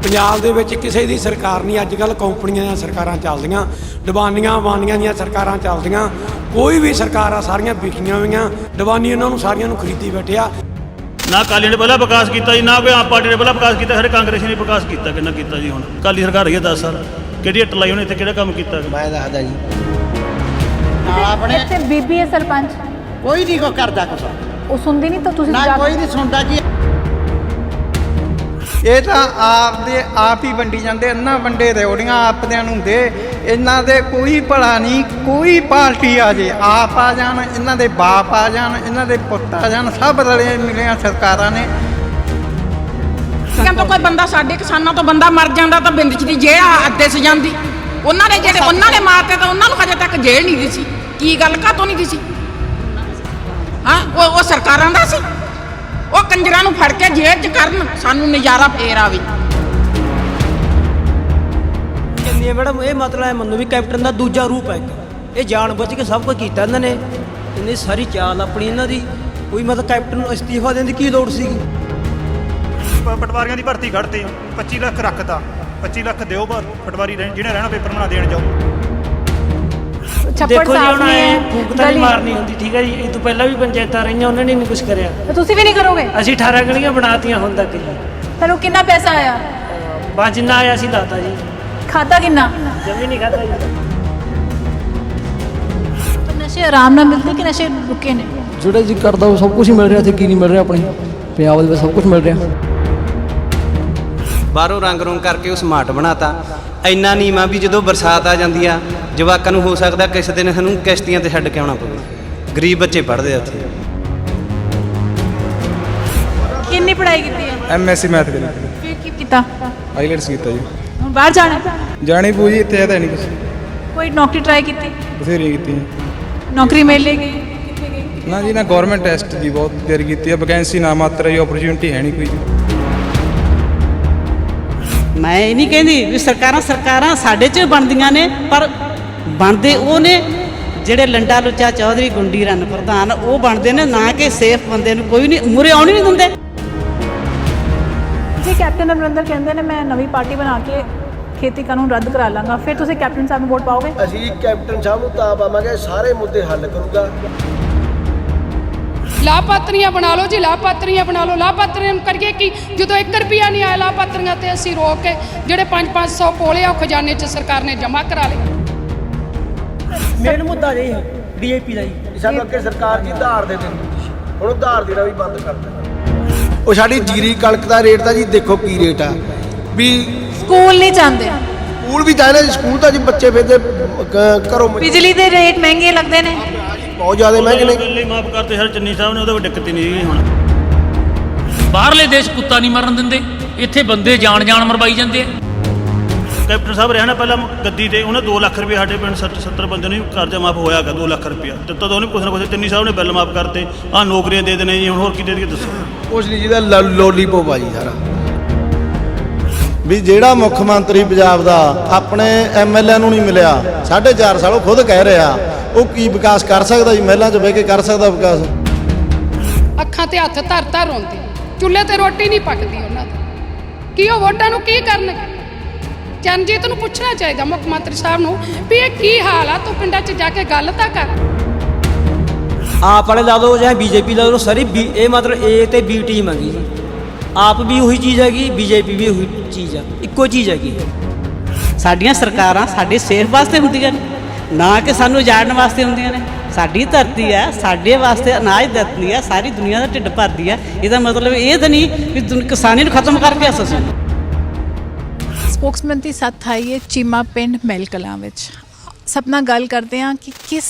ਪੰਜਾਬ ਦੇ ਵਿੱਚ ਕਿਸੇ ਦੀ ਸਰਕਾਰ ਨਹੀਂ, ਅੱਜ ਕੱਲ੍ਹ ਕੰਪਨੀਆਂ ਦੀਆਂ ਸਰਕਾਰਾਂ ਚੱਲਦੀਆਂ, ਡਿਵਾਨੀਆਂ ਵਾਨੀਆਂ ਦੀਆਂ ਸਰਕਾਰਾਂ ਚੱਲਦੀਆਂ। ਕੋਈ ਵੀ ਸਰਕਾਰ ਆ ਸਾਰੀਆਂ ਵਿਕੀਆਂ ਹੋਈਆਂ, ਡਿਵਾਨੀ ਇਹਨਾਂ ਨੂੰ ਸਾਰੀਆਂ ਨੂੰ ਖਰੀਦੀ ਬੈਠੇ ਆ। ਨਾ ਅਕਾਲੀ ਨੇ ਪਹਿਲਾਂ ਵਿਕਾਸ ਕੀਤਾ ਜੀ, ਨਾ ਕੋਈ ਆਮ ਪਾਰਟੀ ਨੇ ਪਹਿਲਾਂ ਵਿਕਾਸ ਕੀਤਾ, ਸਾਡੇ ਕਾਂਗਰਸੀ ਨੇ ਵਿਕਾਸ ਕੀਤਾ। ਕਿੰਨਾ ਕੀਤਾ ਜੀ? ਹੁਣ ਅਕਾਲੀ ਸਰਕਾਰ ਰਹੀ ਹੈ 10 ਸਾਲ, ਕਿਹੜੀ ਅੱਟ ਲਾਈ ਉਹਨੇ ਇੱਥੇ, ਕਿਹੜਾ ਕੰਮ ਕੀਤਾ? ਮੈਂ ਦੱਸਦਾ ਜੀ ਨਾਲ ਆਪਣੇ ਇੱਥੇ ਬੀਬੀ ਹੈ ਸਰਪੰਚ, ਕੋਈ ਨਹੀਂ ਕੋ ਕਰਦਾ ਕੁਛ, ਉਹ ਸੁਣਦੀ ਨਹੀਂ ਤਾਂ ਤੁਸੀਂ ਨਾ ਕੋਈ ਨਹੀਂ ਸੁਣਦਾ ਜੀ। ਇਹ ਤਾਂ ਆਪ ਹੀ ਵੰਡੀ ਜਾਂਦੇ, ਇਹਨਾਂ ਵੰਡੇ ਰਿਓੜੀਆਂ ਆਪਦਿਆਂ ਨੂੰ ਦੇ। ਇਹਨਾਂ ਦੇ ਕੋਈ ਭਲਾ ਨਹੀਂ, ਕੋਈ ਪਾਰਟੀ ਆ ਜੇ, ਆਪ ਆ ਜਾਣ, ਇਹਨਾਂ ਦੇ ਬਾਪ ਆ ਜਾਣ, ਇਹਨਾਂ ਦੇ ਪੁੱਤ ਆ ਜਾਣ, ਸਭ ਰਲੇ ਮਿਲੀਆਂ ਸਰਕਾਰਾਂ ਨੇ। ਕਹਿੰਦਾ ਕੋਈ ਬੰਦਾ ਸਾਡੇ ਕਿਸਾਨਾਂ ਤੋਂ ਬੰਦਾ ਮਰ ਜਾਂਦਾ ਤਾਂ ਬਿੰਦ ਚ ਦੀ ਜੇਲ੍ਹ ਅੱਧੇ ਸ ਜਾਂਦੀ। ਉਹਨਾਂ ਨੇ ਜਿਹੜੇ ਉਹਨਾਂ ਨੇ ਮਾਰਤੇ ਤਾਂ ਉਹਨਾਂ ਨੂੰ ਹਜੇ ਤੱਕ ਜੇਲ੍ਹ ਨਹੀਂ ਦਿੱਤੀ। ਕੀ ਗੱਲ ਕਾਹਤੋਂ ਨਹੀਂ ਦਿੱਤੀ? ਹਾਂ ਉਹ ਸਰਕਾਰਾਂ ਦਾ ਸੀ। ਉਹ ਕੰਜਰਾਂ ਨੂੰ ਫੜ ਕੇ ਜੇਲ੍ਹ 'ਚ ਕਰਨ, ਸਾਨੂੰ ਨਜ਼ਾਰਾ ਫੇਰ ਆਵੇ। ਕਹਿੰਦੀ ਹੈ ਮੈਡਮ, ਇਹ ਮਤਲਬ ਹੈ ਮੰਨੂ ਵੀ ਕੈਪਟਨ ਦਾ ਦੂਜਾ ਰੂਪ ਹੈ। ਇਹ ਜਾਣ ਬੁੱਝ ਕੇ ਸਭ ਕੁਝ ਕੀਤਾ ਇਹਨਾਂ ਨੇ, ਇੰਨੀ ਸਾਰੀ ਚਾਲ ਆਪਣੀ ਇਹਨਾਂ ਦੀ। ਕੋਈ ਮਤਲਬ ਕੈਪਟਨ ਨੂੰ ਅਸਤੀਫਾ ਦੇਣ ਦੀ ਕੀ ਲੋੜ ਸੀਗੀ? ਪਟਵਾਰੀਆਂ ਦੀ ਭਰਤੀ ਕੱਢਤੀ, 25 ਲੱਖ ਰੱਖਤਾ। 25 ਲੱਖ ਦਿਓ ਪਟਵਾਰੀ ਜਿਹਨੇ ਰਹਿਣਾ ਪੇਪਰ ਬਣਾ ਦੇਣ ਜਾਓ। ਛੱਪੜ ਸਾਫ ਨਹੀਂ ਹੈ, ਫੂਕ ਤਾਂ ਨਹੀਂ ਮਾਰਨੀ ਹੁੰਦੀ, ਠੀਕ ਹੈ ਜੀ। ਇਹ ਤੋਂ ਪਹਿਲਾਂ ਵੀ ਪੰਚਾਇਤਾਂ ਰਹੀਆਂ, ਉਹਨਾਂ ਨੇ ਨਹੀਂ ਕੁਝ ਕਰਿਆ। ਤਾਂ ਤੁਸੀਂ ਵੀ ਨਹੀਂ ਕਰੋਗੇ? ਅਸੀਂ 18 ਗਲੀਆਂ ਬਣਾਤੀਆਂ ਹੁਣ ਤੱਕ ਜੀ। ਤੁਹਾਨੂੰ ਕਿੰਨਾ ਪੈਸਾ ਆਇਆ? ਬਸ ਜਿੰਨਾ ਆਇਆ ਸੀ ਲਾਤਾ ਜੀ। ਖਾਤਾ ਕਿੰਨਾ? ਜਮੀ ਨਹੀਂ ਖਾਤਾ ਜੀ। ਤਾਂ ਨਸ਼ੇ ਆਰਾਮ ਨਾਲ ਮਿਲਦੇ ਕਿ ਨਸ਼ੇ ਰੁਕੇ ਨੇ? ਜਿਹੜਾ ਜੀ ਕਰਦਾ ਉਹ ਸਭ ਕੁਝ ਹੀ ਮਿਲ ਰਿਹਾ। ਇੱਥੇ ਕੀ ਨਹੀਂ ਮਿਲ ਰਿਹਾ? ਆਪਣੇ ਪੰਜਾਬ ਦੇ ਵਿੱਚ ਸਭ ਕੁਝ ਮਿਲ ਰਿਹਾ। ਬਾਹਰੋਂ ਰੰਗ ਰੋਂਗ ਕਰਕੇ ਉਹ ਸਮਾਰਟ ਬਣਾਤਾ। ਇੰਨਾ ਨੀਵਾਂ ਵੀ ਜਦੋਂ ਬਰਸਾਤ ਆ ਜਾਂਦੀ ਆ, ਜਵਾਕਾਂ ਨੂੰ ਹੋ ਸਕਦਾ ਕਿਸੇ ਦਿਨ ਸਾਨੂੰ ਕਿਸ਼ਤੀਆਂ ਤੇ ਛੱਡ ਕੇ ਆਉਣਾ ਪਵੇ। ਗਰੀਬ ਬੱਚੇ ਪੜ੍ਹਦੇ ਆ ਉੱਥੇ। ਕਿੰਨੀ ਪੜ੍ਹਾਈ ਕੀਤੀ ਹੈ? MSc ਮੈਥ ਕਰੀ, ਫਿਰ ਕੀ ਕੀਤਾ? ਆਈਲੈਟਸ ਕੀਤਾ ਜੀ। ਹੁਣ ਬਾਹਰ ਜਾਣਾ? ਜਾਣੀ ਪੂਜੀ ਇੱਥੇ ਹੈ ਤਾਂ ਨਹੀਂ ਕੁਛ, ਕੋਈ ਨੌਕਰੀ ਟਰਾਈ ਕੀਤੀ? ਬਥੇਰੀ ਕੀਤੀ ਨੌਕਰੀ ਮਿਲੇਗੀ? ਕਿੱਥੇ ਗਈ? ਨਾ ਜੀ, ਨਾ ਗਵਰਨਮੈਂਟ ਟੈਸਟ ਦੀ ਬਹੁਤ ਤਿਆਰੀ ਕੀਤੀ ਹੈ, ਵੈਕੈਂਸੀ ਨਾ ਮਾਤਰ ਹੀ, ਓਪਰਚੁਨਿਟੀ ਹੈ ਨਹੀਂ ਕੋਈ। ਮੈਂ ਇਹ ਨਹੀਂ ਕਹਿੰਦੀ ਵੀ ਸਰਕਾਰਾਂ ਸਾਡੇ 'ਚ ਬਣਦੀਆਂ ਨੇ, ਪਰ ਬਣਦੇ ਉਹ ਨੇ ਜਿਹੜੇ ਲੰਡਾ ਲੁੱਚਾ ਚੌਧਰੀ ਗੁੰਡੀ ਰੰਨ ਪ੍ਰਧਾਨ, ਉਹ ਬਣਦੇ ਨੇ, ਨਾ ਕਿ ਸੇਫ ਬੰਦੇ ਨੂੰ ਕੋਈ ਨਹੀਂ ਮੂਹਰੇ ਆਉਣ ਹੀ ਨਹੀਂ ਦਿੰਦੇ। ਜੀ ਕੈਪਟਨ ਅਮਰਿੰਦਰ ਕਹਿੰਦੇ ਨੇ ਮੈਂ ਨਵੀਂ ਪਾਰਟੀ ਬਣਾ ਕੇ ਖੇਤੀ ਕਾਨੂੰਨ ਰੱਦ ਕਰਾ ਲਾਂਗਾ, ਫਿਰ ਤੁਸੀਂ ਕੈਪਟਨ ਸਾਹਿਬ ਨੂੰ ਵੋਟ ਪਾਓਗੇ? ਅਸੀਂ ਕੈਪਟਨ ਸਾਹਿਬ ਨੂੰ ਤਾਂ ਪਾਵਾਂਗੇ, ਸਾਰੇ ਮੁੱਦੇ ਹੱਲ ਕਰੂਗਾ। ਲਾਭਪਾਤਰੀਆਂ ਬਣਾ ਲਓ ਜੀ, ਲਾਭਪਾਤਰੀਆਂ ਬਣਾ ਲਓ। ਲਾਭਪਾਤਰੀਆਂ ਨੂੰ ਕਰੀਏ ਕਿ ਜਦੋਂ 1 ਰੁਪਿਆ ਨਹੀਂ ਆਇਆ ਲਾਭਪਾਤਰੀਆਂ ਤੇ ਅਸੀਂ ਰੋਕ ਕੇ ਜਿਹੜੇ 500 ਕੋਲੇ ਆ ਉਹ ਖਜ਼ਾਨੇ 'ਚ ਸਰਕਾਰ ਨੇ ਜਮ੍ਹਾਂ ਕਰਾ ਲਏ। ਮੇਨ ਮੁੱਦਾ ਜੀ BJP ਦਾ ਜੀ। ਸਾਨੂੰ ਅੱਗੇ ਸਰਕਾਰ ਜੀ ਉਧਾਰ ਦੇ ਦਿੰਦੀ ਸੀ, ਹੁਣ ਉਧਾਰ ਦੇਣਾ ਵੀ ਬੰਦ ਕਰ ਦਿੱਤਾ। ਉਹ ਸਾਡੀ ਜੀਰੀ ਕਣਕ ਦਾ ਰੇਟ ਤਾਂ ਜੀ ਦੇਖੋ ਕੀ ਰੇਟ ਆ। ਵੀ ਸਕੂਲ ਨਹੀਂ ਜਾਂਦੇ, ਸਕੂਲ ਵੀ ਜਾਣਾ, ਸਕੂਲ ਤਾਂ ਜੀ ਬੱਚੇ ਫਿਰਦੇ ਘਰੋਂ। ਬਿਜਲੀ ਦੇ ਰੇਟ ਮਹਿੰਗੇ ਲੱਗਦੇ ਨੇ, ਬਹੁਤ ਜ਼ਿਆਦਾ ਮਹਿੰਗੇ ਨੇ। ਬਿੱਲ ਮਾਫ ਕਰਤੇ ਸਰ ਚੰਨੀ ਸਾਹਿਬ ਨੇ, ਉਹਦੇ ਵਿੱਚ ਦਿੱਕਤ ਨਹੀਂ ਹੈਗੀ। ਹੁਣ ਬਾਹਰਲੇ ਦੇਸ਼ ਕੁੱਤਾ ਨਹੀਂ ਮਰਨ ਦਿੰਦੇ, ਇੱਥੇ ਬੰਦੇ ਜਾਣ ਮਰਵਾਈ ਜਾਂਦੇ ਆ। ਕੈਪਟਨ ਸਾਹਿਬ ਰਹਿਣਾ ਪਹਿਲਾਂ ਗੱਦੀ ਤੇ, ਉਹਨੇ 2 ਲੱਖ ਰੁਪਏ ਸਾਡੇ ਪਿੰਡ 70 ਬੰਦੇ ਨੂੰ ਕਰਜ਼ਾ ਮਾਫ ਹੋਇਆਗਾ। 2 ਲੱਖ ਰੁਪਇਆ ਦਿੱਤਾ ਤਾਂ ਉਹਨੇ ਕੁਛ ਨਾ ਕੁਛ। ਚੰਨੀ ਸਾਹਿਬ ਨੇ ਬਿੱਲ ਮਾਫ ਕਰਤੇ, ਆਹ ਨੌਕਰੀਆਂ ਦੇ ਦੇਣੇ ਜੀ। ਹੁਣ ਹੋਰ ਕੀ ਦੇ ਦੇਈਏ ਦੱਸੋ? ਕੁਛ ਨਹੀਂ ਜੀ, ਦਾ ਲੋਲੀਪੋਪ ਆ ਜੀ ਸਾਰਾ। ਵੀ ਜਿਹੜਾ ਮੁੱਖ ਮੰਤਰੀ ਪੰਜਾਬ ਦਾ ਆਪਣੇ MLA ਨੂੰ ਨਹੀਂ ਮਿਲਿਆ 4.5 ਸਾਲ, ਉਹ ਖੁਦ ਕਹਿ ਰਿਹਾ, ਉਹ ਕੀ ਵਿਕਾਸ ਕਰ ਸਕਦਾ ਜੀ? ਮਹਿਲਾਂ 'ਚ ਬਹਿ ਕੇ ਕਰ ਸਕਦਾ ਵਿਕਾਸ? ਅੱਖਾਂ ਤੇ ਹੱਥ ਧਰ ਰੋਂਦੇ, ਚੁੱਲ੍ਹੇ ਤੇ ਰੋਟੀ ਨਹੀਂ ਪੱਕਦੀ ਉਹਨਾਂ ਦੀ। ਕੀ ਉਹ ਵੋਟਾਂ ਨੂੰ ਕੀ ਕਰਨਗੇ? ਚਰਨਜੀਤ ਨੂੰ ਪੁੱਛਣਾ ਚਾਹੀਦਾ ਮੁੱਖ ਮੰਤਰੀ ਸਾਹਿਬ ਨੂੰ ਵੀ ਇਹ ਕੀ ਹਾਲ ਆ, ਤੂੰ ਪਿੰਡਾਂ 'ਚ ਜਾ ਕੇ ਗੱਲ ਤਾਂ ਕਰ। ਆਪ ਵਾਲੇ ਲਾ ਲਓ ਜਾਂ BJP ਲਾ ਲਓ, ਸਾਰੀ ਇਹ ਮਤਲਬ A ਤੇ B ਟੀਮ ਹੈਗੀ ਜੀ। ਆਪ ਵੀ ਉਹੀ ਚੀਜ਼ ਹੈਗੀ, BJP ਵੀ ਉਹੀ ਚੀਜ਼ ਆ, ਇੱਕੋ ਚੀਜ਼ ਹੈਗੀ। ਸਾਡੀਆਂ ਸਰਕਾਰਾਂ ਸਾਡੇ ਸੇਫ ਵਾਸਤੇ ਹੁੰਦੀਆਂ ਨੇ, ਨਾ ਕਿ ਸਾਨੂੰ ਉਜਾੜਨ ਵਾਸਤੇ ਹੁੰਦੀਆਂ ਨੇ। ਸਾਡੀ ਧਰਤੀ ਹੈ, ਸਾਡੇ ਵਾਸਤੇ ਅਨਾਜ ਦਿੱਤੀ ਹੈ, ਸਾਰੀ ਦੁਨੀਆ ਦਾ ਢਿੱਡ ਭਰਦੀ ਹੈ। ਇਹਦਾ ਮਤਲਬ ਇਹ ਤਾਂ ਨਹੀਂ ਵੀ ਕਿਸਾਨੀ ਨੂੰ ਖਤਮ ਕਰਕੇ ਅਸੀਂ। ਸਪੋਕਸਮੈਨ ਦੀ ਸਾਥ ਆਈ ਹੈ ਚੀਮਾ ਪਿੰਡ ਮਹਿਲ ਕਲਾਂ ਵਿੱਚ। ਸਭ ਨਾਲ ਗੱਲ ਕਰਦੇ ਹਾਂ ਕਿ ਕਿਸ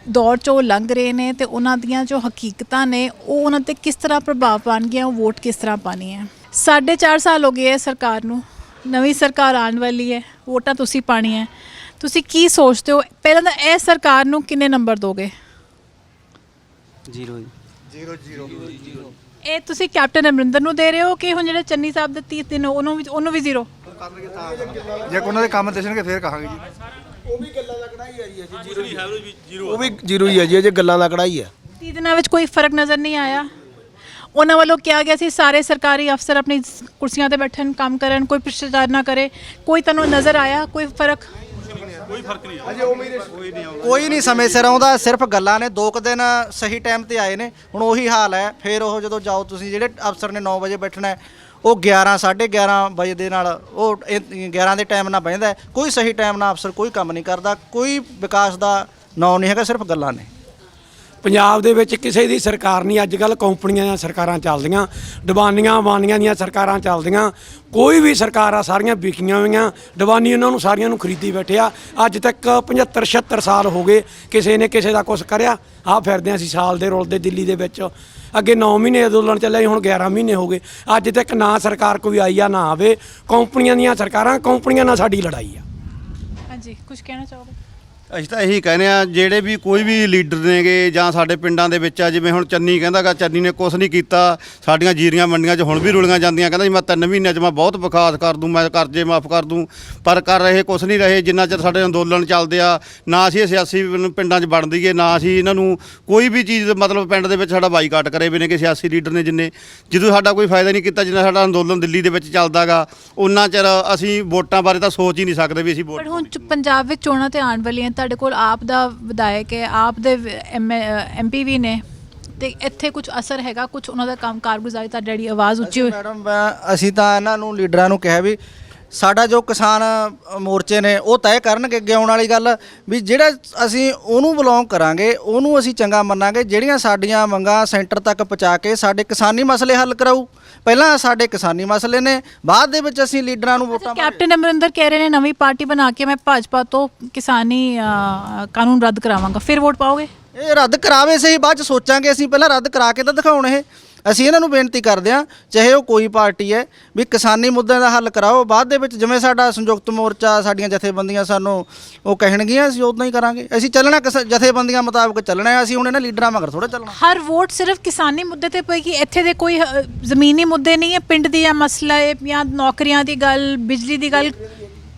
ਦੌਰ 'ਚੋਂ ਲੰਘ ਰਹੇ ਨੇ ਤੇ ਉਹਨਾਂ ਦੀਆਂ ਜੋ ਹਕੀਕਤਾਂ ਨੇ ਉਹ ਉਹਨਾਂ 'ਤੇ ਕਿਸ ਤਰ੍ਹਾਂ ਪ੍ਰਭਾਵ ਪਾਉਣਗੀਆਂ, ਉਹ ਵੋਟ ਕਿਸ ਤਰ੍ਹਾਂ ਪਾਣੀ ਹੈ। 4.5 ਸਾਲ ਹੋ ਗਏ ਹੈ ਸਰਕਾਰ ਨੂੰ, ਨਵੀਂ ਸਰਕਾਰ ਆਉਣ ਵਾਲੀ ਹੈ, ਵੋਟਾਂ ਤੁਸੀਂ ਪਾਣੀਆਂ। ਤੁਸੀਂ ਕੀ ਸੋਚਦੇ ਹੋ? ਪਹਿਲਾਂ ਤਾਂ ਇਹ ਸਰਕਾਰ ਨੂੰ ਕਿੰਨੇ ਨੰਬਰ ਦੋਗੇ? 0 ਇਹ ਤੁਸੀਂ ਕੈਪਟਨ ਅਮਰਿੰਦਰ ਨੂੰ ਦੇ ਰਹੇ ਹੋ ਕਿ ਹੁਣ ਜਿਹੜੇ ਚੰਨੀ ਸਾਹਿਬ ਦੇ 30 ਦਿਨ ਉਹਨੂੰ ਵੀ 0? ਜੇ ਉਹਨਾਂ ਦੇ ਕੰਮ ਦੱਸਣਗੇ ਫੇਰ ਕਹਾਂਗੇ ਜੀ। ਉਹ ਵੀ ਗੱਲਾਂ ਦਾ ਕੜਾਈ ਆ ਜੀ, ਅਸੀਂ ਜ਼ੀਰੋ ਹੀ ਹੈ ਜੀ, ਅਜੇ ਗੱਲਾਂ ਦਾ ਕੜਾਈ ਆ। 30 ਦਿਨਾਂ ਵਿੱਚ ਕੋਈ ਫਰਕ ਨਜ਼ਰ ਨਹੀਂ ਆਇਆ। ਉਹਨਾਂ ਵੱਲੋਂ ਕਿਹਾ ਗਿਆ ਸੀ ਸਾਰੇ ਸਰਕਾਰੀ ਅਫਸਰ ਆਪਣੀ ਕੁਰਸੀਆਂ ਤੇ ਬੈਠਣ, ਕੰਮ ਕਰਨ, ਕੋਈ ਭ੍ਰਿਸ਼ਟਾਚਾਰ ਨਾ ਕਰੇ। ਕੋਈ ਤੁਹਾਨੂੰ ਨਜ਼ਰ ਆਇਆ ਕੋਈ ਫਰਕ? ਕੋਈ ਨਹੀਂ ਸਮੇਂ ਸਿਰ ਆਉਂਦਾ, ਸਿਰਫ ਗੱਲਾਂ ਨੇ। 2 ਦਿਨ ਸਹੀ ਟਾਈਮ ਤੇ ਆਏ ਨੇ, ਹੁਣ ਉਹੀ ਹਾਲ ਹੈ। ਫਿਰ ਉਹ ਜਦੋਂ ਜਾਓ ਤੁਸੀਂ, ਜਿਹੜੇ ਅਫਸਰ ਨੇ 9 ਵਜੇ ਬੈਠਣਾ ਹੈ, ਉਹ 11 11:30 ਵਜੇ ਦੇ ਨਾਲ ਉਹ 11 ਦੇ ਟਾਈਮ ਨਾਲ ਬਹਿੰਦਾ। ਕੋਈ ਸਹੀ ਟਾਈਮ ਨਾਲ ਅਫਸਰ ਕੋਈ ਕੰਮ ਨਹੀਂ ਕਰਦਾ, ਕੋਈ ਵਿਕਾਸ ਦਾ ਨਾਂ ਨਹੀਂ ਹੈਗਾ, ਸਿਰਫ ਗੱਲਾਂ ਨੇ। ਪੰਜਾਬ ਦੇ ਵਿੱਚ ਕਿਸੇ ਦੀ ਸਰਕਾਰ ਨਹੀਂ, ਅੱਜ ਕੱਲ੍ਹ ਕੰਪਨੀਆਂ ਦੀਆਂ ਸਰਕਾਰਾਂ ਚੱਲਦੀਆਂ, ਡਿਬਾਨੀਆਂ ਬਾਨੀਆਂ ਦੀਆਂ ਸਰਕਾਰਾਂ ਚੱਲਦੀਆਂ। ਕੋਈ ਵੀ ਸਰਕਾਰ ਆ, ਸਾਰੀਆਂ ਵਿਕੀਆਂ ਹੋਈਆਂ, ਡਿਬਾਨੀ ਉਹਨਾਂ ਨੂੰ ਸਾਰੀਆਂ ਨੂੰ ਖਰੀਦੀ ਬੈਠੇ ਆ। ਅੱਜ ਤੱਕ 75 76 ਸਾਲ ਹੋ ਗਏ ਕਿਸੇ ਨੇ ਕਿਸੇ ਦਾ ਕੁਛ ਕਰਿਆ। ਆਹ ਫਿਰਦੇ ਅਸੀਂ ਸਾਲ ਦੇ ਰੁਲਦੇ ਦਿੱਲੀ ਦੇ ਵਿੱਚ। ਅੱਗੇ 9 ਮਹੀਨੇ ਅੰਦੋਲਨ ਚੱਲਿਆ ਸੀ, ਹੁਣ 11 ਮਹੀਨੇ ਹੋ ਗਏ। ਅੱਜ ਤੱਕ ਨਾ ਸਰਕਾਰ ਕੋਈ ਆਈ ਆ ਨਾ ਆਵੇ। ਕੰਪਨੀਆਂ ਦੀਆਂ ਸਰਕਾਰਾਂ, ਕੰਪਨੀਆਂ ਨਾਲ ਸਾਡੀ ਲੜਾਈ ਆ। ਹਾਂਜੀ, ਕੁਝ ਕਹਿਣਾ ਚਾਹੋਗੇ? ਅਸੀਂ ਤਾਂ ਇਹੀ ਕਹਿੰਦੇ ਆ, ਜਿਹੜੇ ਵੀ ਕੋਈ ਵੀ ਲੀਡਰ ਨੇਗੇ ਜਾਂ ਸਾਡੇ ਪਿੰਡਾਂ ਦੇ ਵਿੱਚ ਆ, ਜਿਵੇਂ ਹੁਣ ਚੰਨੀ ਕਹਿੰਦਾਗਾ, ਚੰਨੀ ਨੇ ਕੁਛ ਨਹੀਂ ਕੀਤਾ। ਸਾਡੀਆਂ ਜੀਰੀਆਂ ਮੰਡੀਆਂ 'ਚ ਹੁਣ ਵੀ ਰੁਲੀਆਂ ਜਾਂਦੀਆਂ, ਕਹਿੰਦਾ ਜੀ ਮੈਂ 3 ਮਹੀਨਿਆਂ 'ਚ ਮੈਂ ਬਹੁਤ ਵਿਕਾਸ ਕਰ ਦੂੰ, ਮੈਂ ਕਰਜ਼ੇ ਮਾਫ ਕਰ ਦੂੰ, ਪਰ ਕਰ ਰਹੇ ਕੁਛ ਨਹੀਂ ਰਹੇ। ਜਿੰਨਾ ਚਿਰ ਸਾਡੇ ਅੰਦੋਲਨ ਚੱਲਦੇ ਆ, ਨਾ ਅਸੀਂ ਸਿਆਸੀ ਪਿੰਡਾਂ 'ਚ ਵੜਨ ਦਈਏ, ਨਾ ਅਸੀਂ ਇਹਨਾਂ ਨੂੰ ਕੋਈ ਵੀ ਚੀਜ਼ ਮਤਲਬ ਪਿੰਡ ਦੇ ਵਿੱਚ ਸਾਡਾ ਬਾਈਕਾਟ ਕਰੇ ਵੀ ਨੇ ਕਿ ਸਿਆਸੀ ਲੀਡਰ ਨੇ ਜਿੰਨੇ, ਜਦੋਂ ਸਾਡਾ ਕੋਈ ਫਾਇਦਾ ਨਹੀਂ ਕੀਤਾ। ਜਿੰਨਾ ਸਾਡਾ ਅੰਦੋਲਨ ਦਿੱਲੀ ਦੇ ਵਿੱਚ ਚੱਲਦਾਗਾ, ਉਹਨਾਂ ਚਿਰ ਅਸੀਂ ਵੋਟਾਂ ਬਾਰੇ ਤਾਂ ਸੋਚ ਹੀ ਨਹੀਂ ਸਕਦੇ ਵੀ ਅਸੀਂ ਵੋਟ। ਪਰ ਹੁਣ ਪੰਜਾਬ ਵਿੱਚ ਚੋਣਾਂ ਤੇ ਆਉਣ ਵਾਲੀਆਂ, ਤੁਹਾਡੇ ਕੋਲ ਆਪ ਦਾ ਵਿਧਾਇਕ ਹੈ, ਆਪ ਦੇ MP ਵੀ ਨੇ, ਤੇ ਇੱਥੇ ਕੁਝ ਅਸਰ ਹੈਗਾ? ਕੁਝ ਉਹਨਾਂ ਦਾ ਕੰਮ ਕਾਰਗੁਜ਼ਾਰੀ, ਤੁਹਾਡੀ ਜਿਹੜੀ ਆਵਾਜ਼ ਉੱਚੀ ਹੋਈ? ਮੈਡਮ ਅਸੀਂ ਤਾਂ ਇਹਨਾਂ ਨੂੰ ਲੀਡਰਾਂ ਨੂੰ ਕਿਹਾ ਵੀ ਸਾਡਾ ਜੋ ਕਿਸਾਨ ਮੋਰਚੇ ਨੇ ਉਹ ਤੈਅ ਕਰਨਗੇ ਅੱਗੇ ਆਉਣ ਵਾਲੀ ਗੱਲ, ਵੀ ਜਿਹੜਾ ਅਸੀਂ ਉਹਨੂੰ ਬਿਲੋਂਗ ਕਰਾਂਗੇ, ਉਹਨੂੰ ਅਸੀਂ ਚੰਗਾ ਮੰਨਾਂਗੇ, ਜਿਹੜੀਆਂ ਸਾਡੀਆਂ ਮੰਗਾਂ ਸੈਂਟਰ ਤੱਕ ਪਹੁੰਚਾ ਕੇ ਸਾਡੇ ਕਿਸਾਨੀ ਮਸਲੇ ਹੱਲ ਕਰਾਊ। ਪਹਿਲਾਂ ਸਾਡੇ ਕਿਸਾਨੀ ਮਸਲੇ ਨੇ, ਬਾਅਦ ਦੇ ਵਿੱਚ ਅਸੀਂ ਲੀਡਰਾਂ ਨੂੰ ਵੋਟਾਂ। ਕੈਪਟਨ ਅਮਰਿੰਦਰ ਕਹਿ ਰਹੇ ਨੇ ਨਵੀਂ ਪਾਰਟੀ ਬਣਾ ਕੇ ਮੈਂ ਭਾਜਪਾ ਤੋਂ ਕਿਸਾਨੀ ਕਾਨੂੰਨ ਰੱਦ ਕਰਾਵਾਂਗਾ, ਫਿਰ ਵੋਟ ਪਾਓਗੇ? ਇਹ ਰੱਦ ਕਰਾਵੇ ਸਹੀ, ਬਾਅਦ ਚ ਸੋਚਾਂਗੇ। ਅਸੀਂ ਪਹਿਲਾਂ ਰੱਦ ਕਰਾ ਕੇ ਤਾਂ ਦਿਖਾਉਣ। ਇਹ ਅਸੀਂ ਇਹਨਾਂ ਨੂੰ ਬੇਨਤੀ ਕਰਦੇ ਹਾਂ, ਚਾਹੇ ਉਹ ਕੋਈ ਪਾਰਟੀ ਹੈ, ਵੀ ਕਿਸਾਨੀ ਮੁੱਦਿਆਂ ਦਾ ਹੱਲ ਕਰਾਓ। ਬਾਅਦ ਦੇ ਵਿੱਚ ਜਿਵੇਂ ਸਾਡਾ ਸੰਯੁਕਤ ਮੋਰਚਾ, ਸਾਡੀਆਂ ਜਥੇਬੰਦੀਆਂ ਸਾਨੂੰ ਉਹ ਕਹਿਣਗੀਆਂ, ਅਸੀਂ ਉਦਾਂ ਹੀ ਕਰਾਂਗੇ। ਅਸੀਂ ਚੱਲਣਾ ਜਥੇਬੰਦੀਆਂ ਮੁਤਾਬਕ ਚੱਲਣਾ ਹੈ। ਅਸੀਂ ਹੁਣ ਇਹਨਾਂ ਲੀਡਰਾਂ ਮਗਰ ਥੋੜ੍ਹਾ ਚੱਲਣਾ। ਹਰ ਵੋਟ ਸਿਰਫ ਕਿਸਾਨੀ ਮੁੱਦੇ ਤੇ ਪਏਗੀ? ਇੱਥੇ ਦੇ ਕੋਈ ਜ਼ਮੀਨੀ ਮੁੱਦੇ ਨਹੀਂ ਹੈ? ਪਿੰਡ ਦੀ ਮਸਲਾ ਹੈ ਜਾਂ ਨੌਕਰੀਆਂ ਦੀ ਗੱਲ, ਬਿਜਲੀ ਦੀ ਗੱਲ?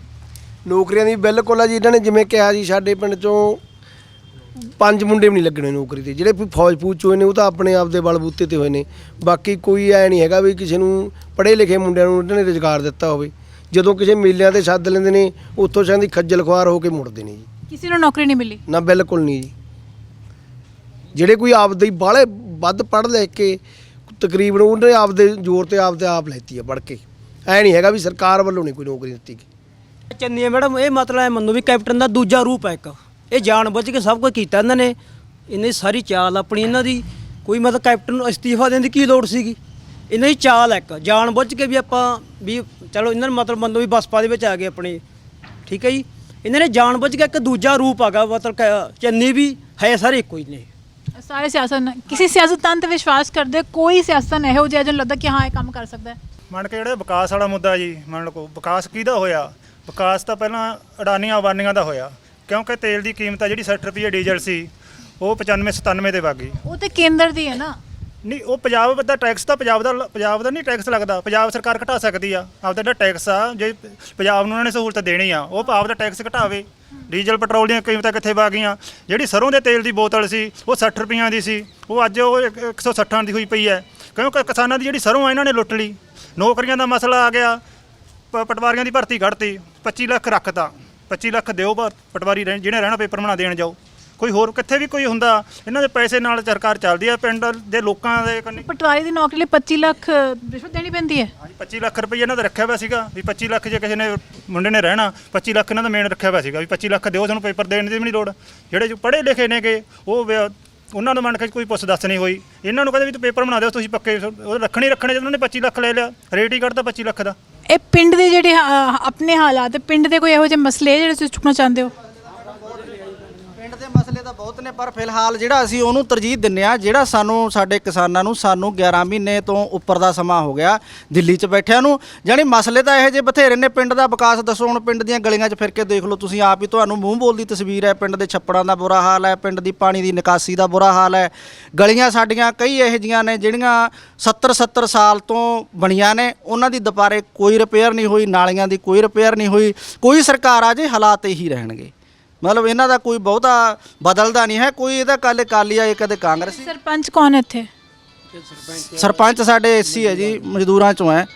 ਨੌਕਰੀਆਂ ਦੀ ਬਿਲਕੁਲ ਆ ਜੀ। ਇਹਨਾਂ ਨੇ ਜਿਵੇਂ ਕਿਹਾ ਜੀ, ਸਾਡੇ ਪਿੰਡ 'ਚੋਂ 5 ਮੁੰਡੇ ਵੀ ਨਹੀਂ ਲੱਗਣੇ ਨੌਕਰੀ ਤੇ। ਜਿਹੜੇ ਫੌਜ ਫੂਜ 'ਚ ਹੋਏ ਨੇ ਉਹ ਤਾਂ ਆਪਣੇ ਆਪ ਦੇ ਬਲਬੂਤੇ ਤੇ ਹੋਏ ਨੇ। ਬਾਕੀ ਕੋਈ ਐ ਨਹੀਂ ਹੈਗਾ ਵੀ ਕਿਸੇ ਨੂੰ ਪੜ੍ਹੇ ਲਿਖੇ ਮੁੰਡਿਆਂ ਨੂੰ ਇਹਨਾਂ ਨੇ ਰੁਜ਼ਗਾਰ ਦਿੱਤਾ ਹੋਵੇ। ਜਦੋਂ ਕਿਸੇ ਮੇਲਿਆਂ ਤੇ ਸੱਦ ਲੈਂਦੇ ਨੇ, ਉੱਥੋਂ ਸ਼ਾਇਦ ਖੱਜਲ ਖੁਆਰ ਹੋ ਕੇ ਮੁੜਦੇ ਨੇ ਜੀ। ਕਿਸੇ ਨੂੰ ਨੌਕਰੀ ਨਹੀਂ ਮਿਲੀ? ਨਾ, ਬਿਲਕੁਲ ਨਹੀਂ ਜੀ। ਜਿਹੜੇ ਕੋਈ ਆਪਦੇ ਹੀ ਬਾਹਲੇ ਵੱਧ ਪੜ੍ਹ ਲੈ ਕੇ, ਤਕਰੀਬਨ ਉਹਨੇ ਆਪਦੇ ਜ਼ੋਰ ਤੇ ਆਪ ਲੈਤੀ ਆ ਪੜ੍ਹ ਕੇ। ਐ ਨਹੀਂ ਹੈਗਾ ਵੀ ਸਰਕਾਰ ਵੱਲੋਂ ਨਹੀਂ ਕੋਈ ਨੌਕਰੀ ਦਿੱਤੀ ਗਈ। ਚੰਨੀ ਮੈਡਮ, ਇਹ ਮਤਲਬ ਹੈ ਮੰਨੋ ਵੀ ਕੈਪਟਨ ਦਾ ਦੂਜਾ ਰੂਪ ਹੈ ਇੱਕ। ਇਹ ਜਾਣ ਬੁੱਝ ਕੇ ਸਭ ਕੁਝ ਕੀਤਾ ਇਹਨਾਂ ਨੇ। ਇੰਨੀ ਸਾਰੀ ਚਾਲ ਆਪਣੀ ਇਹਨਾਂ ਦੀ, ਕੋਈ ਮਤਲਬ ਕੈਪਟਨ ਨੂੰ ਅਸਤੀਫਾ ਦੇਣ ਦੀ ਕੀ ਲੋੜ ਸੀਗੀ? ਇਹਨਾਂ ਦੀ ਚਾਲ ਇੱਕ ਜਾਣ ਬੁੱਝ ਕੇ ਵੀ ਆਪਾਂ ਵੀ ਚਲੋ ਇਹਨਾਂ ਨੂੰ ਮਤਲਬ ਮੰਨੋ ਵੀ ਬਸਪਾ ਦੇ ਵਿੱਚ ਆ ਗਏ ਆਪਣੇ, ਠੀਕ ਹੈ ਜੀ। ਇਹਨਾਂ ਨੇ ਜਾਣ ਬੁੱਝ ਕੇ ਇੱਕ ਦੂਜਾ ਰੂਪ ਆਗਾ, ਮਤਲਬ ਚੰਨੀ ਵੀ ਹੈ, ਸਾਰੇ ਇੱਕੋ ਹੀ ਨੇ। ਸਾਰੇ ਸਿਆਸਤ, ਕਿਸੇ ਸਿਆਸਤਦਾਨ ਤੇ ਵਿਸ਼ਵਾਸ ਕਰਦੇ? ਕੋਈ ਸਿਆਸਤਦਾਨ ਇਹੋ ਜਿਹਾ ਜਿਹਨੂੰ ਲੱਗਦਾ ਕਿ ਹਾਂ ਇਹ ਕੰਮ ਕਰ ਸਕਦਾ ਹੈ? ਮੰਨ ਕੇ ਜਿਹੜਾ ਵਿਕਾਸ ਵਾਲਾ ਮੁੱਦਾ ਜੀ, ਮੰਨ ਲਓ ਵਿਕਾਸ ਕਿਹਦਾ ਹੋਇਆ? ਵਿਕਾਸ ਤਾਂ ਪਹਿਲਾਂ ਅਡਾਨੀਆਂ ਅਬਾਨੀਆਂ ਦਾ ਹੋਇਆ, ਕਿਉਂਕਿ ਤੇਲ ਦੀ ਕੀਮਤ ਆ ਜਿਹੜੀ 60 ਰੁਪਏ ਡੀਜ਼ਲ ਸੀ, ਉਹ 95-97 ਤੇ ਵਗ ਗਈ। ਉਹ ਤੇ ਕੇਂਦਰ ਦੀ ਹੈ ਨਾ? ਨਹੀਂ, ਉਹ ਪੰਜਾਬ ਦਾ ਟੈਕਸ ਤਾਂ ਪੰਜਾਬ ਦਾ ਨਹੀਂ ਟੈਕਸ ਲੱਗਦਾ। ਪੰਜਾਬ ਸਰਕਾਰ ਘਟਾ ਸਕਦੀ ਆ ਆਪਦਾ ਜਿਹੜਾ ਟੈਕਸ ਆ। ਜੇ ਪੰਜਾਬ ਨੂੰ ਉਹਨਾਂ ਨੇ ਸਹੂਲਤ ਦੇਣੀ ਆ, ਉਹ ਆਪਦਾ ਟੈਕਸ ਘਟਾਵੇ। ਡੀਜ਼ਲ ਪੈਟਰੋਲ ਦੀਆਂ ਕੀਮਤਾਂ ਕਿੱਥੇ ਵਗ ਗਈਆਂ? ਜਿਹੜੀ ਸਰੋਂ ਦੇ ਤੇਲ ਦੀ ਬੋਤਲ ਸੀ ਉਹ 60 ਰੁਪਈਆਂ ਦੀ ਸੀ, ਉਹ ਅੱਜ ਉਹ 160 ਦੀ ਹੋਈ ਪਈ ਹੈ, ਕਿਉਂਕਿ ਕਿਸਾਨਾਂ ਦੀ ਜਿਹੜੀ ਸਰੋਂ ਆ ਇਹਨਾਂ ਨੇ ਲੁੱਟ ਲਈ। ਨੌਕਰੀਆਂ ਦਾ ਮਸਲਾ ਆ ਗਿਆ, ਪਟਵਾਰੀਆਂ ਦੀ ਭਰਤੀ ਕੱਢਤੀ, 25 ਲੱਖ ਰੱਖਤਾ। 25 ਲੱਖ ਦਿਓ ਪਟਵਾਰੀ ਜਿਹਨੇ ਰਹਿਣਾ ਪੇਪਰ ਬਣਾ ਦੇਣ ਜਾਓ। ਕੋਈ ਹੋਰ ਕਿੱਥੇ ਵੀ ਕੋਈ ਹੁੰਦਾ, ਇਹਨਾਂ ਦੇ ਪੈਸੇ ਨਾਲ ਸਰਕਾਰ ਚੱਲਦੀ ਹੈ। ਪਿੰਡ ਦੇ ਲੋਕਾਂ ਦੇ ਕੰਨੀ ਪਟਵਾਰੀ ਦੀ ਨੌਕਰੀ ਲਈ 25 ਲੱਖ ਰਿਸ਼ਵਤ ਦੇਣੀ ਪੈਂਦੀ ਹੈ? ਹਾਂਜੀ, 25 ਲੱਖ ਰੁਪਏ ਇਹਨਾਂ ਦਾ ਰੱਖਿਆ ਹੋਇਆ ਸੀਗਾ ਵੀ 25 ਲੱਖ ਜੇ ਕਿਸੇ ਨੇ ਮੁੰਡੇ ਨੇ ਰਹਿਣਾ, 25 ਲੱਖ ਇਹਨਾਂ ਦਾ ਮੇਨ ਰੱਖਿਆ ਹੋਇਆ ਸੀਗਾ ਵੀ 25 ਲੱਖ ਦਿਓ, ਤੁਹਾਨੂੰ ਪੇਪਰ ਦੇਣ ਦੀ ਵੀ ਨਹੀਂ ਲੋੜ। ਜਿਹੜੇ ਜੋ ਪੜ੍ਹੇ ਲਿਖੇ ਨੇਗੇ ਉਹ ਉਹਨਾਂ ਨੂੰ ਮੰਨ ਕੇ ਕੋਈ ਪੁੱਛ ਦੱਸ ਨਹੀਂ ਹੋਈ। ਇਹਨਾਂ ਨੂੰ ਕਹਿੰਦੇ ਵੀ ਤੂੰ ਪੇਪਰ ਬਣਾ ਦਿਓ, ਤੁਸੀਂ ਪੱਕੇ ਉਹ ਰੱਖਣੇ ਜੇ ਉਹਨਾਂ ਨੇ 25 ਲੱਖ ਲੈ ਲਿਆ, ਰੇਟ ਹੀ ਕੱਢਦਾ 25 ਲੱਖ ਦਾ। ਇਹ ਪਿੰਡ ਦੇ ਜਿਹੜੇ ਆਪਣੇ ਹਾਲਾਤ, ਪਿੰਡ ਦੇ ਕੋਈ ਇਹੋ ਜਿਹੇ ਮਸਲੇ ਜਿਹੜੇ ਤੁਸੀਂ ਚੁੱਕਣਾ ਚਾਹੁੰਦੇ ਹੋ? ਪਿੰਡ ਦੇ ਮਸਲੇ ਤਾਂ ਬਹੁਤ ਨੇ, ਪਰ ਫਿਲਹਾਲ ਜਿਹੜਾ ਅਸੀਂ ਉਹਨੂੰ ਤਰਜੀਹ ਦਿੰਦੇ ਆ, ਜਿਹੜਾ ਸਾਡੇ ਕਿਸਾਨਾਂ ਨੂੰ 11 ਮਹੀਨੇ ਤੋਂ ਉੱਪਰ ਦਾ ਸਮਾਂ ਹੋ ਗਿਆ ਦਿੱਲੀ 'ਚ ਬੈਠਿਆਂ ਨੂੰ। ਜਾਣੀ ਮਸਲੇ ਤਾਂ ਇਹੋ ਜਿਹੇ ਬਥੇਰੇ ਨੇ। ਪਿੰਡ ਦਾ ਵਿਕਾਸ ਦੱਸੋ, ਹੁਣ ਪਿੰਡ ਦੀਆਂ ਗਲੀਆਂ 'ਚ ਫਿਰ ਕੇ ਦੇਖ ਲਓ ਤੁਸੀਂ ਆਪ ਹੀ, ਤੁਹਾਨੂੰ ਮੂੰਹ ਬੋਲਦੀ ਤਸਵੀਰ ਹੈ। ਪਿੰਡ ਦੇ ਛੱਪੜਾਂ ਦਾ ਬੁਰਾ ਹਾਲ ਹੈ, ਪਿੰਡ ਦੀ ਪਾਣੀ ਦੀ ਨਿਕਾਸੀ ਦਾ ਬੁਰਾ ਹਾਲ ਹੈ। ਗਲੀਆਂ ਸਾਡੀਆਂ ਕਈ ਇਹੋ ਜਿਹੀਆਂ ਨੇ ਜਿਹੜੀਆਂ 70 ਸਾਲ ਤੋਂ ਬਣੀਆਂ ਨੇ, ਉਹਨਾਂ ਦੀ ਦੁਬਾਰੇ ਕੋਈ ਰਿਪੇਅਰ ਨਹੀਂ ਹੋਈ, ਨਾਲੀਆਂ ਦੀ ਕੋਈ ਰਿਪੇਅਰ ਨਹੀਂ ਹੋਈ। ਕੋਈ ਸਰਕਾਰ ਆ ਜੇ ਹਾਲਾਤ ਇਹੀ ਰਹਿਣਗੇ। ਮਤਲਬ ਇਹਨਾਂ ਦਾ ਕੋਈ ਬਹੁਤਾ ਬਦਲਦਾ ਨਹੀਂ ਹੈ। ਕੋਈ ਇਹਦਾ ਕੱਲ ਅਕਾਲੀ ਆਏ, ਕਦੇ ਕਾਂਗਰਸੀ। ਸਰਪੰਚ ਕੌਣ ਇੱਥੇ? ਸਰਪੰਚ ਸਾਡੇ ਐਸਸੀ ਹੈ ਜੀ, ਮਜ਼ਦੂਰਾਂ ਚੋਂ ਹੈ।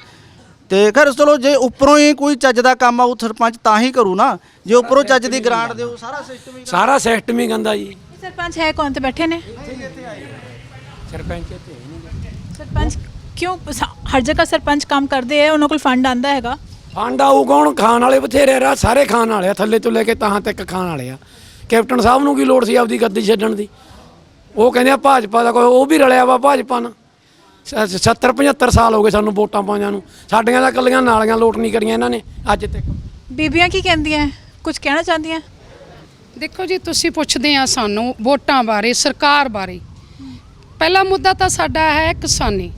ਤੇ ਖੈਰ ਚਲੋ ਜੇ ਉੱਪਰੋਂ ਹੀ ਕੋਈ ਚੱਜ ਦਾ ਕੰਮ ਆਊ ਸਰਪੰਚ ਤਾਂ ਹੀ ਕਰੂ ਨਾ, ਜੇ ਉੱਪਰੋਂ ਚੱਜ ਦੀ ਗ੍ਰਾਂਟ ਦਿਓ ਸਾਰਾ ਸਿਸਟਮ ਹੀ ਗੰਦਾ ਜੀ। ਸਰਪੰਚ ਹੈ ਕੌਣ ਤੇ ਬੈਠੇ ਨੇ ਸਰਪੰਚ ਇੱਥੇ ਹੈ ਨਹੀਂ। ਸਰਪੰਚ ਕਿਉਂ ਹਰ ਜਗ੍ਹਾ ਸਰਪੰਚ ਕੰਮ ਕਰਦੇ ਹੈ, ਉਹਨਾਂ ਕੋਲ ਫੰਡ ਆਂਦਾ ਹੈਗਾ। ਫੰਡ ਆਊ ਕੌਣ? ਖਾਣ ਵਾਲੇ ਬਥੇਰੇ ਰਾ, ਸਾਰੇ ਖਾਣ ਵਾਲੇ ਆ, ਥੱਲੇ ਤੋਂ ਲੈ ਕੇ ਤਾਂ ਤੱਕ ਖਾਣ ਵਾਲੇ ਆ। ਕੈਪਟਨ ਸਾਹਿਬ ਨੂੰ ਕੀ ਲੋੜ ਸੀ ਆਪਦੀ ਗੱਦੀ ਛੱਡਣ ਦੀ? ਉਹ ਕਹਿੰਦੇ ਆ ਭਾਜਪਾ ਦਾ ਕੋਈ, ਉਹ ਵੀ ਰਲਿਆ ਵਾ ਭਾਜਪਾ ਨਾਲ। 70-75 ਸਾਲ ਹੋ ਗਏ ਸਾਨੂੰ ਵੋਟਾਂ ਪਾਈਆਂ ਨੂੰ, ਸਾਡੀਆਂ ਤਾਂ ਕੱਲੀਆਂ ਨਾਲੀਆਂ ਲੋਟ ਨਹੀਂ ਕਰੀਆਂ ਇਹਨਾਂ ਨੇ ਅੱਜ ਤੱਕ। ਬੀਬੀਆਂ ਕੀ ਕਹਿੰਦੀਆਂ, ਕੁਝ ਕਹਿਣਾ ਚਾਹੁੰਦੀਆਂ? ਦੇਖੋ ਜੀ, ਤੁਸੀਂ ਪੁੱਛਦੇ ਆ ਸਾਨੂੰ ਵੋਟਾਂ ਬਾਰੇ, ਸਰਕਾਰ ਬਾਰੇ। ਪਹਿਲਾ ਮੁੱਦਾ ਤਾਂ ਸਾਡਾ ਹੈ ਕਿਸਾਨੀ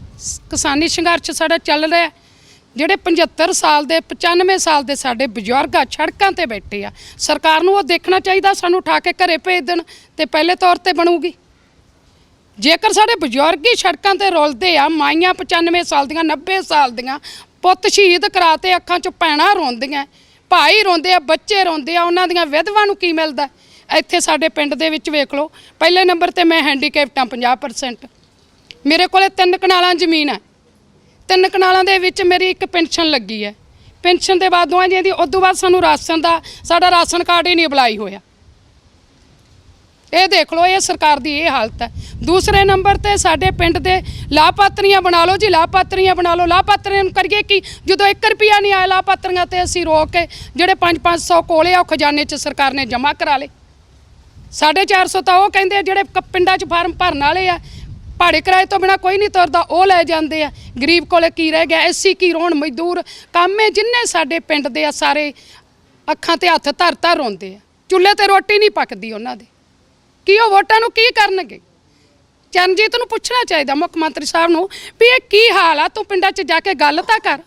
ਸੰਘਰਸ਼ ਸਾਡਾ ਚੱਲ ਰਿਹਾ। ਜਿਹੜੇ 75 ਸਾਲ ਦੇ 95 ਸਾਲ ਦੇ ਸਾਡੇ ਬਜ਼ੁਰਗ ਆ ਸੜਕਾਂ ਤੇ ਬੈਠੇ ਆ, ਸਰਕਾਰ ਨੂੰ ਉਹ ਦੇਖਣਾ ਚਾਹੀਦਾ, ਸਾਨੂੰ ਉਠਾ ਕੇ ਘਰੇ ਭੇਜ ਦੇਣ ਤੇ ਪਹਿਲੇ ਤੌਰ ਤੇ ਬਣੂਗੀ। ਜੇਕਰ ਸਾਡੇ ਬਜ਼ੁਰਗ ਹੀ ਸੜਕਾਂ ਤੇ ਰੁਲਦੇ ਆ, ਮਾਈਆਂ 95 ਸਾਲ ਦੀਆਂ 90 ਸਾਲ ਦੀਆਂ ਪੁੱਤ ਸ਼ਹੀਦ ਕਰਾਤੇ, ਅੱਖਾਂ 'ਚੋਂ ਪੈਣਾ ਰੋਂਦੀਆਂ, ਭਾਈ ਰੋਂਦੇ ਆ, ਬੱਚੇ ਰੋਂਦੇ ਆ, ਉਹਨਾਂ ਦੀਆਂ ਵਿਧਵਾਂ ਨੂੰ ਕੀ ਮਿਲਦਾ? ਇੱਥੇ ਸਾਡੇ ਪਿੰਡ ਦੇ ਵਿੱਚ ਵੇਖ ਲਓ, ਪਹਿਲੇ ਨੰਬਰ ਤੇ ਮੈਂ ਹੈਂਡੀਕੈਪਟ ਹਾਂ 50%। ਮੇਰੇ ਕੋਲੇ 3 ਕਨਾਲਾਂ ਜ਼ਮੀਨ ਹੈ, 3 ਕਨਾਲਾਂ ਦੇ ਵਿੱਚ ਮੇਰੀ ਇੱਕ ਪੈਨਸ਼ਨ ਲੱਗੀ ਹੈ। ਪੈਨਸ਼ਨ ਦੇ ਬਾਅਦ ਦੋਵਾਂ ਦੀ ਉਸ ਤੋਂ ਬਾਅਦ ਸਾਨੂੰ ਰਾਸ਼ਨ ਦਾ, ਸਾਡਾ ਰਾਸ਼ਨ ਕਾਰਡ ਹੀ ਨਹੀਂ ਅਪਲਾਈ ਹੋਇਆ। ਇਹ ਦੇਖ ਲਓ, ਇਹ ਸਰਕਾਰ ਦੀ ਇਹ ਹਾਲਤ ਹੈ। ਦੂਸਰੇ ਨੰਬਰ ਤੇ ਸਾਡੇ ਪਿੰਡ ਦੇ ਲਾਭਪਾਤਰੀਆਂ ਬਣਾ ਲਓ ਜੀ, ਲਾਭਪਾਤਰੀਆਂ ਬਣਾ ਲਓ। ਲਾਭਪਾਤਰੀਆਂ ਨੂੰ ਕਰੀਏ ਕਿ ਜਦੋਂ 1 ਰੁਪਿਆ ਨਹੀਂ ਆਇਆ ਲਾਭਪਾਤਰੀਆਂ ਤੇ ਅਸੀਂ ਰੋਕ ਕੇ ਜਿਹੜੇ 500 ਕੋਲੇ ਆ ਉਹ ਖਜ਼ਾਨੇ 'ਚ ਸਰਕਾਰ ਨੇ ਜਮ੍ਹਾਂ ਕਰਾ ਲਏ। 450 ਤਾਂ ਉਹ ਕਹਿੰਦੇ ਜਿਹੜੇ ਪਿੰਡਾਂ 'ਚ ਫਾਰਮ ਭਰਨ ਵਾਲੇ ਆ, ਭਾੜੇ ਕਿਰਾਏ ਤੋਂ ਬਿਨਾ ਕੋਈ ਨਹੀਂ ਤੁਰਦਾ, ਉਹ ਲੈ ਜਾਂਦੇ ਆ। ਗਰੀਬ ਕੋਲੇ ਕੀ ਰਹਿ ਗਿਆ? ਐਸੀ ਕੀ ਰੋਣ, ਮਜ਼ਦੂਰ ਕਾਮੇ ਜਿੰਨੇ ਸਾਡੇ ਪਿੰਡ ਦੇ ਆ ਸਾਰੇ ਅੱਖਾਂ ਤੇ ਹੱਥ ਧਰ ਰੋਂਦੇ ਆ। ਚੁੱਲ੍ਹੇ ਤੇ ਰੋਟੀ ਨਹੀਂ ਪੱਕਦੀ ਉਹਨਾਂ ਦੇ, ਕੀ ਉਹ ਵੋਟਾਂ ਨੂੰ ਕੀ ਕਰਨਗੇ? ਚਰਨਜੀਤ ਨੂੰ ਪੁੱਛਣਾ ਚਾਹੀਦਾ ਮੁੱਖ ਮੰਤਰੀ ਸਾਹਿਬ ਨੂੰ ਵੀ ਇਹ ਕੀ ਹਾਲ ਆ, ਤੂੰ ਪਿੰਡਾਂ 'ਚ ਜਾ ਕੇ ਗੱਲ ਤਾਂ ਕਰ।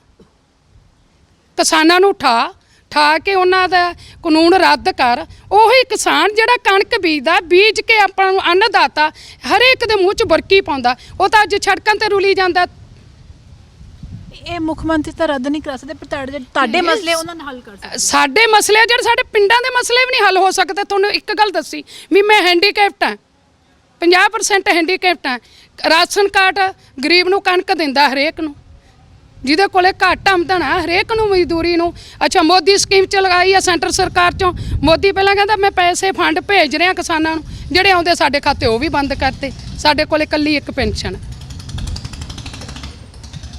ਕਿਸਾਨਾਂ ਨੂੰ ਠਾ ਕੇ ਉਹਨਾਂ ਦਾ ਕਾਨੂੰਨ ਰੱਦ ਕਰ। ਉਹੀ ਕਿਸਾਨ ਜਿਹੜਾ ਕਣਕ ਬੀਜਦਾ, ਬੀਜ ਕੇ ਆਪਾਂ ਨੂੰ ਅੰਨਦਾਤਾ ਹਰੇਕ ਦੇ ਮੂੰਹ 'ਚ ਬੁਰਕੀ ਪਾਉਂਦਾ, ਉਹ ਤਾਂ ਅੱਜ ਸੜਕਾਂ ਤੇ ਰੁਲੀ ਜਾਂਦਾ। ਇਹ ਮੁੱਖ ਮੰਤਰੀ ਤਾਂ ਰੱਦ ਨਹੀਂ ਕਰ ਸਕਦੇ, ਪਰ ਤੁਹਾਡੇ ਮਸਲੇ ਉਹਨਾਂ ਨੇ ਹੱਲ ਕਰ ਸਕਦੇ। ਸਾਡੇ ਮਸਲੇ ਜਿਹੜੇ ਸਾਡੇ ਪਿੰਡਾਂ ਦੇ ਮਸਲੇ ਵੀ ਨਹੀਂ ਹੱਲ ਹੋ ਸਕਦੇ। ਤੁਹਾਨੂੰ ਇੱਕ ਗੱਲ ਦੱਸੀ ਵੀ ਮੈਂ ਹੈਂਡੀਕੈਪਟ ਹਾਂ, 50% ਹੈਂਡੀਕੈਪਟ ਹਾਂ। ਰਾਸ਼ਨ ਕਾਰਡ ਗਰੀਬ ਨੂੰ ਕਣਕ ਦਿੰਦਾ ਹਰੇਕ ਨੂੰ, ਜਿਹਦੇ ਕੋਲੇ ਘੱਟ ਆਮਦਨ ਆ ਹਰੇਕ ਨੂੰ, ਮਜ਼ਦੂਰੀ ਨੂੰ। ਅੱਛਾ, ਮੋਦੀ ਸਕੀਮ ਚ ਲਗਾਈ ਆ ਸੈਂਟਰ ਸਰਕਾਰ ਚੋਂ। ਮੋਦੀ ਪਹਿਲਾਂ ਕਹਿੰਦਾ ਮੈਂ ਪੈਸੇ ਫੰਡ ਭੇਜ ਰਿਹਾ ਕਿਸਾਨਾਂ ਨੂੰ, ਜਿਹੜੇ ਆਉਂਦੇ ਸਾਡੇ ਖਾਤੇ ਉਹ ਵੀ ਬੰਦ ਕਰਤੇ। ਸਾਡੇ ਕੋਲੇ ਇਕੱਲੀ ਇੱਕ ਪੈਨਸ਼ਨ।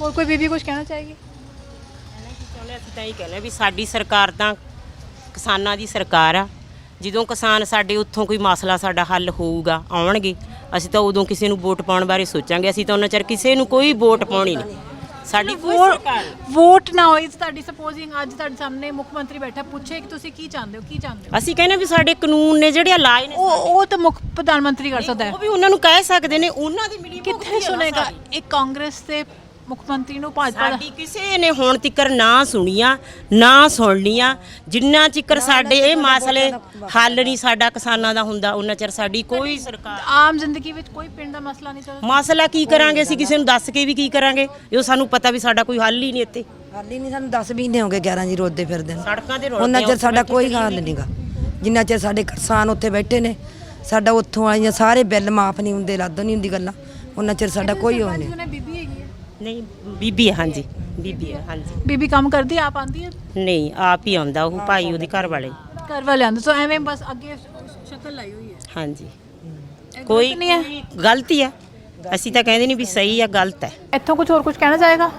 ਹੋਰ ਕੋਈ ਬੀਬੀ ਕੁਝ ਕਹਿਣਾ ਚਾਹੇਗੀ? ਅਸੀਂ ਤਾਂ ਇਹ ਕਹਿੰਦੇ ਵੀ ਸਾਡੀ ਸਰਕਾਰ ਤਾਂ ਕਿਸਾਨਾਂ ਦੀ ਸਰਕਾਰ ਆ। ਜਦੋਂ ਕਿਸਾਨ ਸਾਡੇ ਉੱਥੋਂ ਕੋਈ ਮਸਲਾ ਸਾਡਾ ਹੱਲ ਹੋਊਗਾ, ਆਉਣਗੇ, ਅਸੀਂ ਤਾਂ ਉਦੋਂ ਕਿਸੇ ਨੂੰ ਵੋਟ ਪਾਉਣ ਬਾਰੇ ਸੋਚਾਂਗੇ। ਅਸੀਂ ਤਾਂ ਉਹਨਾਂ ਚਿਰ ਕਿਸੇ ਨੂੰ ਕੋਈ ਵੋਟ ਪਾਉਣੀ ਨਹੀਂ। ਸਾਡੀ ਵੋਟ ਨਾ ਹੋਈ ਤੁਹਾਡੀ, ਸਪੋਜ਼ਿੰਗ ਅੱਜ ਤੁਹਾਡੇ ਸਾਹਮਣੇ ਮੁੱਖ ਮੰਤਰੀ ਬੈਠਾ, ਪੁੱਛੇ ਕਿ ਤੁਸੀਂ ਕੀ ਚਾਹੁੰਦੇ ਹੋ, ਕੀ ਚਾਹੁੰਦੇ ਹੋ? ਅਸੀਂ ਕਹਿੰਦੇ ਵੀ ਸਾਡੇ ਕਾਨੂੰਨ ਨੇ ਜਿਹੜੇ ਲਾਏ ਨੇ, ਉਹ ਤਾਂ ਮੁੱਖ ਪ੍ਰਧਾਨ ਮੰਤਰੀ ਕਰ ਸਕਦਾ ਹੈ। ਉਹ ਵੀ ਉਹਨਾਂ ਨੂੰ ਕਹਿ ਸਕਦੇ ਨੇ, ਉਹਨਾਂ ਦੀ ਮਿਲੀ ਕਿੱਥੇ ਸੁਣੇਗਾ ਇੱਕ ਕਾਂਗਰਸ ਦੇ ਮੁੱਖ ਮੰਤਰੀ ਨੂੰ? ਭਾਜਪਾ ਸਾਡੀ ਕਿਸੇ ਨੇ ਹੁਣ ਤੱਕ ਨਾ ਸੁਣੀਆਂ ਨਾ ਸੁਣਨੀਆਂ। ਜਿੰਨਾ ਚਿਕਰ ਸਾਡੇ ਇਹ ਮਸਲੇ ਹੱਲ ਨਹੀਂ ਸਾਡਾ ਕਿਸਾਨਾਂ ਦਾ ਹੁੰਦਾ, ਉਹਨਾਂ ਚਿਰ ਸਾਡੀ ਕੋਈ ਸਰਕਾਰ। ਆਮ ਜ਼ਿੰਦਗੀ ਵਿੱਚ ਕੋਈ ਪਿੰਡ ਦਾ ਮਸਲਾ ਨਹੀਂ ਚੱਲਦਾ। ਮਸਲਾ ਕੀ ਕਰਾਂਗੇ ਅਸੀਂ? ਕਿਸੇ ਨੂੰ ਦੱਸ ਕੇ ਵੀ ਕੀ ਕਰਾਂਗੇ, ਜੋ ਸਾਨੂੰ ਪਤਾ ਵੀ ਸਾਡਾ ਕੋਈ ਹੱਲ ਹੀ ਨਹੀਂ ਇੱਥੇ। ਹੱਲ ਹੀ ਨਹੀਂ। ਸਾਨੂੰ 10 ਮਹੀਨੇ ਹੋ ਗਏ 11 ਜੀ ਰੋਦੇ ਫਿਰਦੇ ਨੇ ਸੜਕਾਂ ਤੇ ਰੋਲਦੇ। ਉਹਨਾਂ ਚਿਰ ਸਾਡਾ ਕੋਈ ਹੱਲ ਨਹੀਂਗਾ। ਜਿੰਨਾ ਚਿਰ ਸਾਡੇ ਕਿਸਾਨ ਉੱਥੇ ਬੈਠੇ ਨੇ, ਸਾਡਾ ਉੱਥੋਂ ਵਾਲੀਆਂ ਸਾਰੇ ਬਿੱਲ ਮਾਫ ਨਹੀਂ ਹੁੰਦੇ, ਰੱਦ ਨਹੀਂ ਹੁੰਦੀ ਗੱਲਾਂ, ਉਹਨਾਂ ਚਿਰ ਸਾਡਾ ਕੋਈ ਹੋ ਨਹੀਂ। ਬੀਬੀ ਹੈਗੀ ਹੈ? ਨਹੀਂ, ਬੀਬੀ ਹੈ। ਹਾਂਜੀ, ਬੀਬੀ ਹੈ। ਹਾਂਜੀ, ਬੀਬੀ ਕੰਮ ਕਰਦੀ ਆਪ ਆਂਦੀ ਹੈ? ਨਹੀਂ, ਆਪ ਹੀ ਆਉਂਦਾ ਉਹ ਭਾਈ, ਉਹਦੇ ਘਰ ਵਾਲੇ। ਘਰ ਵਾਲੇ ਆਂਦੇ, ਸੋ ਐਵੇਂ ਬਸ ਅੱਗੇ ਸ਼ਕਲ ਲਾਈ ਹੋਈ ਹੈ। ਹਾਂਜੀ, ਕੋਈ ਨਹੀਂ ਹੈ, ਗਲਤੀ ਹੈ। ਅਸੀਂ ਤਾਂ ਕਹਿੰਦੇ ਨਹੀਂ ਵੀ ਸਹੀ ਆ, ਗਲਤ ਹੈ। ਇੱਥੋਂ ਕੁਝ ਹੋਰ ਕੁਝ ਕਹਿਣਾ ਚਾਹੇਗਾ?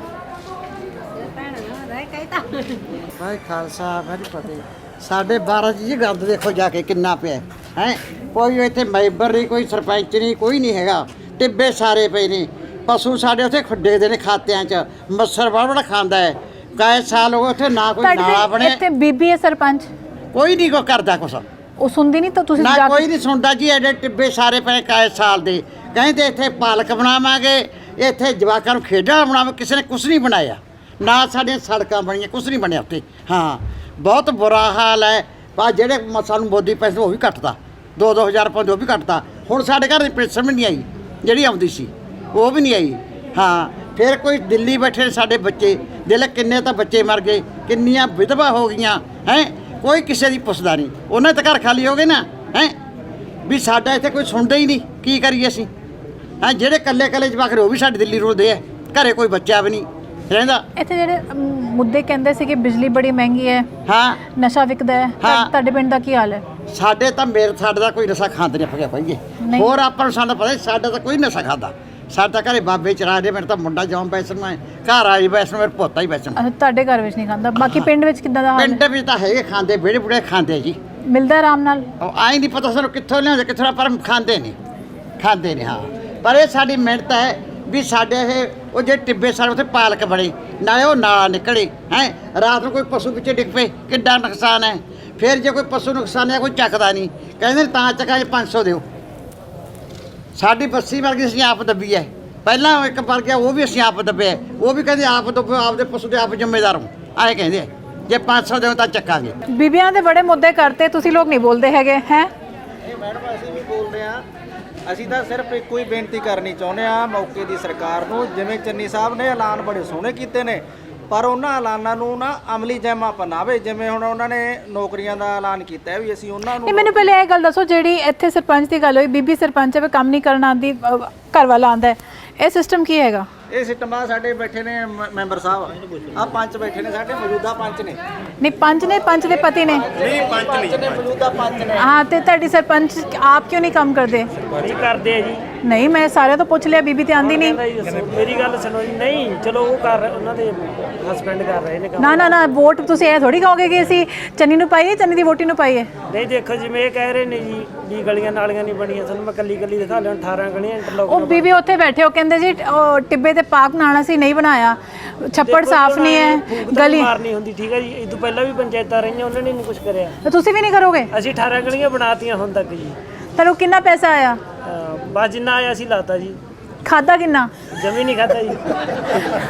ਭਾਈ ਖਾਲਸਾ ਭਾਈ ਫਤਿਹ। ਸਾਡੇ 12 ਜੀ ਗੰਦ ਦੇਖੋ ਜਾ ਕੇ ਕਿੰਨਾ ਪਿਆ ਹੈ। ਕੋਈ ਇੱਥੇ ਮੈਂਬਰ ਨਹੀਂ, ਕੋਈ ਸਰਪੰਚ ਨਹੀਂ, ਕੋਈ ਨਹੀਂ ਹੈਗਾ। ਟਿੱਬੇ ਸਾਰੇ ਪਏ ਨੇ, ਪਸ਼ੂ ਸਾਡੇ ਉੱਥੇ ਖੁੱਡੇ ਦੇ ਨੇ ਖਾਤਿਆਂ 'ਚ, ਮੱਛਰ ਬੜਾ ਖਾਂਦਾ ਹੈ। ਕਈ ਸਾਲ ਹੋ ਗਏ ਉੱਥੇ ਨਾ ਕੋਈ ਨਾਲਾ ਬਣੇ। ਇੱਥੇ ਬੀਬੀ ਹੈ ਸਰਪੰਚ, ਕੋਈ ਨਹੀਂ ਕੋ ਕਰਦਾ ਕੁਛ। ਉਹ ਸੁਣਦੀ ਨਹੀਂ ਤਾਂ ਤੁਸੀਂ ਨਾ ਕੋਈ ਨਹੀਂ ਸੁਣਦਾ ਜੀ। ਐਡੇ ਟਿੱਬੇ ਸਾਰੇ ਪਏ ਕਈ ਸਾਲ ਦੇ, ਕਹਿੰਦੇ ਇੱਥੇ ਪਾਲਕ ਬਣਾਵਾਂਗੇ, ਇੱਥੇ ਜਵਾਕਾਂ ਨੂੰ ਖੇਡਾਂ ਬਣਾਵਾਂਗੇ। ਕਿਸੇ ਨੇ ਕੁਛ ਨਹੀਂ ਬਣਾਇਆ, ਨਾ ਸਾਡੀਆਂ ਸੜਕਾਂ ਬਣੀਆਂ, ਕੁਛ ਨਹੀਂ ਬਣਿਆ ਉੱਥੇ। ਹਾਂ, ਬਹੁਤ ਬੁਰਾ ਹਾਲ ਹੈ। ਪਰ ਜਿਹੜੇ ਸਾਨੂੰ ਮੋਦੀ ਪੈਸੇ ਉਹ ਵੀ ਕੱਟਦਾ, 2-2000 ਰੁਪਏ ਉਹ ਵੀ ਕੱਟਦਾ। ਹੁਣ ਸਾਡੇ ਘਰ ਦੀ ਪੈਨਸ਼ਨ ਵੀ ਨਹੀਂ ਆਈ, ਜਿਹੜੀ ਆਉਂਦੀ ਸੀ ਉਹ ਵੀ ਨਹੀਂ ਆਈ। ਹਾਂ, ਫਿਰ ਕੋਈ ਦਿੱਲੀ ਬੈਠੇ ਸਾਡੇ ਬੱਚੇ, ਦਿਲ ਕਿੰਨੇ ਤਾਂ ਬੱਚੇ ਮਰ ਗਏ, ਕਿੰਨੀਆਂ ਵਿਧਵਾ ਹੋ ਗਈਆਂ ਹੈ। ਕੋਈ ਕਿਸੇ ਦੀ ਪੁੱਛਦਾ ਨਹੀਂ, ਉਹਨਾਂ ਤਾਂ ਘਰ ਖਾਲੀ ਹੋ ਗਏ ਨਾ ਹੈ। ਵੀ ਸਾਡਾ ਇੱਥੇ ਕੋਈ ਸੁਣਦਾ ਹੀ ਨਹੀਂ, ਕੀ ਕਰੀਏ ਅਸੀਂ? ਹੈ ਜਿਹੜੇ ਕੱਲੇ ਕੱਲੇ ਜਵਾਕ ਨੇ ਉਹ ਵੀ ਸਾਡੇ ਦਿੱਲੀ ਰੁਲਦੇ ਆ, ਘਰੇ ਕੋਈ ਬੱਚਾ ਵੀ ਨਹੀਂ ਰਹਿੰਦਾ। ਇੱਥੇ ਜਿਹੜੇ ਮੁੱਦੇ ਕਹਿੰਦੇ ਸੀ ਕਿ ਬਿਜਲੀ ਬੜੀ ਮਹਿੰਗੀ ਹੈ, ਹਾਂ ਨਸ਼ਾ ਵਿਕਦਾ ਹੈ, ਤੁਹਾਡੇ ਪਿੰਡ ਦਾ ਕੀ ਹਾਲ ਹੈ? ਸਾਡੇ ਦਾ ਕੋਈ ਨਸ਼ਾ ਖਾਂਦੇ ਨਹੀਂ ਪਕਿਆ ਪਾਈਏ, ਹੋਰ ਆਪਾਂ ਨੂੰ ਸਾਨੂੰ ਪਤਾ ਸਾਡਾ ਤਾਂ ਕੋਈ ਨਸ਼ਾ ਖਾਂਦਾ। ਸਾਡਾ ਘਰੇ ਬਾਬੇ ਚਰਾ ਦੇ, ਮੇਰੇ ਤਾਂ ਮੁੰਡਾ ਜੌਂ ਬੈਸਣ ਮੈਂ ਘਰ ਆਈ ਬੈਸਣ, ਮੇਰੇ ਪੋਤਾ ਹੀ ਬੈਸਣ। ਤੁਹਾਡੇ ਘਰ ਵਿੱਚ ਨਹੀਂ ਖਾਂਦਾ, ਬਾਕੀ ਪਿੰਡ ਵਿੱਚ ਕਿੱਦਾਂ ਦਾ ਹਾਲ ਹੈ? ਪਿੰਡ ਵਿੱਚ ਤਾਂ ਹੈਗੇ ਖਾਂਦੇ, ਵਿਹੜੇ ਬੁੜੇ ਖਾਂਦੇ ਜੀ, ਮਿਲਦਾ ਆਰਾਮ ਨਾਲ? ਆਈ ਨਹੀਂ ਪਤਾ ਸਾਨੂੰ ਕਿੱਥੋਂ ਲਿਆਉਂਦੇ ਕਿੱਥੋਂ, ਪਰ ਖਾਂਦੇ ਨਹੀਂ ਹਾਂ। ਪਰ ਇਹ ਸਾਡੀ ਮਿਹਨਤ ਹੈ ਵੀ ਸਾਡੇ ਇਹ ਉਹ ਜੇ ਟਿੱਬੇ ਸਾਰੇ ਉੱਥੇ ਪਾਲਕ ਬਣੇ, ਨਾਲੇ ਉਹ ਨਾਲਾ ਨਿਕਲੇ ਹੈ, ਰਾਤ ਨੂੰ ਕੋਈ ਪਸ਼ੂ ਪਿੱਛੇ ਡਿੱਗ ਪਏ ਕਿੱਡਾ ਨੁਕਸਾਨ ਹੈ। ਫਿਰ ਜੇ ਕੋਈ ਪਸ਼ੂ ਨੁਕਸਾਨ ਹੈ ਕੋਈ ਚੱਕਦਾ ਨਹੀਂ, ਕਹਿੰਦੇ ਤਾਂ ਚੱਕਾ 500 ਦਿਓ। ਸਾਡੀ ਬੱਸੀ ਵਰਗੀ ਅਸੀਂ ਆਪ ਦੱਬੀ ਹੈ, ਪਹਿਲਾਂ ਇੱਕ ਵਾਰ ਗਿਆ ਉਹ ਵੀ ਅਸੀਂ ਆਪ ਦੱਬਿਆ, ਉਹ ਵੀ ਕਹਿੰਦੇ ਆਪ ਦੱਬੋ, ਆਪਦੇ ਪਸ਼ੂ ਦੇ ਆਪ ਜ਼ਿੰਮੇਦਾਰ ਹੋ, ਆਏ ਕਹਿੰਦੇ ਜੇ 500 ਦਿਓ ਤਾਂ ਚੱਕਾਂਗੇ। ਬੀਬੀਆਂ ਦੇ ਬੜੇ ਮੁੱਦੇ ਕਰਤੇ, ਤੁਸੀਂ ਲੋਕ ਨਹੀਂ ਬੋਲਦੇ ਹੈਗੇ ਹੈ? ਮੈਡਮ ਅਸੀਂ ਵੀ ਬੋਲਦੇ ਆ, ਅਸੀਂ ਤਾਂ ਸਿਰਫ ਇੱਕੋ ਹੀ ਬੇਨਤੀ ਕਰਨੀ ਚਾਹੁੰਦੇ ਆ ਮੌਕੇ ਦੀ ਸਰਕਾਰ ਨੂੰ, ਜਿਵੇਂ ਚੰਨੀ ਸਾਹਿਬ ਨੇ ਐਲਾਨ ਬੜੇ ਸੋਹਣੇ ਕੀਤੇ ਨੇ, ਪਰ ਉਹਨਾਂ ਐਲਾਨਾਂ ਨੂੰ ਨਾ ਅਮਲੀ ਜੈਮਾ ਪਨਾਵੇ। ਜਿਵੇਂ ਹੁਣ ਉਹਨਾਂ ਨੇ ਨੌਕਰੀਆਂ ਦਾ ਐਲਾਨ ਕੀਤਾ ਵੀ ਅਸੀਂ ਉਹਨਾਂ ਨੂੰ। ਮੈਨੂੰ ਪਹਿਲੇ ਇਹ ਗੱਲ ਦੱਸੋ, ਜਿਹੜੀ ਇੱਥੇ ਸਰਪੰਚ ਦੀ ਗੱਲ ਹੋਈ, ਬੀਬੀ ਸਰਪੰਚ ਹੈ, ਕੰਮ ਨਹੀਂ ਕਰਨ ਆਉਂਦੀ, ਘਰ ਵਾਲਾ ਆਉਂਦਾ ਹੈ, ਇਹ ਸਿਸਟਮ ਕੀ ਹੈਗਾ? ਇਹ ਸਿਸਟਮ ਆ ਸਾਡੇ ਬੈਠੇ ਨੇ ਮੈਂਬਰ ਸਾਹਿਬ, ਆ ਪੰਚ ਬੈਠੇ ਨੇ ਸਾਡੇ, ਮੌਜੂਦਾ ਪੰਚ ਨੇ। ਨਹੀਂ ਪੰਚ ਨੇ, ਪੰਚ ਦੇ ਪਤੀ ਨੇ? ਨਹੀਂ ਪੰਚ ਨੇ, ਮੌਜੂਦਾ ਪੰਚ ਨੇ। ਹਾਂ, ਤੇ ਤੁਹਾਡੀ ਸਰਪੰਚ ਆਪ ਕਿਉਂ ਨਹੀਂ ਕੰਮ ਕਰਦੇ? ਨਹੀਂ ਕਰਦੇ ਆ ਜੀ। ਨਹੀਂ, ਮੈਂ ਸਾਰਿਆਂ ਤੋਂ ਪੁੱਛ ਲਿਆ, ਬੀਬੀ ਤੇ ਆਂਦੀ ਨਹੀਂ। ਮੇਰੀ ਗੱਲ ਸੁਣੋ ਜੀ, ਨਹੀਂ ਚਲੋ ਉਹ ਕਰ ਉਹਨਾਂ ਦੇ ਹਸਬੈਂਡ ਕਰ ਰਹੇ ਨੇ ਕੰਮ। ਨਾ ਵੋਟ ਤੁਸੀਂ ਇਹ ਥੋੜੀ ਕਹੋਗੇ ਕਿ ਅਸੀਂ ਚੰਨੀ ਨੂੰ ਪਾਈਏ, ਚੰਨੀ ਦੀ ਵੋਟੀ ਨੂੰ ਪਾਈਏ। ਨਹੀਂ ਦੇਖੋ ਜਿਵੇਂ ਇਹ ਕਹਿ ਰਹੇ ਨੇ ਜੀ ਵੀ ਗਲੀਆਂ ਨਾਲੀਆਂ ਨਹੀਂ ਬਣੀਆਂ, ਸਾਨੂੰ ਮੈਂ ਕੱਲੀ ਦਿਖਾ ਲਿਆ 18 ਗਲੀਆਂ ਇੰਟਰਲੋਕ। ਉਹ ਬੀਬੀ ਉੱਥੇ ਬੈਠੇ, ਉਹ ਕਹਿੰਦੇ ਜੀ ਉਹ ਟਿੱਬੇ ਤੇ ਪਾਰਕ ਬਣਾਉਣਾ ਸੀ, ਨਹੀਂ ਬਣਾਇਆ, ਛੱਪੜ ਸਾਫ਼ ਨਹੀਂ ਹੈ, ਗਲੀ ਮਾਰਨੀ ਹੁੰਦੀ। ਠੀਕ ਹੈ ਜੀ, ਇਹ ਤੋਂ ਪਹਿਲਾਂ ਵੀ ਪੰਚਾਇਤਾਂ ਰਹੀਆਂ, ਉਹਨਾਂ ਨੇ ਨਹੀਂ ਕੁਝ ਕਰਿਆ, ਤੁਸੀਂ ਵੀ ਨਹੀਂ ਕਰੋਗੇ? ਅਸੀਂ 18 ਗਲੀਆਂ ਬਣਾਤੀਆਂ ਹੁਣ ਤੱਕ ਜੀ। ਤੁਹਾਨੂੰ ਕਿੰਨਾ ਪੈਸਾ ਆਇਆ? ਬਸ ਜਿੰਨਾ ਆਇਆ ਸੀ ਲਾਤਾ ਜੀ। ਖਾਦਾ ਕਿੰਨਾ? ਜਮੀ ਨਹੀਂ ਖਾਦਾ ਜੀ।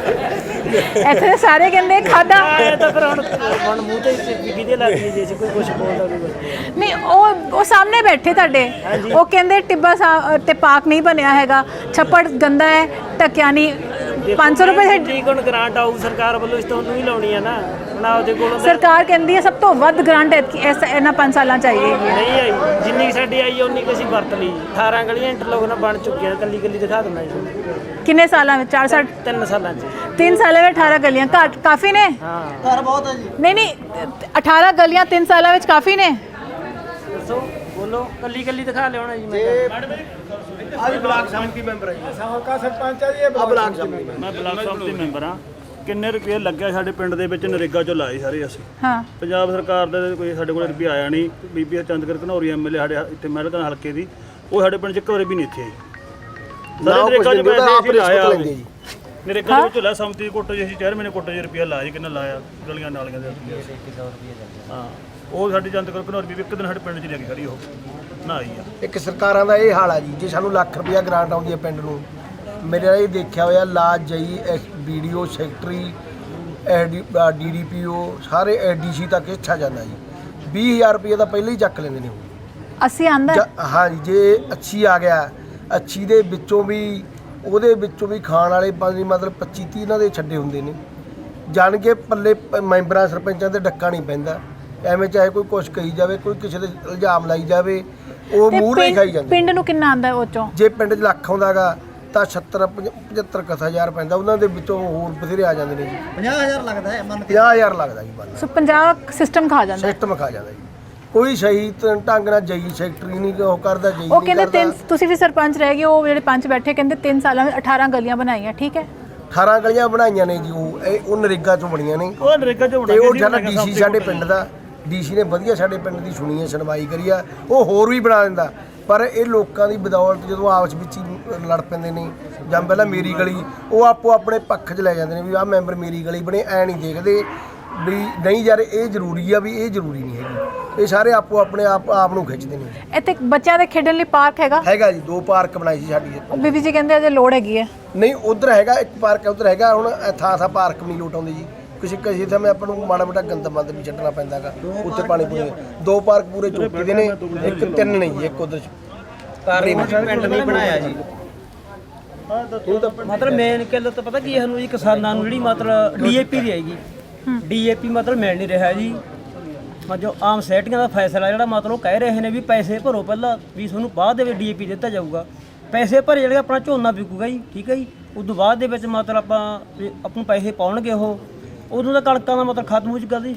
ਇੱਥੇ ਸਾਰੇ ਕਹਿੰਦੇ ਖਾਦਾ। ਆਇਆ ਤਾਂ ਫਿਰ ਹੁਣ ਮੂੰਹ ਤੇ ਬੀਬੀ ਦੇ ਲੱਗ ਗਈ ਜੇ ਕੋਈ ਕੁਝ ਬੋਲਦਾ ਕੋਈ। ਨਹੀਂ, ਉਹ ਸਾਹਮਣੇ ਬੈਠੇ ਤੁਹਾਡੇ, ਉਹ ਕਹਿੰਦੇ ਟਿੱਬਾ ਤੇ ਪਾਰਕ ਨਹੀਂ ਬਣਿਆ ਹੈਗਾ, ਛੱਪੜ ਗੰਦਾ ਹੈ, ਢੱਕਿਆ ਨਹੀਂ। 500 ਰੁਪਏ ਠੀਕ ਹੁਣ ਗ੍ਰਾਂਟ ਆਊ ਸਰਕਾਰ ਵੱਲੋਂ, ਇਸ ਤੋਂ ਉਹਨੂੰ ਹੀ ਲਾਉਣੀ ਹੈ ਨਾ, ਨਾ ਉਹਦੇ ਕੋਲੋਂ। ਸਰਕਾਰ ਕਹਿੰਦੀ ਹੈ ਸਭ ਤੋਂ ਵੱਧ ਗ੍ਰਾਂਟ ਇਹਨਾਂ 5 ਸਾਲਾਂ ਚ ਆਈ ਹੈਗੀ। ਨਹੀਂ ਆਈ, ਜਿੰਨੀ ਸਾਡੀ ਆਈ ਉਨੀ ਕੁ ਅਸੀਂ ਵਰਤ ਲਈ। 18 ਗਲੀਆਂ ਇੰਟਰਲੋਕ ਨਾਲ ਬਣ ਚੁੱਕੀਆਂ, ਕੱਲੀ ਦਿਖਾ ਦਿੰਦਾ ਜੀ। ਕਿੰਨੇ ਸਾਲਾਂ ਵਿੱਚ? 4 ਸਾਲ? 3 ਸਾਲਾਂ ਚ। 3 ਸਾਲਾਂ ਵਿੱਚ 18 ਗਲੀਆਂ ਘੱਟ ਕਾਫੀ ਨੇ? ਹਾਂ, ਘਰ ਬਹੁਤ ਹੈ ਜੀ। ਨਹੀਂ 18 ਗਲੀਆਂ 3 ਸਾਲਾਂ ਵਿੱਚ ਕਾਫੀ ਨੇ? ਦੱਸੋ ਬੋਲੋ, ਕੱਲੀ ਦਿਖਾ ਲਿਆਉਣਾ ਜੀ। ਮੈਂ ਆਹ ਬਲਾਕ ਸਮਿਤੀ ਮੈਂਬਰ ਹੈ ਜੀ, ਸਾਹਕਾ ਸਰਪੰਚ ਹੈ ਜੀ, ਇਹ ਬਲਾਕ ਸਮਿਤੀ। ਮੈਂ ਬਲਾਕ ਸਮਿਤੀ ਮੈਂਬਰ ਹਾਂ। ਕਿੰਨੇ ਰੁਪਏ ਲੱਗਿਆ ਸਾਡੇ ਪਿੰਡ ਦੇ ਵਿੱਚ ਨਰੇਗਾ ਚੋਂ ਲਾਏ ਸਾਰੇ ਅਸੀਂ। ਹਾਂ, ਪੰਜਾਬ ਸਰਕਾਰ ਦਾ ਕੋਈ ਸਾਡੇ ਕੋਲ ਰੁਪਿਆ ਆਇਆ ਨਹੀਂ। ਬੀਬੀ ਚੰਦਕਰ ਘਨੌਰੀ ਐਮਐਲਏ ਸਾਡੇ ਇੱਥੇ ਮਹਿਲਕਾ ਹਲਕੇ ਦੀ, ਉਹ ਸਾਡੇ ਪਿੰਡ 'ਚ ਇੱਕ ਵਾਰੀ ਵੀ ਨਹੀਂ ਇੱਥੇ ਆਈ। ਸਾਰੇ ਨਰੇਗਾ 'ਚ ਪੈਸੇ ਲਾਇਆ ਨਰੇਗਾ ਦੇ ਵਿੱਚ ਲੈ ਸਮਿਤੀ ਦੀ ਕੋਟੇ 'ਚ ਅਸੀਂ ਚੇਅਰਮੈਨ ਨੇ ਕੋਟੇ 'ਚ ਰੁਪਿਆ ਲਾਇਆ ਜੀ। ਕਿੰਨਾ ਲਾਇਆ ਗਲੀਆਂ ਨਾਲੀਆਂ ਦੇ? 2100 ਰੁਪਏ। ਹਾਂ, ਉਹ ਸਾਡੀ ਚੰਦਕਰ ਘਨੌਰੀ ਬੀਬੀ ਇੱਕ ਦਿਨ ਸਾਡੇ ਪਿੰਡ 'ਚ ਲੈ ਕੇ ਖੜੀ ਉਹ ਨਾ ਆਈ ਆ। ਇੱਕ ਸਰਕਾਰਾਂ ਦਾ ਇਹ ਹਾਲ ਆ ਜੀ, ਜੇ ਸਾਨੂੰ ਲੱਖ ਰੁਪਇਆ ਗ੍ਰਾਂਟ ਆਉਂਦੀ ਹੈ ਪਿੰਡ ਨੂੰ, ਮੇਰੇ ਇਹ ਦੇਖਿਆ ਹੋਇਆ ਲਾਜ ਜਈ BDO ਸੈਕਟਰੀ DDPO ਸਾਰੇ ADC ਤੱਕ ਇੱਛਾ ਜਾਂਦਾ ਜੀ। 20,000 ਰੁਪਏ ਤਾਂ ਪਹਿਲਾਂ ਹੀ ਚੱਕ ਲੈਂਦੇ ਨੇ ਉਹ। ਅਸੀਂ ਆਂਦਾ ਹਾਂ ਜੀ, ਜੇ ਅੱਛੀ ਆ ਗਿਆ, ਅੱਛੀ ਦੇ ਵਿੱਚੋਂ ਵੀ ਉਹਦੇ ਵਿੱਚੋਂ ਵੀ ਖਾਣ ਵਾਲੇ ਪਾਣੀ ਮਤਲਬ 25-30 ਇਹਨਾਂ ਦੇ ਛੱਡੇ ਹੁੰਦੇ ਨੇ। ਜਾਣ ਕੇ ਪੱਲੇ ਮੈਂਬਰਾਂ ਸਰਪੰਚਾਂ ਦੇ ਡੱਕਾ ਨਹੀਂ ਪੈਂਦਾ। ਐਵੇਂ ਚਾਹੇ ਕੋਈ ਕੁਛ ਕਹੀ ਜਾਵੇ, ਕੋਈ ਕਿਸੇ ਦੇ ਇਲਜ਼ਾਮ ਲਾਈ ਜਾਵੇ, ਉਹ ਮੂੰਹ ਨਹੀਂ ਖਾਈ ਜਾਂਦੇ। ਪਿੰਡ ਨੂੰ ਕਿੰਨਾ ਆਂਦਾ ਉਹ ਚੋਂ? ਜੇ ਪਿੰਡ 'ਚ ਲੱਖ ਆਉਂਦਾਗਾ ਤਾਂ 75,000 ਪੈਂਦਾ, ਉਹਨਾਂ ਦੇ ਵਿੱਚੋਂ ਹੋਰ ਬਥੇਰੇ ਆ ਜਾਂਦੇ ਨੇ ਜੀ। 50,000 ਲੱਗਦਾ ਹੈ, 50,000 ਲੱਗਦਾ ਜੀ। ਸੋ 50 ਸਿਸਟਮ ਖਾ ਜਾਂਦਾ, ਸਿਸਟਮ ਖਾ ਜਾਂਦਾ ਜੀ। ਕੋਈ ਸਹੀ ਢੰਗ ਨਾਲ ਜਈ ਸੈਕਟਰੀ ਨਹੀਂ ਉਹ ਕਰਦਾ, ਜਈ ਉਹ ਕਹਿੰਦੇ ਤੁਸੀਂ ਵੀ ਸਰਪੰਚ ਰਹਿ ਗਏ, ਉਹ ਜਿਹੜੇ ਪੰਚ ਬੈਠੇ ਕਹਿੰਦੇ 3 ਸਾਲਾਂ ਵਿੱਚ 18 ਗਲੀਆਂ ਬਣਾਈਆਂ। ਠੀਕ ਹੈ, 18 ਗਲੀਆਂ ਬਣਾਈਆਂ ਨੇ ਜੀ, ਉਹ ਨਰੇਗਾ 'ਚੋਂ ਬਣੀਆਂ ਨੇ। ਉਹ ਨਰੇਗਾ 'ਚੋਂ ਤੇ ਉਹ ਜਿਹੜਾ DC ਸਾਡੇ ਪਿੰਡ ਦਾ DC ਨੇ ਵਧੀਆ ਸਾਡੇ ਪਿੰਡ ਦੀ ਸੁਣੀ ਹੈ, ਸੁਣਵਾਈ ਕਰੀ ਆ, ਉਹ ਹੋਰ ਵੀ ਬਣਾ ਦਿੰਦਾ। ਪਰ ਇਹ ਲੋਕਾਂ ਦੀ ਬਦੌਲਤ ਜਦੋਂ ਆਪਸ ਵਿੱਚ ਹੀ ਲੜ ਪੈਂਦੇ ਨੇ, ਜਾਂ ਪਹਿਲਾਂ ਮੇਰੀ ਗਲੀ, ਉਹ ਆਪੋ ਆਪਣੇ ਪੱਖ 'ਚ ਲੈ ਜਾਂਦੇ ਨੇ ਵੀ ਆਹ ਮੈਂਬਰ ਮੇਰੀ ਗਲੀ ਬਣੇ, ਐ ਨਹੀਂ ਦੇਖਦੇ ਵੀ ਨਹੀਂ ਯਾਰ ਇਹ ਜ਼ਰੂਰੀ ਆ, ਵੀ ਇਹ ਜ਼ਰੂਰੀ ਨਹੀਂ ਹੈਗੀ। ਇਹ ਸਾਰੇ ਆਪੋ ਆਪਣੇ ਆਪ ਨੂੰ ਖਿੱਚਦੇ ਨੇ। ਇੱਥੇ ਬੱਚਿਆਂ ਦੇ ਖੇਡਣ ਲਈ ਪਾਰਕ ਹੈਗਾ ਜੀ, 2 ਪਾਰਕ ਬਣਾਈ ਸੀ ਸਾਡੀ। ਬੀਬੀ ਜੀ ਕਹਿੰਦੇ ਅਜੇ ਲੋੜ ਹੈਗੀ ਹੈ। ਨਹੀਂ, ਉਧਰ ਹੈਗਾ ਇੱਕ ਪਾਰਕ, ਉਧਰ ਹੈਗਾ। ਹੁਣ ਥਾਂ ਪਾਰਕ ਨਹੀਂ ਲੋਟ ਆਉਂਦੇ ਜੀ। ਕਿਸੇ ਸਮੇਂ ਆਪਾਂ ਨੂੰ ਮਾੜਾ ਮੋਟਾ ਗੰਦ ਮੰਦ ਵੀ ਛੱਡਣਾ ਪੈਂਦਾਗਾ, ਉੱਥੇ ਪਾਣੀ ਪੂਰੇ। 2 ਪਾਰਕ ਪੂਰੇ ਚੌਕੀ ਦੇ ਨੇ, ਇੱਕ 3 ਨਹੀਂ ਜੀ, ਇੱਕ ਉਧਰ ਪਿੰਡ ਨਹੀਂ ਬਣਾਇਆ ਜੀ। ਮਤਲਬ ਮੇਨ ਗੱਲ ਤਾਂ ਪਤਾ ਕੀ ਸਾਨੂੰ ਜੀ, ਕਿਸਾਨਾਂ ਨੂੰ ਜਿਹੜੀ ਮਤਲਬ DAP ਦੀ ਆਏਗੀ, DAP ਮਤਲਬ ਮਿਲ ਨਹੀਂ ਰਿਹਾ ਜੀ। ਜੋ ਆਮ ਸੈਟੀਆਂ ਦਾ ਫੈਸਲਾ ਜਿਹੜਾ ਮਤਲਬ ਕਹਿ ਰਹੇ ਨੇ ਵੀ ਪੈਸੇ ਭਰੋ ਪਹਿਲਾਂ, ਵੀ ਤੁਹਾਨੂੰ ਬਾਅਦ ਦੇ ਵਿੱਚ DAP ਦਿੱਤਾ ਜਾਊਗਾ, ਪੈਸੇ ਭਰੇ ਜਿਹੜੇ ਆਪਣਾ ਝੋਨਾ ਵਿਕੂਗਾ ਜੀ, ਠੀਕ ਹੈ ਜੀ। ਉਸ ਤੋਂ ਬਾਅਦ ਦੇ ਵਿੱਚ ਮਤਲਬ ਆਪਾਂ ਨੂੰ ਪੈਸੇ ਪਾਉਣਗੇ ਉਹ, ਉਦੋਂ ਤਾਂ ਕਣਕਾਂ ਦਾ ਮਤਲਬ ਖਤਮ ਹੋ ਚੁੱਕਾ ਸੀ।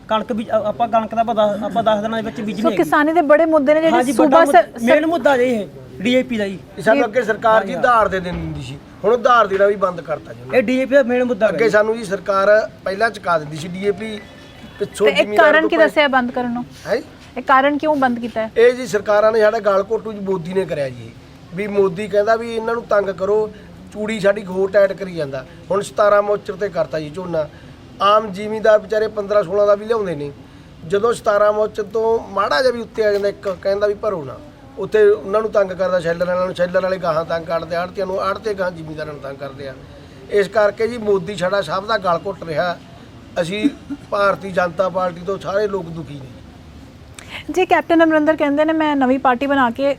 ਕਣਕ ਵੀ ਆਪਾਂ ਕਣਕ ਦਾ ਆਪਾਂ 10 ਦਿਨਾਂ ਦੇ ਵਿੱਚ ਬੀਜਣੀ ਹੈ। ਕਿਸਾਨੀ ਦੇ ਬੜੇ ਮੁੱਦੇ ਨੇ ਜਿਹੜੇ ਸੂਬਾ ਮੇਨ ਮੁੱਦਾ ਜੀ ਇਹ ਡੀਏਪੀ ਦਾ ਜੀ। ਸਾਨੂੰ ਅੱਗੇ ਸਰਕਾਰ ਜੀ ਉਧਾਰ ਦੇ ਦਿੰਦੀ ਸੀ, ਹੁਣ ਉਧਾਰ ਦੇਣਾ ਵੀ ਬੰਦ ਕਰਤਾ ਜੀ। ਇਹ ਡੀਏਪੀ ਦਾ ਮੇਨ ਮੁੱਦਾ ਅੱਗੇ ਸਾਨੂੰ ਜੀ ਸਰਕਾਰ ਪਹਿਲਾਂ ਚੁਕਾ ਦਿੰਦੀ ਸੀ ਡੀਏਪੀ ਪਿੱਛੋਂ। ਇੱਕ ਕਾਰਨ ਕੀ ਦੱਸਿਆ ਬੰਦ ਕਰਨ ਨੂੰ? ਹੈ ਇਹ ਕਾਰਨ ਕਿਉਂ ਬੰਦ ਕੀਤਾ ਹੈ? ਇਹ ਜੀ ਸਰਕਾਰਾਂ ਨੇ ਸਾਡਾ ਗਾਲ ਘੋਟੂ ਜੀ ਮੋਦੀ ਨੇ ਕਰਿਆ ਜੀ। ਵੀ ਮੋਦੀ ਕਹਿੰਦਾ ਵੀ ਇਹਨਾਂ ਨੂੰ ਤੰਗ ਕਰੋ, ਚੂੜੀ ਸਾਡੀ ਹੋਰ ਟਾਈਟ ਕਰੀ ਜਾਂਦਾ। ਹੁਣ 17 ਮੋਚਰ ਤੇ ਕਰਤਾ ਜੀ ਝੋਨਾ। ਆਮ ਜ਼ਿਮੀਂਦਾਰ ਵਿਚਾਰੇ 15-16 ਦਾ ਵੀ ਲਿਆਉਂਦੇ ਨੇ। ਜਦੋਂ 17 ਮੋਚਰ ਤੋਂ ਮਾੜਾ ਜਿਹਾ ਵੀ ਉੱਤੇ ਆ ਜਾਂਦਾ, ਇੱਕ ਕਹਿੰਦਾ ਵੀ ਭਰੋ ਨਾ, ਉੱਥੇ ਉਹਨਾਂ ਨੂੰ ਤੰਗ ਕਰਦਾ ਸ਼ੈਲਰ ਵਾਲਿਆਂ ਨੂੰ। ਸ਼ੈਲਰ ਵਾਲੇ ਗਾਹਾਂ ਤੰਗ ਕਰਦੇ, ਆੜਤੀਆਂ ਨੂੰ, ਆੜਤੇ ਗਾਹਾਂ ਜ਼ਿਮੀਂਦਾਰਾਂ ਨੂੰ ਤੰਗ ਕਰਦੇ ਆ। ਇਸ ਕਰਕੇ ਜੀ ਮੋਦੀ ਸਾਡਾ ਸਭ ਦਾ ਗਲ ਘੁੱਟ ਰਿਹਾ। ਅਸੀਂ ਭਾਰਤੀ ਜਨਤਾ ਪਾਰਟੀ ਤੋਂ ਸਾਰੇ ਲੋਕ ਦੁਖੀ ਨੇ ਜੀ। ਕੈਪਟਨ ਅਮਰਿੰਦਰ ਕਹਿੰਦੇ ਨੇ ਮੈਂ ਨਵੀਂ ਪਾਰਟੀ ਬਣਾ ਕੇ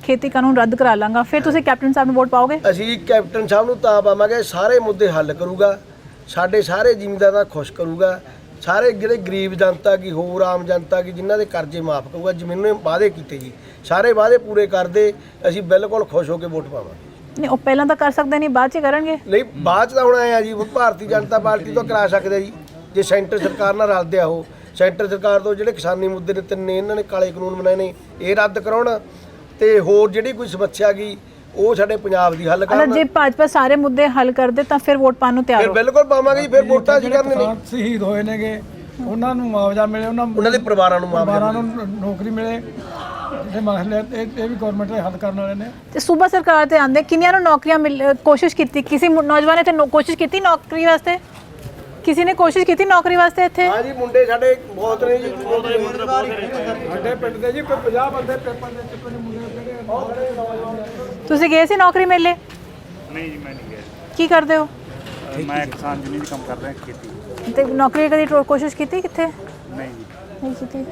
ਖੇਤੀ ਕਾਨੂੰਨ ਰੱਦ ਕਰਾ ਲਾਂਗਾ, ਫਿਰ ਤੁਸੀਂ ਕੈਪਟਨ ਸਾਹਿਬ ਨੂੰ ਵੋਟ ਪਾਓਗੇ? ਅਸੀਂ ਕੈਪਟਨ ਸਾਹਿਬ ਨੂੰ ਤਾਂ ਪਾਵਾਂਗੇ, ਸਾਰੇ ਮੁੱਦੇ ਹੱਲ ਕਰੂਗਾ, ਸਾਡੇ ਸਾਰੇ ਜ਼ਿਮੀਂਦਾਰਾਂ ਖੁਸ਼ ਕਰੂਗਾ, ਸਾਰੇ ਜਿਹੜੇ ਗਰੀਬ ਜਨਤਾ ਕੀ, ਹੋਰ ਆਮ ਜਨਤਾ ਕੀ, ਜਿਨ੍ਹਾਂ ਦੇ ਕਰਜ਼ੇ ਮਾਫ ਕਰੂਗਾ। ਜ਼ਮੀਨਾਂ ਵਾਅਦੇ ਕੀਤੇ ਜੀ, ਸਾਰੇ ਵਾਅਦੇ ਪੂਰੇ ਕਰਦੇ। ਅਸੀਂ ਬਿਲਕੁਲ ਖੁਸ਼ ਹੋ ਕੇ ਵੋਟ ਪਾਵਾਂਗੇ। ਨਹੀਂ, ਉਹ ਪਹਿਲਾਂ ਤਾਂ ਕਰ ਸਕਦੇ ਨਹੀਂ, ਬਾਅਦ 'ਚ ਕਰਨਗੇ? ਨਹੀਂ, ਬਾਅਦ 'ਚ ਤਾਂ ਹੁਣ ਆਏ ਆ ਜੀ, ਭਾਰਤੀ ਜਨਤਾ ਪਾਰਟੀ ਤੋਂ ਕਰਾ ਸਕਦੇ ਜੀ, ਜੇ ਸੈਂਟਰ ਸਰਕਾਰ ਨਾਲ ਰਲਦੇ ਆ। ਉਹ ਸੈਂਟਰ ਸਰਕਾਰ ਤੋਂ ਜਿਹੜੇ ਕਿਸਾਨੀ ਮੁੱਦੇ ਨੇ ਤਿੰਨੇ, ਇਹਨਾਂ ਨੇ ਕਾਲੇ ਕਾਨੂੰਨ ਬਣਾਏ ਨੇ, ਇਹ ਰੱਦ ਕਰਾਉਣ, ਤੇ ਹੋਰ ਜਿਹੜੀ ਕੋਈ ਸਮੱਸਿਆ ਗਈ ਉਹ ਸਾਡੇ ਪੰਜਾਬ ਦੀ ਹੱਲ ਕਰਨ। ਜੇ ਭਾਜਪਾ ਸਾਰੇ ਮੁੱਦੇ ਹੱਲ ਕਰਦੇ ਤਾਂ ਫਿਰ ਵੋਟ ਪਾਉਣ ਨੂੰ ਤਿਆਰ ਹੋ? ਫਿਰ ਬਿਲਕੁਲ ਪਾਵਾਂਗੇ ਜੀ। ਫਿਰ ਵੋਟਾਂ ਜੀ ਕਰਨੇ ਨੇ। ਸ਼ਹੀਦ ਹੋਏ ਨੇਗੇ, ਉਹਨਾਂ ਨੂੰ ਮੁਆਵਜ਼ਾ ਮਿਲੇ, ਉਹਨਾਂ ਦੇ ਪਰਿਵਾਰਾਂ ਨੂੰ ਨੌਕਰੀ ਮਿਲੇ। ਜਿਹੜੇ ਮਸਲੇ ਇਹ ਵੀ ਗਵਰਨਮੈਂਟ ਦੇ ਹੱਲ ਕਰਨ ਵਾਲੇ ਨੇ। ਤੇ ਸੂਬਾ ਸਰਕਾਰ ਤੇ ਆਂਦੇ ਕਿੰਨੀਆਂ ਨੂੰ ਨੌਕਰੀਆਂ ਕੋਸ਼ਿਸ਼ ਕੀਤੀ? ਕਿਸੇ ਨੌਜਵਾਨ ਨੇ ਤੇ ਕੋਸ਼ਿਸ਼ ਕੀਤੀ ਨੌਕਰੀ ਵਾਸਤੇ? ਕਿਸੇ ਨੇ ਕੋਸ਼ਿਸ਼ ਕੀਤੀ ਨੌਕਰੀ ਵਾਸਤੇ ਇੱਥੇ? ਹਾਂ ਜੀ, ਮੁੰਡੇ ਸਾਡੇ ਬਹੁਤ ਨੇ ਜੀ। ਸਾਡੇ ਪਿੰਡ ਦੇ ਜੀ ਕੋਈ 50 ਬੰਦੇ ਪੇਪਰ ਦੇ ਚੁੱਕੇ ਨੇ ਮੁੰਡੇ ਜਿਹੜੇ। ਤੁਸੀਂ ਗਏ ਸੀ ਨੌਕਰੀ ਮੇਲੇ? ਨਹੀਂ ਜੀ, ਮੈਂ ਨਹੀਂ ਗਿਆ। ਕੀ ਕਰਦੇ ਹੋ? ਮੈਂ ਕਿਸਾਨ ਯੂਨੀਅਨ ਦੀ ਕੰਮ ਕਰ ਰਿਹਾ, ਖੇਤੀ। ਤੇ ਨੌਕਰੀ ਕਦੀ ਕੋਸ਼ਿਸ਼ ਕੀਤੀ ਕਿੱਥੇ? ਨਹੀਂ ਜੀ, ਨਹੀਂ ਕੀਤੀ।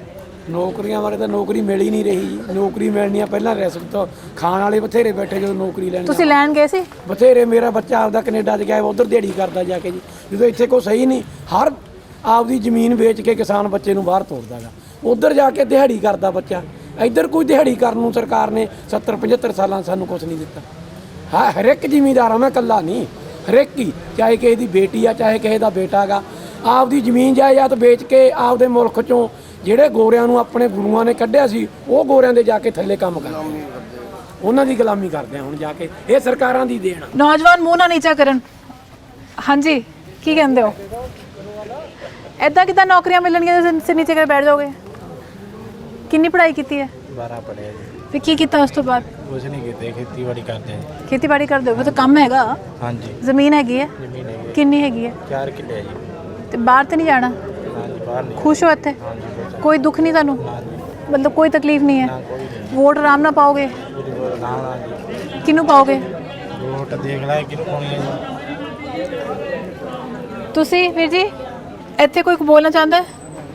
ਨੌਕਰੀਆਂ ਬਾਰੇ ਤਾਂ ਨੌਕਰੀ ਮਿਲ ਹੀ ਨਹੀਂ ਰਹੀ ਜੀ। ਨੌਕਰੀ ਮਿਲਣੀ ਆ ਪਹਿਲਾਂ ਰਿਸਕ ਤੋਂ ਖਾਣ ਵਾਲੇ ਬਥੇਰੇ ਬੈਠੇ, ਜਦੋਂ ਨੌਕਰੀ ਲੈਣੀ ਤੁਸੀਂ ਲੈਣ ਗਏ ਸੀ? ਬਥੇਰੇ। ਮੇਰਾ ਬੱਚਾ ਆਪਦਾ ਕੈਨੇਡਾ 'ਚ ਗਿਆ, ਉਧਰ ਦਿਹਾੜੀ ਕਰਦਾ ਜਾ ਕੇ ਜੀ। ਜਦੋਂ ਇੱਥੇ ਕੋਈ ਸਹੀ ਨਹੀਂ, ਹਰ ਆਪਦੀ ਜ਼ਮੀਨ ਵੇਚ ਕੇ ਕਿਸਾਨ ਬੱਚੇ ਨੂੰ ਬਾਹਰ ਤੋਰਦਾ ਗਾ, ਉਧਰ ਜਾ ਕੇ ਦਿਹਾੜੀ ਕਰਦਾ ਬੱਚਾ। ਇੱਧਰ ਕੋਈ ਦਿਹਾੜੀ ਕਰਨ ਨੂੰ ਸਰਕਾਰ ਨੇ 70-75 ਸਾਲਾਂ ਸਾਨੂੰ ਕੁਝ ਨਹੀਂ ਦਿੱਤਾ। ਹਾਂ, ਹਰ ਇੱਕ ਜ਼ਿਮੀਂਦਾਰ ਆ, ਮੈਂ ਇਕੱਲਾ ਨਹੀਂ, ਹਰ ਇੱਕ ਹੀ, ਚਾਹੇ ਕਿਸੇ ਦੀ ਬੇਟੀ ਆ, ਚਾਹੇ ਕਿਸੇ ਦਾ ਬੇਟਾ ਗਾ, ਆਪਦੀ ਜ਼ਮੀਨ ਜਾਇਦਾਦ ਵੇਚ ਕੇ ਆਪਦੇ ਮੁਲਕ 'ਚੋਂ ਜਿਹੜੇ ਗੋਰਿਆਂ ਨੂੰ ਆਪਣੇ ਗੁਰੂਆਂ ਨੇ ਕੱਢਿਆ ਸੀ, ਉਹ ਗੋਰਿਆਂ ਦੇ ਜਾ ਕੇ ਥੱਲੇ ਕੰਮ ਕਰਦੇ, ਉਹਨਾਂ ਦੀ ਗੁਲਾਮੀ ਕਰਦੇ ਆ ਹੁਣ ਜਾ ਕੇ। ਇਹ ਸਰਕਾਰਾਂ ਦੀ ਦੇਣ। ਨੌਜਵਾਨ ਮੂੰਹ ਨਾ ਨੀਚਾ ਕਰਨ। ਹਾਂਜੀ, ਕੀ ਕਹਿੰਦੇ ਹੋ? ਐਦਾਂ ਕਿੱਦਾਂ ਨੌਕਰੀਆਂ ਮਿਲਣਗੀਆਂ ਜੇ ਸਿਰ ਨੀਚੇ ਕਰ ਬੈਠ ਜਾਓਗੇ? ਕਿੰਨੀ ਪੜ੍ਹਾਈ ਕੀਤੀ ਹੈ? 12 ਪੜ੍ਹਿਆ ਜੀ। ਫਿਰ ਕੀ ਕੀਤਾ ਉਸ ਤੋਂ ਬਾਅਦ? ਕੁਝ ਨਹੀਂ ਕੀਤਾ, ਖੇਤੀਬਾੜੀ ਕਰਦੇ ਹਾਂ। ਖੇਤੀਬਾੜੀ ਕਰਦੇ ਹੋ? ਉਹ ਤਾਂ ਕੰਮ ਹੈਗਾ। ਹਾਂਜੀ। ਜ਼ਮੀਨ ਹੈਗੀ ਹੈ? ਜ਼ਮੀਨ ਹੈਗੀ। ਕਿੰਨੀ ਹੈਗੀ ਹੈ? 4 ਕਿੱਲੇ ਹੈ ਜੀ। ਤੇ ਬਾਹਰ ਤੇ ਨਹੀਂ ਜਾਣਾ? ਹਾਂਜੀ, ਬਾਹਰ ਨਹੀਂ। ਖੁਸ਼ ਹੋ ਇੱਥੇ? ਕੋਈ ਦੁੱਖ ਨਹੀਂ ਤੁਹਾਨੂੰ? ਮਤਲਬ ਕੋਈ ਤਕਲੀਫ ਨਹੀਂ ਹੈ? ਵੋਟ ਆਰਾਮ ਨਾਲ ਪਾਓਗੇ? ਨਾ ਜੀ। ਕਿਹਨੂੰ ਪਾਓਗੇ? ਵੋਟ ਦੇਖ ਲੈ ਕਿਹਨੂੰ ਪਾਉਣੀ ਹੈ ਜੀ। ਤੁਸੀਂ ਵੀਰ ਜੀ ਇੱਥੇ ਕੋਈ ਬੋਲਣਾ ਚਾਹੁੰਦਾ ਹੈ?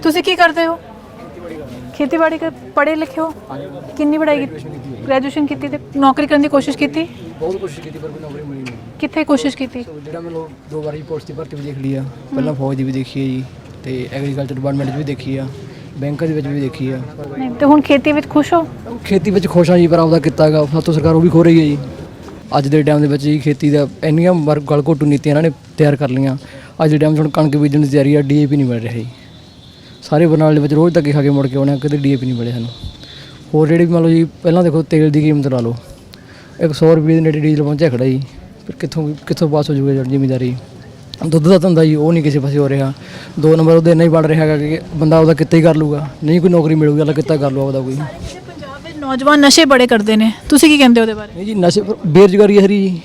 ਤੁਸੀਂ ਕੀ ਕਰਦੇ ਹੋ? ਖੇਤੀਬਾੜੀ ਕਰ ਪੜ੍ਹੇ ਲਿਖੇ ਹੋ? ਕਿੰਨੀ ਪੜ੍ਹਾਈ ਕੀਤੀ? ਗ੍ਰੈਜੂਏਸ਼ਨ ਕੀਤੀ ਤੇ ਨੌਕਰੀ ਕਰਨ ਦੀ ਕੋਸ਼ਿਸ਼ ਕੀਤੀ? ਬਹੁਤ ਕੋਸ਼ਿਸ਼ ਕੀਤੀ ਪਰ ਕੋਈ ਨੌਕਰੀ ਮਿਲੀ ਨਹੀਂ। ਕਿੱਥੇ ਕੋਸ਼ਿਸ਼ ਕੀਤੀ? ਜਿਹੜਾ ਮੈਨੂੰ 2 ਵਾਰੀ ਪੁਲਿਸ ਦੀ ਭਰਤੀ ਵੀ ਦੇਖ ਲਈ ਆ, ਪਹਿਲਾਂ ਫੌਜ ਦੀ ਵੀ ਦੇਖੀ ਹੈ ਜੀ, ਤੇ ਐਗਰੀਕਲਚਰ ਡਿਪਾਰਟਮੈਂਟ 'ਚ ਵੀ ਦੇਖੀ ਆ, ਬੈਂਕਾਂ ਦੇ ਵਿੱਚ ਵੀ ਦੇਖੀ ਆ। ਨਹੀਂ ਤੇ ਹੁਣ ਖੇਤੀ ਵਿੱਚ ਖੁਸ਼ ਹੋ? ਖੇਤੀ ਵਿੱਚ ਖੁਸ਼ ਹਾਂ ਜੀ, ਪਰ ਆਪਦਾ ਕੀਤਾ ਗਾ ਸਾਤੋਂ ਸਰਕਾਰ ਉਹ ਵੀ ਖੋ ਰਹੀ ਹੈ ਜੀ। ਅੱਜ ਦੇ ਟਾਈਮ ਦੇ ਵਿੱਚ ਜੀ ਖੇਤੀ ਦਾ ਇੰਨੀਆਂ ਗਲ ਘੋਟੂ ਨੀਤੀਆਂ ਇਹਨਾਂ ਨੇ ਤਿਆਰ ਕਰ ਲਈਆਂ। ਅੱਜ ਦੇ ਟਾਈਮ 'ਚ ਹੁਣ ਕਣਕ ਬੀਜਣ ਦੀ ਤਿਆਰੀ ਆ, ਡੀਏਪੀ ਨਹੀਂ ਮਿਲ ਰਿਹਾ ਜੀ। ਸਾਰੇ ਬਰਨਾਲੇ ਦੇ ਵਿੱਚ ਰੋਜ਼ ਧੱਕੇ ਖਾ ਕੇ ਮੁੜ ਕੇ ਆਉਣੇ, ਕਿਤੇ ਡੀਏਪੀ ਨਹੀਂ ਮਿਲੇ ਸਾਨੂੰ। ਹੋਰ ਜਿਹੜੇ ਵੀ ਮੰਨ ਲਓ ਜੀ, ਪਹਿਲਾਂ ਦੇਖੋ ਤੇਲ ਦੀ ਕੀਮਤ ਲਾ ਲਓ, 100 ਰੁਪਏ ਦੇ ਨੇੜੇ ਡੀਜ਼ਲ ਪਹੁੰਚਿਆ ਖੜਾ ਜੀ। ਫਿਰ ਕਿੱਥੋਂ ਪਾਸ ਹੋ ਜਾਊਗਾ ਜ਼ਿਮੀਂਦਾਰੀ? ਦੁੱਧ ਦਾ ਧੰਦਾ ਜੀ ਉਹ ਨਹੀਂ ਕਿਸੇ ਪਾਸੇ ਹੋ ਰਿਹਾ। 2 ਨੰਬਰ ਉਹਦੇ ਇੰਨਾ ਹੀ ਬਣ ਰਿਹਾ ਹੈਗਾ ਕਿ ਬੰਦਾ ਉਹਦਾ ਕਿੱਤਾ ਹੀ ਕਰ ਲੂਗਾ, ਨਹੀਂ ਕੋਈ ਨੌਕਰੀ ਮਿਲੂਗੀ ਉਹਦਾ ਕਿੱਤਾ ਕਰ ਲੂਗਾ ਉਹਦਾ ਕੋਈ। ਪੰਜਾਬ ਵਿੱਚ ਨੌਜਵਾਨ ਨਸ਼ੇ ਬੜੇ ਕਰਦੇ ਨੇ, ਤੁਸੀਂ ਕੀ ਕਹਿੰਦੇ ਹੋ ਉਹਦੇ ਬਾਰੇ? ਨਹੀਂ ਜੀ, ਨਸ਼ੇ ਬੇਰੁਜ਼ਗਾਰੀ ਹਰੀ ਜੀ।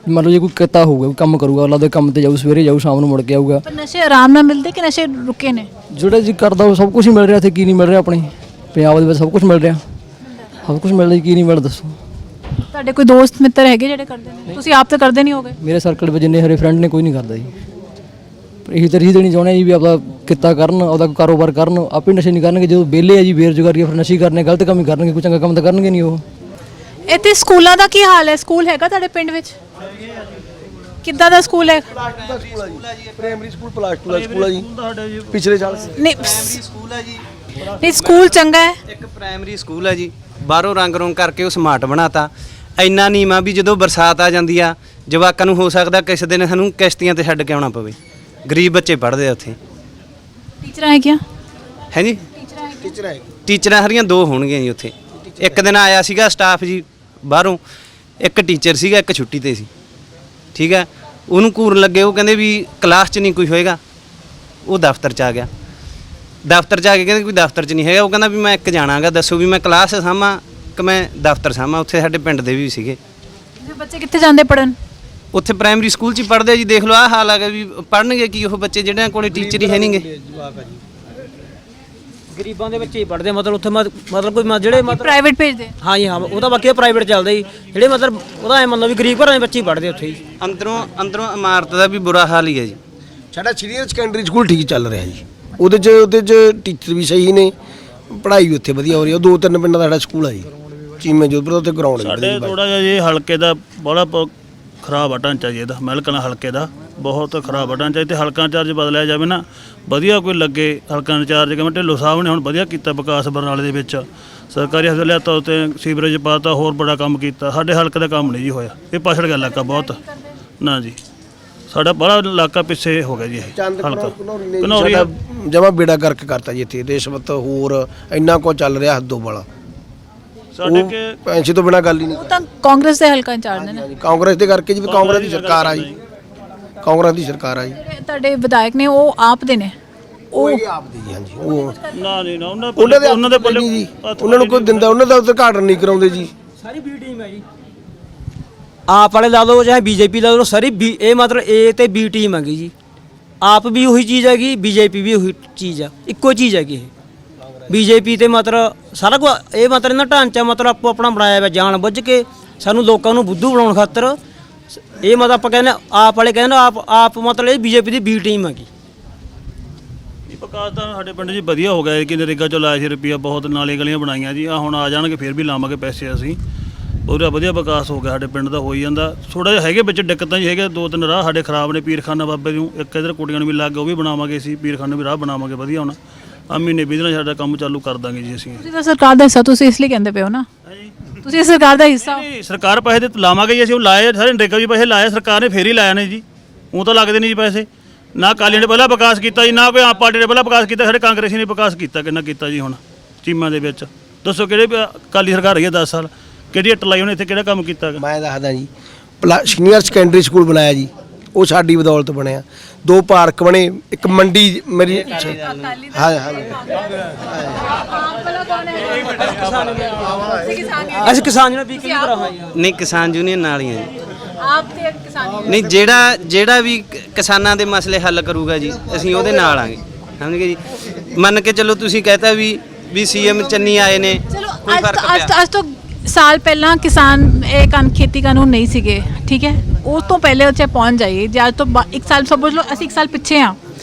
ਮੰਨ ਲਓ ਜੇ ਕੋਈ ਕਿੱਤਾ ਹੋਊਗਾ, ਕੋਈ ਕੰਮ ਕਰੂਗਾ, ਉਹਦਾ ਦੇ ਕੰਮ ਤੇ ਜਾਊ, ਸਵੇਰੇ ਜਾਊ, ਸ਼ਾਮ ਨੂੰ ਮੁੜ ਕੇ ਆਊਗਾ। ਪਰ ਨਸ਼ੇ ਆਰਾਮ ਨਾਲ ਮਿਲਦੇ ਕਿ ਨਸ਼ੇ ਰੁਕੇ ਨੇ? ਜਿਹੜਾ ਜੀ ਕਰਦਾ ਉਹ ਸਭ ਕੁਝ ਹੀ ਮਿਲ ਰਿਹਾ। ਇੱਥੇ ਕੀ ਨਹੀਂ ਮਿਲ ਰਿਹਾ? ਆਪਣੇ ਪੰਜਾਬ ਦੇ ਵਿੱਚ ਸਭ ਕੁਝ ਮਿਲ ਰਿਹਾ, ਸਭ ਕੁਝ ਮਿਲਦਾ ਜੀ, ਕੀ ਨਹੀਂ ਮਿਲਦਾ ਦੱਸੋ? ਤੁਹਾਡੇ ਕੋਈ ਦੋਸਤ ਮਿੱਤਰ ਹੈਗੇ ਜਿਹੜੇ ਕਰਦੇ ਨੇ? ਤੁਸੀਂ ਆਪ ਤਾਂ ਕਰਦੇ ਨਹੀਂ ਹੋਗੇ? ਮੇਰੇ ਸਰਕਲ ਵਿੱਚ ਜਿੰਨੇ ਹਰੇ ਫਰੈਂਡ ਨੇ ਕੋਈ ਨਹੀਂ ਕਰਦਾ ਜੀ। ਪਰ ਇਹੀ ਤਰ੍ਹਾਂ ਦੇਣੀ ਚਾਹੁੰਦੇ ਜੀ ਵੀ ਆਪਦਾ ਕਿੱਤਾ ਕਰਨ, ਆਪਦਾ ਕਾਰੋਬਾਰ ਕਰਨ, ਆਪੇ ਨਸ਼ੇ ਨਹੀਂ ਕਰਨਗੇ। ਜਦੋਂ ਵਿਹਲੇ ਆ ਜੀ, ਬੇਰੁਜ਼ਗਾਰੀ ਫਿਰ ਨਸ਼ੇ ਕਰਨੇ, ਗਲਤ ਕੰਮ ਹੀ ਕਰਨਗੇ, ਕੋਈ ਚੰਗਾ ਕੰਮ ਤਾਂ ਕਰਨਗੇ ਨਹੀਂ ਉਹ। ਇੱਥੇ ਸਕੂਲਾਂ ਦਾ ਕੀ ਹਾਲ ਹੈ? ਸਕੂਲ ਹੈਗਾ ਤੁਹਾਡੇ ਪਿੰਡ ਵਿੱਚ? ਕਿੱਦਾਂ ਦਾ ਸਕੂਲ ਹੈ? ਪ੍ਰਾਇਮਰੀ ਸਕੂਲ ਪਲੱਸ 2 ਦਾ ਸਕੂਲ ਹੈ ਜੀ। ਪਿਛਲੇ ਸਾਲ ਨਹੀਂ ਸਕੂਲ ਹੈ ਜੀ। ਨਹੀਂ ਸਕੂਲ ਚੰਗਾ ਹੈ। ਇੱਕ ਪ੍ਰਾਇਮਰੀ ਸਕੂਲ ਹੈ ਜੀ, ਬਾਹਰੋਂ ਰੰਗ ਰੋਂਗ ਕਰਕੇ ਉਹ ਸਮਾਰਟ ਬਣਾਤਾ। ਇੰਨਾ ਨੀਵਾਂ ਵੀ ਜਦੋਂ ਬਰਸਾਤ ਆ ਜਾਂਦੀ ਆ ਜਵਾਕਾਂ ਨੂੰ ਹੋ ਸਕਦਾ ਕਿਸੇ ਦਿਨ ਸਾਨੂੰ ਕਿਸ਼ਤੀਆਂ ਤੇ ਛੱਡ ਕੇ ਆਉਣਾ ਪਵੇ। ਗਰੀਬ ਬੱਚੇ ਪੜ੍ਹਦੇ ਆ ਉੱਥੇ। ਟੀਚਰਾਂ ਹੈ ਕਿਆ? ਹੈ ਜੀ ਟੀਚਰ ਹੈ ਟੀਚਰਾਂ ਹਰੀਆਂ 2 ਹੋਣਗੀਆਂ ਜੀ ਉੱਥੇ। ਇੱਕ ਦਿਨ ਆਇਆ ਸੀਗਾ ਸਟਾਫ ਜੀ ਬਾਹਰੋਂ, ਇੱਕ ਟੀਚਰ ਸੀਗਾ, ਇੱਕ ਛੁੱਟੀ ਤੇ ਸੀ। ਠੀਕ ਹੈ, ਉਹਨੂੰ ਘੂਰਨ ਲੱਗੇ, ਉਹ ਕਹਿੰਦੇ ਵੀ ਕਲਾਸ 'ਚ ਨਹੀਂ ਕੋਈ ਹੋਏਗਾ। ਉਹ ਦਫ਼ਤਰ 'ਚ ਆ ਗਿਆ, ਦਫ਼ਤਰ 'ਚ ਆ ਕੇ ਕਹਿੰਦੇ ਕੋਈ ਦਫ਼ਤਰ 'ਚ ਨਹੀਂ ਹੈਗਾ। ਉਹ ਕਹਿੰਦਾ ਵੀ ਮੈਂ ਇੱਕ ਜਾਣਾਗਾ, ਦੱਸੋ ਵੀ ਮੈਂ ਕਲਾਸ ਸਾਂਭਾਂ ਕਿ ਮੈਂ ਦਫ਼ਤਰ ਸਾਂਭਾਂ। ਉੱਥੇ ਸਾਡੇ ਪਿੰਡ ਦੇ ਵੀ ਸੀਗੇ। ਬੱਚੇ ਕਿੱਥੇ ਜਾਂਦੇ ਪੜਨ? ਉੱਥੇ ਪ੍ਰਾਇਮਰੀ ਸਕੂਲ 'ਚ ਹੀ ਪੜ੍ਹਦੇ ਆ ਜੀ। ਦੇਖ ਲਓ ਆਹ ਹਾਲ ਆ ਗਿਆ ਵੀ ਪੜ੍ਹਨਗੇ ਕੀ ਉਹ ਬੱਚੇ ਜਿਹੜਿਆਂ ਕੋਲੇ ਟੀਚਰ ਹੀ ਹੈ ਨਹੀਂਗੇ। ਗਰੀਬਾਂ ਦੇ ਬੱਚੇ ਹੀ ਪੜ੍ਹਦੇ ਮਤਲਬ ਉੱਥੇ ਮਤਲਬ ਕੋਈ ਜਿਹੜੇ ਮਤਲਬ ਪ੍ਰਾਈਵੇਟ ਭੇਜਦੇ? ਹਾਂ ਜੀ ਹਾਂ, ਉਹ ਤਾਂ ਬਾਕੀ ਪ੍ਰਾਈਵੇਟ ਚੱਲਦਾ ਜੀ। ਜਿਹੜੇ ਮਤਲਬ ਉਹਦਾ ਐ ਮੰਨੋ ਵੀ ਗਰੀਬ ਘਰਾਂ ਦੇ ਬੱਚੇ ਹੀ ਪੜ੍ਹਦੇ ਉੱਥੇ ਜੀ। ਅੰਦਰੋਂ ਇਮਾਰਤ ਦਾ ਵੀ ਬੁਰਾ ਹਾਲ ਹੀ ਹੈ ਜੀ। ਸਾਡਾ ਸੀਨੀਅਰ ਸੈਕੰਡਰੀ ਸਕੂਲ ਠੀਕ ਚੱਲ ਰਿਹਾ ਜੀ। ਉਹਦੇ 'ਚ ਟੀਚਰ ਵੀ ਸਹੀ ਨੇ, ਪੜ੍ਹਾਈ ਵੀ ਉੱਥੇ ਵਧੀਆ ਹੋ ਰਹੀ ਹੈ। 2-3 ਪਿੰਡਾਂ ਦਾ ਸਾਡਾ ਸਕੂਲ ਆ ਜੀ, ਚੀਮੇ ਜੋਧਪੁਰ ਉੱਥੇ ਗਰਾਊਂਡ ਸਾਡੇ ਥੋੜਾ ਜਿਹਾ ਜੀ ਹਲਕੇ ਦਾ ਬੜਾ ਖਰਾਬ ਆ ਢਾਂਚਾ ਜੀ ਇਹਦਾ। ਮਹਿਲਕਲਾਂ ਹਲਕੇ ਦਾ ਬਹੁਤ ਖਰਾਬ ਆ ਢਾਂਚਾ। ਇੱਥੇ ਹਲਕਾ ਇੰਚਾਰਜ ਬਦਲਿਆ ਜਾਵੇ ਨਾ, ਵਧੀਆ ਕੋਈ ਲੱਗੇ ਹਲਕਾ ਇੰਚਾਰਜ। ਕਿਵੇਂ ਢਿੱਲੋਂ ਸਾਹਿਬ ਨੇ ਹੁਣ ਵਧੀਆ ਕੀਤਾ ਵਿਕਾਸ ਬਰਨਾਲੇ ਦੇ ਵਿੱਚ, ਸਰਕਾਰੀ ਹਸਪਤਾਲ ਲਿਆਤਾ, ਉੱਤੇ ਸੀਵਰੇਜ ਪਾਤਾ, ਹੋਰ ਬੜਾ ਕੰਮ ਕੀਤਾ। ਸਾਡੇ ਹਲਕੇ ਦਾ ਕੰਮ ਨਹੀਂ ਜੀ ਹੋਇਆ। ਇਹ ਪਛੜ ਗਿਆ ਇਲਾਕਾ ਬਹੁਤ ਨਾ ਜੀ। ਸਾਡਾ ਬੜਾ ਇਲਾਕਾ ਪਿੱਛੇ ਹੋ ਗਿਆ ਜੀ ਇਹ ਹਲਕਾ ਘਨੌਰੀ ਜਮਾ ਬੇੜਾ ਗਰਕ ਕਰਤਾ ਜੀ। ਇੱਥੇ ਰਿਸ਼ਵਤ ਹੋਰ ਇੰਨਾ ਕੁ ਚੱਲ ਰਿਹਾ ਹੱਦੋਂ ਵਾਲਾ। ਸਾਡੇ ਕੇ ਪੈਸੇ ਤੋਂ ਬਿਨਾਂ ਗੱਲ ਹੀ ਨਹੀਂ। ਉਹ ਤਾਂ ਕਾਂਗਰਸ ਦੇ ਹਲਕਾ ਇੰਚਾਰਜ ਨੇ। ਕਾਂਗਰਸ ਦੇ ਕਰਕੇ ਜੀ, ਕਾਂਗਰਸ ਦੀ ਸਰਕਾਰ ਆ ਜੀ। ਕਾਂਗਰਸ ਦੀ ਸਰਕਾਰ ਆ ਜੀ। ਜਿਹੜੇ ਤੁਹਾਡੇ ਵਿਧਾਇਕ ਨੇ ਉਹ ਆਪ ਦੇ ਨੇ? ਉਹ ਆਪ ਦੇ ਜੀ। ਹਾਂਜੀ, ਉਹ ਨਾ ਨਹੀਂ ਨਾ ਉਹਨਾਂ ਦੇ ਪੱਲੇ ਜੀ। ਉਹਨਾਂ ਨੂੰ ਕੋਈ ਦਿੰਦਾ, ਉਹਨਾਂ ਦਾ ਉਦਘਾਟਨ ਨਹੀਂ ਕਰਾਉਂਦੇ ਜੀ। ਸਾਰੀ ਬੀ ਟੀਮ ਹੈ ਜੀ। ਆਪ ਵਾਲੇ ਲਾ ਲਓ ਚਾਹੇ ਬੀਜੇਪੀ ਲਾ ਲਓ, ਸਾਰੀ ਇਹ ਮਤਲਬ ਏ ਤੇ ਬੀ ਟੀਮ ਹੈਗੀ ਜੀ। ਆਪ ਵੀ ਉਹੀ ਚੀਜ਼ ਹੈਗੀ, ਬੀਜੇਪੀ ਵੀ ਉਹੀ ਚੀਜ਼ ਆ, ਇੱਕੋ ਚੀਜ਼ ਹੈਗੀ ਇਹ। ਬੀਜੇਪੀ ਤੇ ਮਤਲਬ ਸਾਰਾ ਕੁਝ ਇਹ ਮਤਲਬ ਇਹਨਾਂ ਢਾਂਚਾ ਮਤਲਬ ਆਪੋ ਆਪਣਾ ਬਣਾਇਆ ਹੋਇਆ ਜਾਣ ਬੁੱਝ ਕੇ ਸਾਨੂੰ ਲੋਕਾਂ ਨੂੰ ਬੁੱਧੂ ਬਣਾਉਣ ਖਾਤਰ। ਇਹ ਮਤਲਬ ਆਪਾਂ ਕਹਿੰਦੇ ਆਪ ਵਾਲੇ ਕਹਿੰਦੇ ਆਪ ਮਤਲਬ ਇਹ ਬੀਜੇਪੀ ਦੀ ਬੀ ਟੀਮ ਹੈਗੀ। ਵਿਕਾਸ ਤਾਂ ਸਾਡੇ ਪਿੰਡ 'ਚ ਵਧੀਆ ਹੋ ਗਿਆ ਕਿ ਨਰੇਗਾ 'ਚੋਂ ਲਾਇਆ ਸੀ ਰੁਪਈਆ, ਬਹੁਤ ਨਾਲੇ ਗਲੀਆਂ ਬਣਾਈਆਂ ਜੀ। ਆ ਹੁਣ ਆ ਜਾਣਗੇ ਫਿਰ ਵੀ ਲਾਵਾਂਗੇ ਪੈਸੇ ਅਸੀਂ। ਪੂਰਾ ਵਧੀਆ ਵਿਕਾਸ ਹੋ ਗਿਆ ਸਾਡੇ ਪਿੰਡ ਦਾ, ਹੋਈ ਜਾਂਦਾ। ਥੋੜਾ ਜਿਹਾ ਹੈਗੇ ਵਿੱਚ ਦਿੱਕਤਾਂ ਜੀ, ਹੈਗੇ 2-3 ਰਾਹ ਸਾਡੇ ਖਰਾਬ ਨੇ। ਪੀਰਖਾਨਾ ਬਾਬੇ ਨੂੰ ਇੱਕ ਇੱਧਰ ਕੁੜੀਆਂ ਨੂੰ ਵੀ ਲੱਗ ਗਿਆ, ਉਹ ਵੀ ਬਣਾਵਾਂਗੇ ਅਸੀਂ। ਪੀਰਖਾਨੇ ਵੀ ਰਾਹ ਬਣਾਵਾਂਗੇ ਵਧੀਆ। ਹੁਣ ਆ ਮਹੀਨੇ 20 ਦਿਨਾਂ ਸਾਡਾ ਕੰਮ ਚਾਲੂ ਕਰ ਦਾਂਗੇ ਜੀ ਅਸੀਂ। ਤੁਸੀਂ ਤਾਂ ਸਰਕਾਰ ਦਾ ਹਿੱਸਾ, ਤੁਸੀਂ ਇਸ ਲਈ ਕਹਿੰਦੇ ਪਏ ਹੋ ਨਾ? ਤੁਸੀਂ ਸਰਕਾਰ ਦਾ ਹਿੱਸਾ? ਨਹੀਂ, ਸਰਕਾਰ ਪੈਸੇ ਤੇ ਲਾਵਾਂਗੇ ਜੀ ਅਸੀਂ। ਉਹ ਲਾਏ ਸਾਰੇ ਨਰੇਗਾ ਵੀ ਪੈਸੇ ਲਾਏ ਸਰਕਾਰ ਨੇ, ਫੇਰ ਹੀ ਲਾਇਆ ਨੇ ਜੀ। ਉਹ ਤਾਂ ਲੱਗਦੇ ਨਹੀਂ ਜੀ ਪੈਸੇ। ਨਾ ਅਕਾਲੀਆਂ ਨੇ ਪਹਿਲਾਂ ਵਿਕਾਸ ਕੀਤਾ ਜੀ, ਨਾ ਕੋਈ ਆਪ ਪਾਰਟੀ ਨੇ ਪਹਿਲਾਂ ਵਿਕਾਸ ਕੀਤਾ। ਸਾਡੇ ਕਾਂਗਰਸੀ ਨੇ ਵਿਕਾਸ ਕੀਤਾ, ਕਿੰਨਾ ਕੀਤਾ ਜੀ। ਹੁਣ ਚੀਮਾਂ ਦੇ ਵਿੱਚ ਦੱਸੋ ਕਿਹੜੇ ਅਕਾਲੀ ਸਰਕਾਰ ਰਹੀ ਹੈ 10 ਸਾਲ, ਕਿਹੜੀ ਇੱਟ ਲਾਈ ਉਹਨੇ ਇੱਥੇ, ਕਿਹੜਾ ਕੰਮ ਕੀਤਾ? ਮੈਂ ਦੱਸਦਾ ਜੀ, ਸੀਨੀਅਰ ਸੈਕੰਡਰੀ ਸਕੂਲ ਬਣਾਇਆ ਜੀ, ਉਹ ਸਾਡੀ ਬਦੌਲਤ ਬਣਿਆ। 2 ਪਾਰਕ ਬਣੇ, ਇੱਕ ਮੰਡੀ ਮੇਰੀ। ਹਾਂ ਅਸੀਂ ਕਿਸਾਨ ਯੂਨੀਅਨ ਵੀ ਕਿਹੜੀ ਤਰ੍ਹਾਂ ਹੋਈ? ਨਹੀਂ, ਕਿਸਾਨ ਯੂਨੀਅਨ ਨਾਲ ਹੀ ਆ ਜੀ। ਆਪ ਤੇ ਕਿਸਾਨ ਨਹੀਂ, ਜਿਹੜਾ ਵੀ ਕਿਸਾਨਾਂ ਦੇ ਮਸਲੇ ਹੱਲ ਕਰੂਗਾ ਜੀ, ਅਸੀਂ ਉਹਦੇ ਨਾਲ ਆਂਗੇ। ਸਮਝ ਗਏ ਜੀ? ਮੰਨ ਕੇ ਚੱਲੋ ਤੁਸੀਂ ਕਹਤਾ ਵੀ ਸੀਐਮ ਚੰਨੀ ਆਏ ਨੇ, ਕੋਈ ਫਰਕ ਪਿਆ? ਅੱਜ ਤੋਂ ਸਾਲ ਪਹਿਲਾਂ ਕਿਸਾਨ ਇਹ ਖੇਤੀ ਕਾਨੂੰਨ ਨਹੀਂ ਸੀਗੇ, ਠੀਕ ਹੈ? ਉਸ ਤੋਂ ਪਹਿਲੇ ਉੱਥੇ ਪਹੁੰਚ ਜਾਈਏ। ਜੇ ਅੱਜ ਤੋਂ 1 ਸਾਲ ਸਮਝ ਲਓ, ਅਸੀਂ 1 ਸਾਲ ਪਿੱਛੇ ਆ,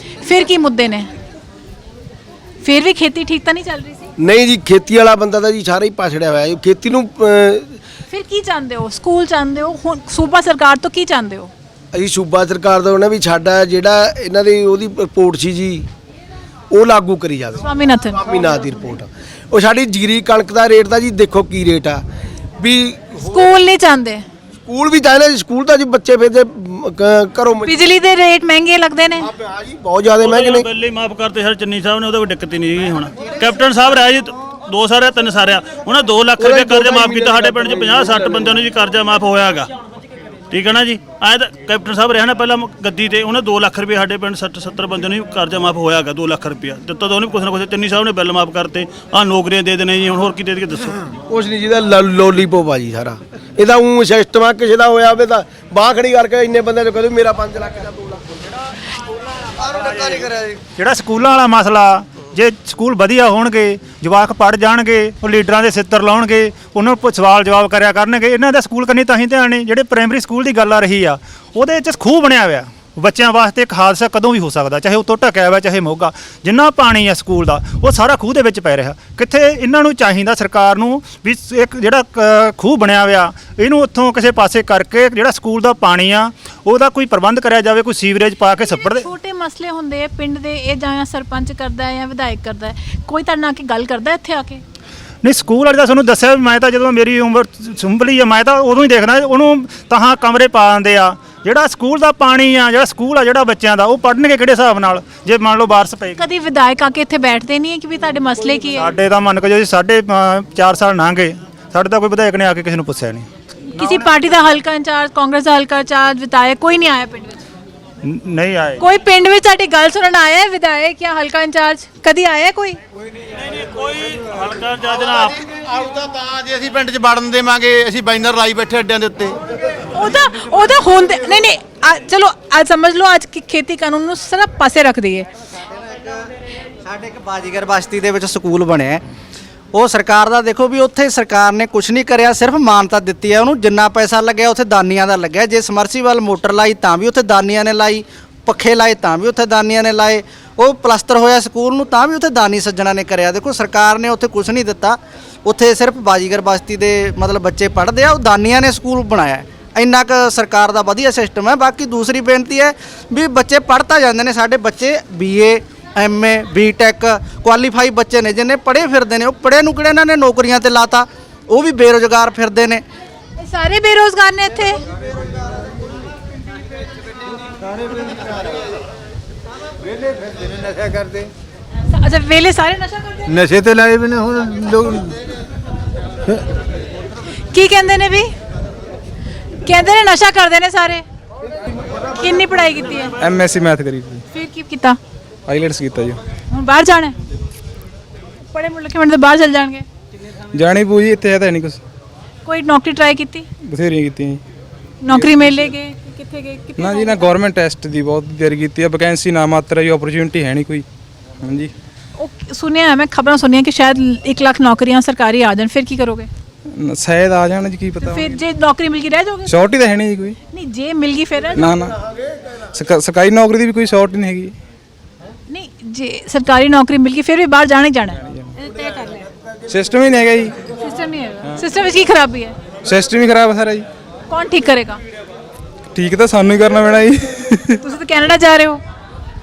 ਫਿਰ ਕੀ ਮੁੱਦੇ ਨੇ? ਫਿਰ ਵੀ ਖੇਤੀ ਠੀਕ ਤਾਂ ਨਹੀਂ ਚੱਲ ਰਹੀ ਸੀ? ਨਹੀਂ ਜੀ, ਖੇਤੀ ਵਾਲਾ ਬੰਦਾ ਤਾਂ ਜੀ ਸਾਰਾ ਹੀ ਪਛੜਿਆ ਹੋਇਆ ਜੀ। ਖੇਤੀ ਨੂੰ ਫਿਰ ਕੀ ਚਾਹੁੰਦੇ ਹੋ? ਸਕੂਲ ਚਾਹੁੰਦੇ ਹੋ? ਹੁਣ ਸੂਬਾ ਸਰਕਾਰ ਤੋਂ ਕੀ ਚਾਹੁੰਦੇ ਹੋ? ਅਸੀਂ ਸੂਬਾ ਸਰਕਾਰ ਦਾ ਉਹਨਾਂ ਵੀ ਸਾਡਾ ਜਿਹੜਾ ਇਹਨਾਂ ਦੀ ਉਹਦੀ ਰਿਪੋਰਟ ਸੀ ਜੀ, ਉਹ ਲਾਗੂ ਕਰੀ ਜਾਵੇ। ਸਵਾਮੀਨਾਥਨ ਦੀ ਰਿਪੋਰਟ। ਉਹ ਸਾਡੀ ਜੀਰੀ ਕਣਕ ਦਾ ਰੇਟ ਦਾ ਜੀ ਦੇਖੋ ਕੀ ਰੇਟ ਆ ਵੀ। ਸਕੂਲ ਨਹੀਂ ਚਾਹੁੰਦੇ? ਸਕੂਲ ਵੀ ਚਾਹੀਦਾ ਜੀ। ਸਕੂਲ ਤਾਂ ਜੀ ਬੱਚੇ ਫਿਰ ਘਰੋਂ ਬਿਜਲੀ ਦੇ ਰੇਟ ਮਹਿੰਗੇ ਲੱਗਦੇ ਨੇ। ਹਾਂ ਜੀ, ਬਹੁਤ ਜ਼ਿਆਦਾ ਮਹਿੰਗੇ ਨੇ। ਬਿੱਲ ਹੀ ਮਾਫ ਕਰਤੇ ਸਰ ਚੰਨੀ ਸਾਹਿਬ ਨੇ, ਉਹਦਾ ਕੋਈ ਦਿੱਕਤ ਹੀ ਨਹੀਂ ਜੀ। ਹੁਣ ਕੈਪਟਨ ਸਾਹਿਬ ਰਿਹਾ ਜੀ 2 ਸਾਰਿਆ 3 ਸਾਰਿਆ, ਉਹਨਾਂ 2 ਲੱਖ ਰੁਪਏ ਕਰਜ਼ਾ ਮਾਫ ਕੀਤਾ। ਸਾਡੇ ਪਿੰਡ 'ਚ 50-60 ਬੰਦਿਆਂ ਨੂੰ ਜੀ ਕਰਜ਼ਾ ਮਾਫ ਹੋਇਆ ਹੈਗਾ, ਠੀਕ ਹੈ ਨਾ ਜੀ? ਐਂ ਤਾਂ ਕੈਪਟਨ ਸਾਹਿਬ ਰਿਹਾ ਨਾ ਪਹਿਲਾਂ ਗੱਦੀ ਤੇ, ਉਹਨੇ 2 ਲੱਖ ਰੁਪਏ ਸਾਡੇ ਪਿੰਡ 60-70 ਬੰਦਿਆਂ ਨੂੰ ਕਰਜ਼ਾ ਮਾਫ ਹੋਇਆ ਹੈਗਾ। 2 ਲੱਖ ਰੁਪਇਆ ਦਿੱਤਾ ਤਾਂ ਉਹਨੇ ਕੁਛ ਨਾ ਕੁਛ। ਚੰਨੀ ਸਾਹਿਬ ਨੇ ਬਿੱਲ ਮਾਫ ਕਰਤੇ, ਆਹ ਨੌਕਰੀਆਂ ਦੇ ਦੇਣੇ ਜੀ। ਹੁਣ ਹੋਰ ਕੀ ਦੇ ਦੇ ਦੱਸੋ? ਕੁਛ ਨਹੀਂ ਜੀ, ਇਹਦਾ ਲੋਲੀਪੋਪ ਆ ਜੀ ਸਾਰਾ। ਇਹਦਾ ਉਹ ਸਿਸਟਮ ਆ, ਕਿਸੇ ਦਾ ਹੋਇਆ ਹੋਵੇ ਤਾਂ ਬਾਹ ਖੜੀ ਕਰਕੇ ਇੰਨੇ ਬੰਦਿਆਂ ਤੋਂ ਕਹਦੇ ਮੇਰਾ 5 ਲੱਖ ਜਾਂ 2 ਲੱਖ। ਜਿਹੜਾ ਸਕੂਲਾਂ ਵਾਲਾ ਮਸਲਾ, ਜੇ ਸਕੂਲ ਵਧੀਆ ਹੋਣਗੇ, ਜਵਾਕ ਪੜ੍ਹ ਜਾਣਗੇ, ਉਹ ਲੀਡਰਾਂ ਦੇ ਸਿੱਤਰ ਲਾਉਣਗੇ, ਉਹਨਾਂ ਨੂੰ ਸਵਾਲ ਜਵਾਬ ਕਰਿਆ ਕਰਨਗੇ। ਇਹਨਾਂ ਦਾ ਸਕੂਲ ਕੰਨੀ ਤਾਂ ਹੀ ਧਿਆਨ ਨਹੀਂ। ਜਿਹੜੇ ਪ੍ਰਾਇਮਰੀ ਸਕੂਲ ਦੀ ਗੱਲ ਆ ਰਹੀ ਆ, ਉਹਦੇ 'ਚ ਖੂਹ ਬਣਿਆ ਹੋਇਆ। ਬੱਚਿਆਂ ਵਾਸਤੇ ਇੱਕ ਹਾਦਸਾ ਕਦੋਂ ਵੀ ਹੋ ਸਕਦਾ, ਚਾਹੇ ਉੱਤੋਂ ਢਕਿਆ ਹੋਇਆ ਚਾਹੇ ਮੋਗਾ। ਜਿੰਨਾ ਪਾਣੀ ਆ ਸਕੂਲ ਦਾ ਉਹ ਸਾਰਾ ਖੂਹ ਦੇ ਵਿੱਚ ਪੈ ਰਿਹਾ। ਕਿੱਥੇ ਇਹਨਾਂ ਨੂੰ ਚਾਹੀਦਾ ਸਰਕਾਰ ਨੂੰ ਵੀ ਇੱਕ ਜਿਹੜਾ ਖੂਹ ਬਣਿਆ ਹੋਇਆ ਇਹਨੂੰ ਉੱਥੋਂ ਕਿਸੇ ਪਾਸੇ ਕਰਕੇ ਜਿਹੜਾ ਸਕੂਲ ਦਾ ਪਾਣੀ ਆ ਉਹਦਾ ਕੋਈ ਪ੍ਰਬੰਧ ਕਰਿਆ ਜਾਵੇ, ਕੋਈ ਸੀਵਰੇਜ ਪਾ ਕੇ ਛੱਪੜ ਦੇ। ਛੋਟੇ ਮਸਲੇ ਹੁੰਦੇ ਆ ਪਿੰਡ ਦੇ, ਇਹ ਜਾਂ ਸਰਪੰਚ ਕਰਦਾ ਹੈ ਜਾਂ ਵਿਧਾਇਕ ਕਰਦਾ ਹੈ, ਕੋਈ ਤੁਹਾਡੇ ਨਾਲ ਆ ਕੇ ਗੱਲ ਕਰਦਾ ਇੱਥੇ ਆ ਕੇ? ਨਹੀਂ ਸਕੂਲ ਵਾਲੇ ਤਾਂ ਤੁਹਾਨੂੰ ਦੱਸਿਆ, ਮੈਂ ਤਾਂ ਜਦੋਂ ਮੇਰੀ ਉਮਰ ਸੰਭਲੀ ਆ ਮੈਂ ਤਾਂ ਉਦੋਂ ਹੀ ਦੇਖਦਾ ਉਹਨੂੰ ਤਾਂ ਕਮਰੇ ਪਾ ਦਿੰਦੇ ਆ। ਜਿਹੜਾ ਸਕੂਲ ਦਾ ਪਾਣੀ ਆ, ਜਿਹੜਾ ਸਕੂਲ ਆ ਜਿਹੜਾ ਬੱਚਿਆਂ ਦਾ, ਉਹ ਪੜ੍ਹਨਗੇ ਕਿਹੜੇ ਹਿਸਾਬ ਨਾਲ ਜੇ ਮੰਨ ਲਓ ਬਾਰਿਸ਼ ਪਏਗੀ। ਕਦੀ ਵਿਧਾਇਕ ਆ ਕੇ ਇੱਥੇ ਬੈਠਦੇ ਨਹੀਂ ਹੈ ਕਿ ਵੀ ਤੁਹਾਡੇ ਮਸਲੇ ਕੀ ਹੈ? ਸਾਡੇ ਤਾਂ ਮੰਨ ਕੇ ਜੋ 4.5 ਸਾਲ ਲੰਘ ਗਏ, ਸਾਡੇ ਤਾਂ ਕੋਈ ਵਿਧਾਇਕ ਨੇ ਆ ਕੇ ਕਿਸੇ ਨੂੰ ਪੁੱਛਿਆ ਨਹੀਂ। ਕਿਸੇ ਪਾਰਟੀ ਦਾ ਹਲਕਾ ਇੰਚਾਰਜ, ਕਾਂਗਰਸ ਦਾ ਹਲਕਾ ਇੰਚਾਰਜ, ਵਿਧਾਇਕ ਕੋਈ ਨਹੀਂ ਆਇਆ ਪਿੰਡ ਵਿੱਚ? ਨਹੀਂ ਆਏ। ਕੋਈ ਪਿੰਡ ਵਿੱਚ ਸਾਡੀ ਗੱਲ ਸੁਣਨ ਆਇਆ ਹੈ ਵਿਧਾਇਕ ਜਾਂ ਹਲਕਾ ਇੰਚਾਰਜ? ਕਦੀ ਆਇਆ ਕੋਈ? ਹਲਕਾ ਜੱਜ ਨਾ ਆਉਦਾ ਤਾਂ ਜੇ ਅਸੀਂ ਪਿੰਡ 'ਚ ਵੜਨ ਦੇਵਾਂਗੇ, ਅਸੀਂ ਬੈਨਰ ਲਾਈ ਬੈਠੇ ਅੱਡਿਆਂ ਦੇ ਉੱਤੇ। ਉਹਦਾ ਹੁੰਦੇ ਨਹੀਂ ਚਲੋ ਅੱਜ ਸਮਝ ਲਓ, ਅੱਜ ਖੇਤੀ ਕਾਨੂੰਨ ਨੂੰ ਸਿਰਫ ਪਾਸੇ ਰੱਖ ਦਈਏ। ਸਾਡੇ ਇੱਕ ਬਾਜੀਗਰ ਬਸਤੀ ਦੇ ਵਿੱਚ ਸਕੂਲ ਬਣਿਆ, ਉਹ ਸਰਕਾਰ ਦਾ ਦੇਖੋ ਵੀ ਉੱਥੇ ਸਰਕਾਰ ਨੇ ਕੁਝ ਨਹੀਂ ਕਰਿਆ, ਸਿਰਫ ਮਾਨਤਾ ਦਿੱਤੀ ਹੈ ਉਹਨੂੰ। ਜਿੰਨਾ ਪੈਸਾ ਲੱਗਿਆ ਉੱਥੇ ਦਾਨੀਆਂ ਦਾ ਲੱਗਿਆ। ਜੇ ਸਮਰਸੀਬਲ ਮੋਟਰ ਲਾਈ ਤਾਂ ਵੀ ਉੱਥੇ ਦਾਨੀਆਂ ਨੇ ਲਾਈ, ਪੱਖੇ ਲਾਏ ਤਾਂ ਵੀ ਉੱਥੇ ਦਾਨੀਆਂ ਨੇ ਲਾਏ, ਉਹ ਪਲਸਤਰ ਹੋਇਆ ਸਕੂਲ ਨੂੰ ਤਾਂ ਵੀ ਉੱਥੇ ਦਾਨੀ ਸੱਜਣਾ ਨੇ ਕਰਿਆ। ਦੇਖੋ ਸਰਕਾਰ ਨੇ ਉੱਥੇ ਕੁਝ ਨਹੀਂ ਦਿੱਤਾ, ਉੱਥੇ ਸਿਰਫ ਬਾਜੀਗਰ ਬਸਤੀ ਦੇ ਮਤਲਬ ਬੱਚੇ ਪੜ੍ਹਦੇ ਆ, ਉਹ ਦਾਨੀਆਂ ਨੇ ਸਕੂਲ ਬਣਾਇਆ। ਇੰਨਾ ਕੁ ਸਰਕਾਰ ਦਾ ਵਧੀਆ ਸਿਸਟਮ ਹੈ। ਬਾਕੀ ਦੂਸਰੀ ਬੇਨਤੀ ਹੈ ਵੀ ਬੱਚੇ ਪੜ੍ਹ ਤਾਂ ਜਾਂਦੇ ਨੇ, ਸਾਡੇ ਬੱਚੇ BA MA BTech ਕੁਆਲੀਫਾਈ ਬੱਚੇ ਨੇ, ਜਿੰਨੇ ਪੜ੍ਹੇ ਫਿਰਦੇ ਨੇ। ਉਹ ਪੜ੍ਹੇ ਨੂੰ ਕਿਹੜੇ ਇਹਨਾਂ ਨੇ ਨੌਕਰੀਆਂ ਤੇ ਲਾਤਾ, ਉਹ ਵੀ ਬੇਰੁਜ਼ਗਾਰ ਫਿਰਦੇ ਨੇ। ਇਹ ਸਾਰੇ ਬੇਰੋਜ਼ਗਾਰ ਨੇ ਇੱਥੇ? ਨਸ਼ਾ ਕਰਦੇ, ਅੱਛਾ ਵੇਲੇ ਸਾਰੇ ਨਸ਼ਾ ਕਰਦੇ? ਨਸ਼ੇ ਤੇ ਲਾਏ ਵੀ ਨੇ ਹੁਣ ਲੋਕ। ਕੀ ਕਹਿੰਦੇ ਨੇ ਵੀ? ਕਹਿੰਦੇ ਨੇ ਨਸ਼ਾ ਕਰਦੇ ਨੇ ਸਾਰੇ। ਕਿੰਨੀ ਪੜ੍ਹਾਈ ਕੀਤੀ ਹੈ? MSc ਮੈਥ ਕਰੀ ਜੀ। ਫਿਰ ਕੀ ਕੀਤਾ? ਆਈਲੈਟਸ ਕੀਤਾ ਜੀ। ਹੁਣ ਬਾਹਰ ਜਾਣਾ ਹੈ? ਪੜ੍ਹੇ ਮੁਲਕੇ ਮਿੰਟ ਦੇ ਬਾਹਰ ਚਲ ਜਾਣਗੇ। ਜਾਣੀ ਪੂਜੀ ਇੱਥੇ ਹੈ ਤਾਂ ਨਹੀਂ ਕੁਝ। ਕੋਈ ਨੌਕਰੀ ਟਰਾਈ ਕੀਤੀ? ਬਥੇਰੀਆਂ ਕੀਤੀਆਂ ਜੀ। ਨੌਕਰੀ ਮਿਲ ਗਏ? ਕਿੱਥੇ ਗਏ? ਨਾ ਜੀ ਨਾ, ਗਵਰਨਮੈਂਟ ਟੈਸਟ ਦੀ ਬਹੁਤ ਤਿਆਰੀ ਕੀਤੀ ਆ, ਵੈਕੈਂਸੀ ਨਾ ਮਾਤਰ ਹੈ, ਓਪਰਚੁਨਿਟੀ ਹੈ ਨਹੀਂ ਕੋਈ। ਹਾਂਜੀ ਉਹ ਸੁਣਿਆ ਹੈ, ਮੈਂ ਖਬਰਾਂ ਸੁਣੀਆਂ ਕਿ ਸ਼ਾਇਦ 1 ਲੱਖ ਨੌਕਰੀਆਂ ਸਰਕਾਰੀ ਆ ਜਾਣ, ਫਿਰ ਕੀ ਕਰੋਗੇ? ਸ਼ਾਇਦ ਆ ਜਾਣ ਜੀ, ਕੀ ਪਤਾ। ਫਿਰ ਜੇ ਨੌਕਰੀ ਮਿਲ ਗਈ ਰਹਿ ਜਾਓਗੇ? ਸ਼ੋਰਟੀ ਤਾਂ ਹੈ ਨਹੀਂ ਜੀ ਕੋਈ। ਨਹੀਂ ਜੇ ਮਿਲ ਗਈ ਫਿਰ ਰਹਿ ਨਾ ਨਾ, ਸਰਕਾਰੀ ਨੌਕਰੀ ਦੀ ਵੀ ਕੋਈ ਸ਼ੋਰਟੀ ਨਹੀਂ ਹੈਗੀ। ਨਹੀਂ ਜੇ ਸਰਕਾਰੀ ਨੌਕਰੀ ਮਿਲ ਗਈ ਫਿਰ ਵੀ ਬਾਹਰ ਜਾਣਾ ਹੀ ਜਾਣਾ ਹੈ। ਤੈਅ ਕਰ ਲਿਆ। ਸਿਸਟਮ ਹੀ ਨਹੀਂ ਹੈਗਾ ਜੀ। ਸਿਸਟਮ ਨਹੀਂ ਹੈਗਾ। ਸਿਸਟਮ ਵਿੱਚ ਕੀ ਖਰਾਬੀ ਹੈ? ਸਿਸਟਮ ਹੀ ਖਰਾਬ ਹੈ ਸਾਰਾ ਜੀ। ਕੌਣ ਠੀਕ ਕਰੇਗਾ? ਠੀਕ ਤਾਂ ਸਾਨੂੰ ਹੀ ਕਰਨਾ ਪੈਣਾ ਜੀ। ਤੁਸੀਂ ਤਾਂ ਕੈਨੇਡਾ ਜਾ ਰਹੇ ਹੋ।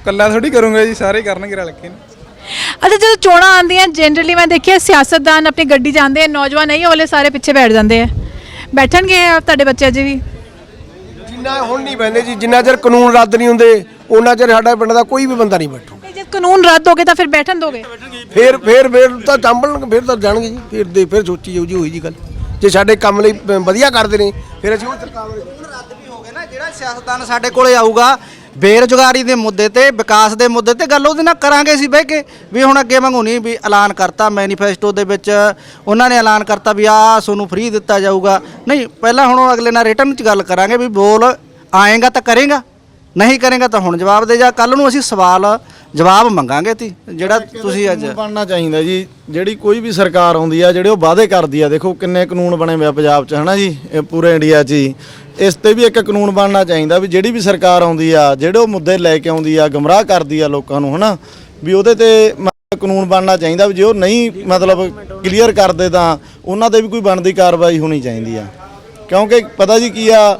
ਕੱਲਾ ਥੋੜੀ ਕਰੂੰਗਾ ਜੀ, ਸਾਰੇ ਕਰਨਗੇ ਰਲ ਕੇ। ਅੱਛਾ ਜਦੋਂ ਚੋਣਾਂ ਆਉਂਦੀਆਂ ਜਨਰਲੀ ਮੈਂ ਦੇਖਿਆ ਸਿਆਸਤਦਾਨ ਆਪਣੀ ਗੱਡੀ ਜਾਂਦੇ ਆ, ਨੌਜਵਾਨ ਨਹੀਂ ਵਾਲੇ ਸਾਰੇ ਪਿੱਛੇ ਬੈਠ ਜਾਂਦੇ ਆ। ਬੈਠਣਗੇ ਤੁਹਾਡੇ ਬੱਚੇ ਅਜੇ ਵੀ? ਜਿੰਨਾ ਹੁਣ ਨਹੀਂ ਬੈਠਦੇ ਜੀ, ਜਿੰਨਾ ਚਿਰ ਕਾਨੂੰਨ ਰੱਦ ਨਹੀਂ ਹੁੰਦੇ ਉਹਨਾਂ ਚਿਰ ਸਾਡਾ ਪਿੰਡ ਦਾ ਕੋਈ ਵੀ ਬੰਦਾ ਨਹੀਂ ਬੈਠੂ। ਜੇ ਕਾਨੂੰਨ ਰੱਦ ਹੋ ਗਏ ਤਾਂ ਫਿਰ ਬੈਠਣ ਦੋਗੇ? ਫਿਰ ਤਾਂ ਚੰਬਲਣਗੇ, ਫਿਰ ਤਾਂ ਜਾਣਗੇ ਜੀ। ਫਿਰ ਸੋਚੀ ਜਾਊ ਜੀ ਹੋਈ ਜੀ ਗੱਲ। ਜੇ ਸਾਡੇ ਕੰਮ ਲਈ ਵਧੀਆ ਕਰਦੇ ਨੇ ਫਿਰ ਅਸੀਂ ਉਹ ਸਰਕਾਰ ਰੱਦ ਵੀ ਹੋ ਗਏ ਨਾ। ਜਿਹੜਾ ਸਿਆਸਤਦਾਨ ਸਾਡੇ ਕੋਲੇ ਆਊਗਾ ਬੇਰੁਜ਼ਗਾਰੀ ਦੇ ਮੁੱਦੇ ਤੇ, ਵਿਕਾਸ ਦੇ ਮੁੱਦੇ ਤੇ ਗੱਲ ਉਹਦੇ ਨਾਲ ਕਰਾਂਗੇ ਅਸੀਂ ਬਹਿ ਕੇ। ਵੀ ਹੁਣ ਅੱਗੇ ਵਾਂਗੂ ਨਹੀਂ ਵੀ ਐਲਾਨ ਕਰਤਾ ਮੈਨੀਫੈਸਟੋ ਦੇ ਵਿੱਚ ਉਹਨਾਂ ਨੇ ਐਲਾਨ ਕਰਤਾ ਵੀ ਆਹ ਤੁਹਾਨੂੰ ਫ੍ਰੀ ਦਿੱਤਾ ਜਾਊਗਾ, ਨਹੀਂ ਪਹਿਲਾਂ ਹੁਣ ਅਗਲੇ ਨਾਲ ਰਿਟਰਨ 'ਚ ਗੱਲ ਕਰਾਂਗੇ ਵੀ ਬੋਲ ਆਏਗਾ ਤਾਂ ਕਰੇਗਾ, ਨਹੀਂ ਕਰੇਗਾ ਤਾਂ ਹੁਣ ਜਵਾਬ ਦੇ ਜਾ। ਕੱਲ ਨੂੰ ਅਸੀਂ ਸਵਾਲ ਜਵਾਬ ਮੰਗਾਂਗੇ ਤੀ ਜਿਹੜਾ ਤੁਸੀਂ ਅੱਜ ਬਣਨਾ ਚਾਹੀਦਾ ਜੀ। ਜਿਹੜੀ ਕੋਈ ਵੀ ਸਰਕਾਰ ਆਉਂਦੀ ਆ, ਜਿਹੜੇ ਉਹ ਵਾਅਦੇ ਕਰਦੀ ਆ, ਦੇਖੋ ਕਿੰਨੇ ਕਾਨੂੰਨ ਬਣੇ ਹੋਏ ਆ ਪੰਜਾਬ 'ਚ, ਹਨਾ ਜੀ, ਇਹ ਪੂਰੇ ਇੰਡੀਆ 'ਚ ਹੀ। ਇਸ ਤੇ ਵੀ ਇੱਕ ਕਾਨੂੰਨ ਬਣਨਾ ਚਾਹੀਦਾ ਵੀ ਜਿਹੜੀ ਵੀ ਸਰਕਾਰ ਆਉਂਦੀ ਆ, ਜਿਹੜੇ ਉਹ ਮੁੱਦੇ ਲੈ ਕੇ ਆਉਂਦੀ ਆ, ਗਮਰਾਹ ਕਰਦੀ ਆ ਲੋਕਾਂ ਨੂੰ, ਹਨਾ ਵੀ ਉਹਦੇ ਤੇ ਕਾਨੂੰਨ ਬਣਨਾ ਚਾਹੀਦਾ ਵੀ ਜੇ ਉਹ ਨਹੀਂ ਮਤਲਬ ਕਲੀਅਰ ਕਰਦੇ ਤਾਂ ਉਹਨਾਂ ਤੇ ਵੀ ਕੋਈ ਬਣਦੀ ਕਾਰਵਾਈ ਹੋਣੀ ਚਾਹੀਦੀ ਆ। ਕਿਉਂਕਿ ਪਤਾ ਜੀ ਕੀ ਆ,